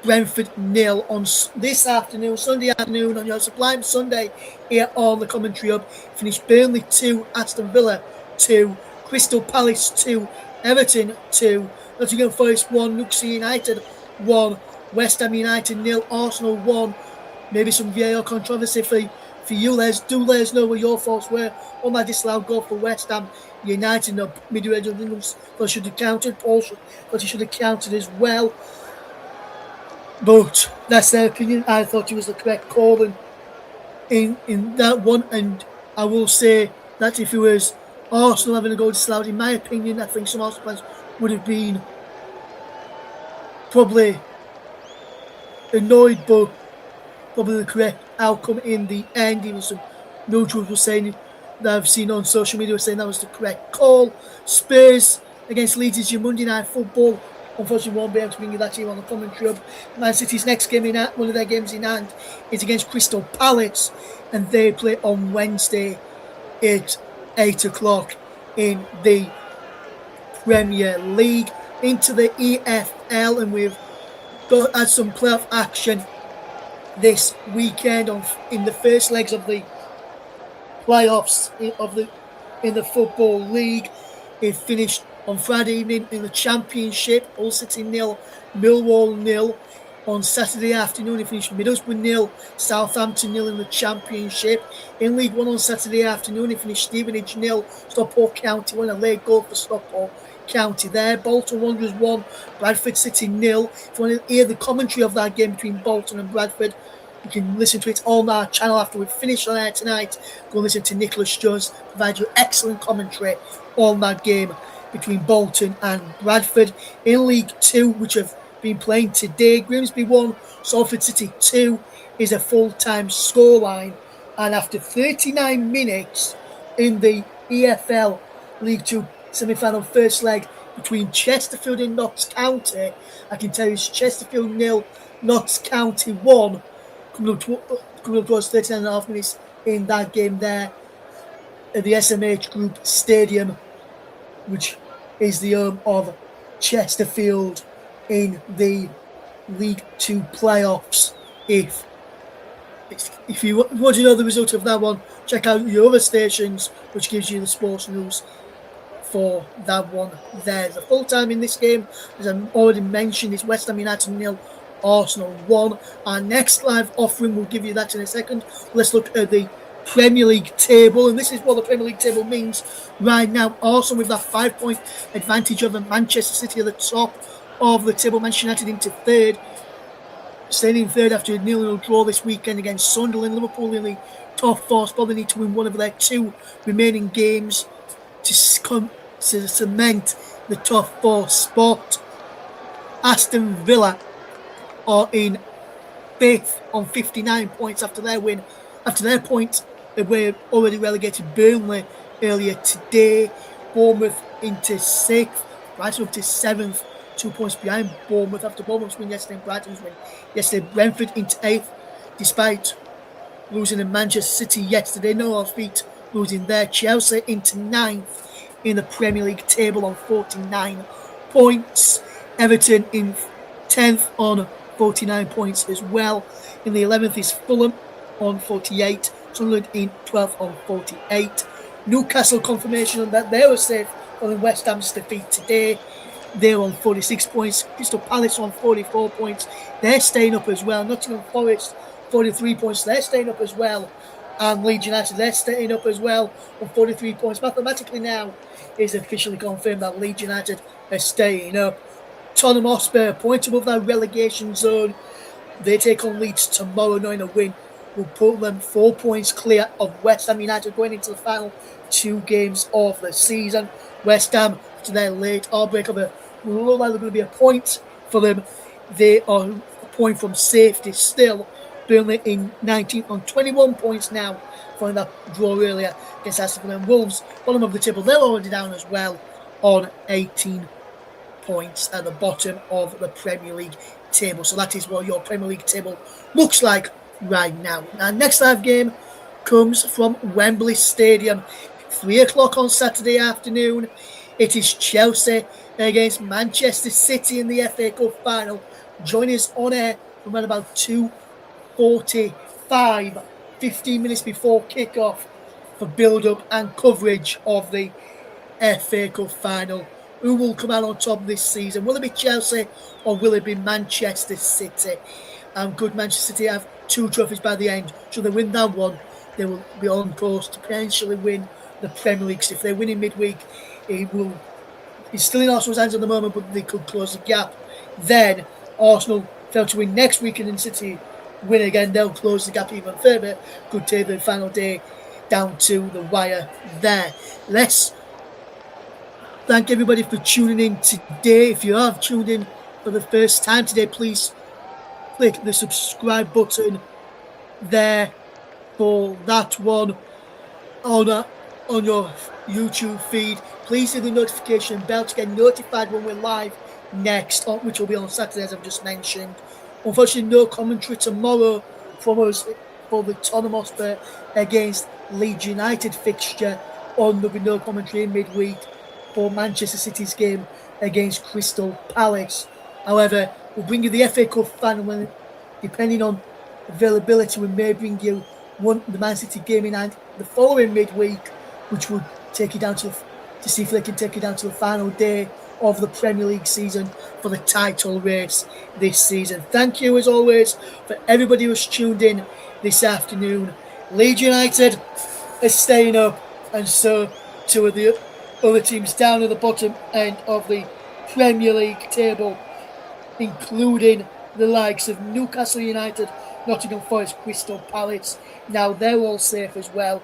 Brentford 0. On this afternoon, Sunday afternoon, on your Sublime Sunday here on the commentary hub, finished Burnley 2, Aston Villa 2, Crystal Palace 2, Everton 2, Nottingham Forest 1, Newcastle United 1, West Ham United 0, Arsenal 1. Maybe some VAR controversy for you. Do let us know what your thoughts were on that disallowed goal for West Ham United. No, midway thought should have counted. Paul thought he should have counted as well. But that's their opinion. I thought it was the correct call in that one. And I will say that if it was Arsenal having a goal disallowed, in my opinion, I think some Arsenal fans would have been probably annoyed, but probably the correct outcome in the end. Even some neutrals were saying that I've seen on social media were saying that was the correct call. Spurs against Leeds is your Monday night football. Unfortunately, won't be able to bring you that team on the commentary hub. Man City's next game one of their games in hand, is against Crystal Palace, and they play on Wednesday at 8 o'clock in the Premier League. Into the EFL, and we've had some playoff action this weekend in the first legs of the playoffs in the Football League. It finished on Friday evening in the Championship, Hull City 0, Millwall 0. On Saturday afternoon, it finished Middlesbrough 0, Southampton 0 in the Championship. In League One on Saturday afternoon, it finished Stevenage 0, Stockport County 1, a late goal for Stockport County there. Bolton Wanderers 1, Bradford City 0. If you want to hear the commentary of that game between Bolton and Bradford, you can listen to it on our channel after we finish on air tonight. Go and listen to Nicholas Jones provide you excellent commentary on that game between Bolton and Bradford. In League 2, which have been playing today, Grimsby 1, Salford City 2 is a full-time scoreline. And after 39 minutes in the EFL League 2 semi-final first leg between Chesterfield and Notts County, I can tell you it's Chesterfield 0, Notts County 1, coming up towards 39.5 minutes in that game there at the SMH Group Stadium, which is the home of Chesterfield in the League 2 playoffs. If you want to know the result of that one, check out your other stations, which gives you the sports news for that one there. The full time in this game, as I already mentioned, is West Ham United 0, Arsenal 1. Our next live offering will give you that in a second. Let's look at the Premier League table, and this is what the Premier League table means right now. Arsenal with that 5-point advantage over Manchester City at the top of the table. Manchester United into third, staying in third after a 0-0 draw this weekend against Sunderland. Liverpool in the top 4 spot. They need to win one of their 2 remaining games to cement the top 4 spot. Aston Villa are in 5th on 59 points after their win. After their point, they were already relegated Burnley earlier today. Bournemouth into 6th, Brighton up to 7th, 2 points behind Bournemouth after Bournemouth's win yesterday and Brighton's win yesterday. Brentford into 8th, despite losing to Manchester City yesterday. No off-beat losing there. Chelsea into 9th in the Premier League table on 49 points. Everton in 10th on 49 points as well. In the 11th is Fulham on 48. Sunderland in 12th on 48. Newcastle confirmation that they were safe on West Ham's defeat today. They're on 46 points. Crystal Palace on 44 points. They're staying up as well. Nottingham Forest, 43 points. They're staying up as well. And Leeds United, they're staying up as well on 43 points. Mathematically now, it's officially confirmed that Leeds United are staying up. Tottenham Hotspur, a point above that relegation zone. They take on Leeds tomorrow, knowing a win will put them 4 points clear of West Ham United going into the final 2 games of the season. West Ham, after their late outbreak of a look like they're going to be a point for them. They are a point from safety still. Burnley in 19th on 21 points now, following that draw earlier against Aston Villa. And Wolves, bottom of the table, they're already down as well on 18 points at the bottom of the Premier League table. So that is what your Premier League table looks like right now. Our next live game comes from Wembley Stadium, 3 o'clock on Saturday afternoon. It is Chelsea against Manchester City in the FA Cup final. Join us on air from around about 2:45, 15 minutes before kickoff, for build-up and coverage of the FA Cup final. Who will come out on top this season? Will it be Chelsea or will it be Manchester City? Could Manchester City have 2 trophies by the end? Should they win that one, they will be on course to potentially win the Premier League. So if they win in midweek, it's still in Arsenal's hands at the moment, but they could close the gap. Then Arsenal fail to win next weekend and City win again, they'll close the gap even further. Could take the final day down to the wire there. Let's thank everybody for tuning in today. If you have tuned in for the first time today, please click the subscribe button there for that one on your YouTube feed. Please hit the notification bell to get notified when we're live next, which will be on Saturday, as I've just mentioned. Unfortunately, no commentary tomorrow from us for the Tottenham Hotspur against Leeds United fixture. There'll be no commentary in midweek for Manchester City's game against Crystal Palace. However, we'll bring you the FA Cup final when, depending on availability, we may bring you the Man City game in hand the following midweek, which will take you down to see if they can take you down to the final day of the Premier League season for the title race this season. Thank you, as always, for everybody who's tuned in this afternoon. Leeds United is staying up, and so 2 of the other teams down at the bottom end of the Premier League table, including the likes of Newcastle United, Nottingham Forest, Crystal Palace. Now they're all safe as well.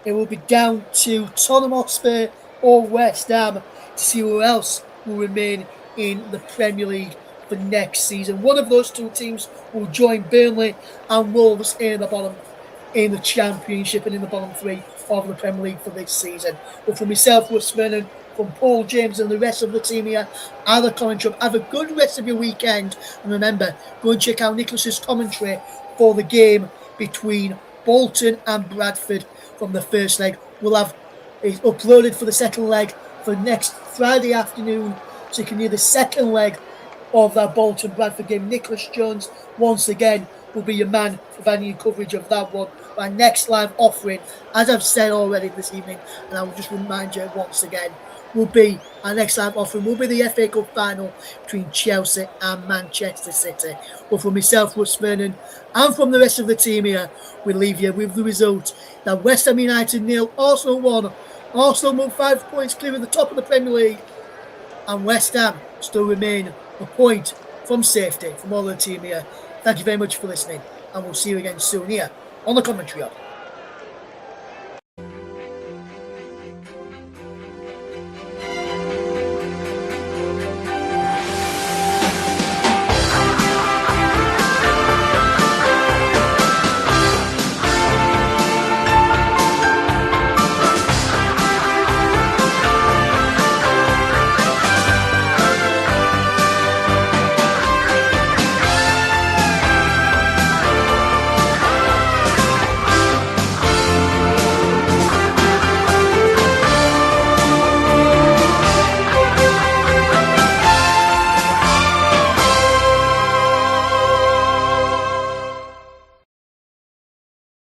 It will be down to Tottenham Hotspur or West Ham to see who else will remain in the Premier League for next season. One of those two teams will join Burnley and Wolves in the Championship and in the bottom three of the Premier League for this season. But for myself, Russ Vernon, from Paul James and the rest of the team here at the commentary, have a good rest of your weekend. And remember, go and check out Nicholas's commentary for the game between Bolton and Bradford from the first leg. We'll have it uploaded for the second leg for next Friday afternoon, so you can hear the second leg of that Bolton-Bradford game. Nicholas Jones, once again, will be your man providing you coverage of that one. My next live offering, as I've said already this evening, and I will just remind you once again, our next live offering will be the FA Cup final between Chelsea and Manchester City. But for myself, Russ Vernon, and from the rest of the team here, we leave you with the result that West Ham United 0, Arsenal 1. Arsenal moved 5 points clear at the top of the Premier League, and West Ham still remain a point from safety from all the team here. Thank you very much for listening, and we'll see you again soon here on the Commentary Hub.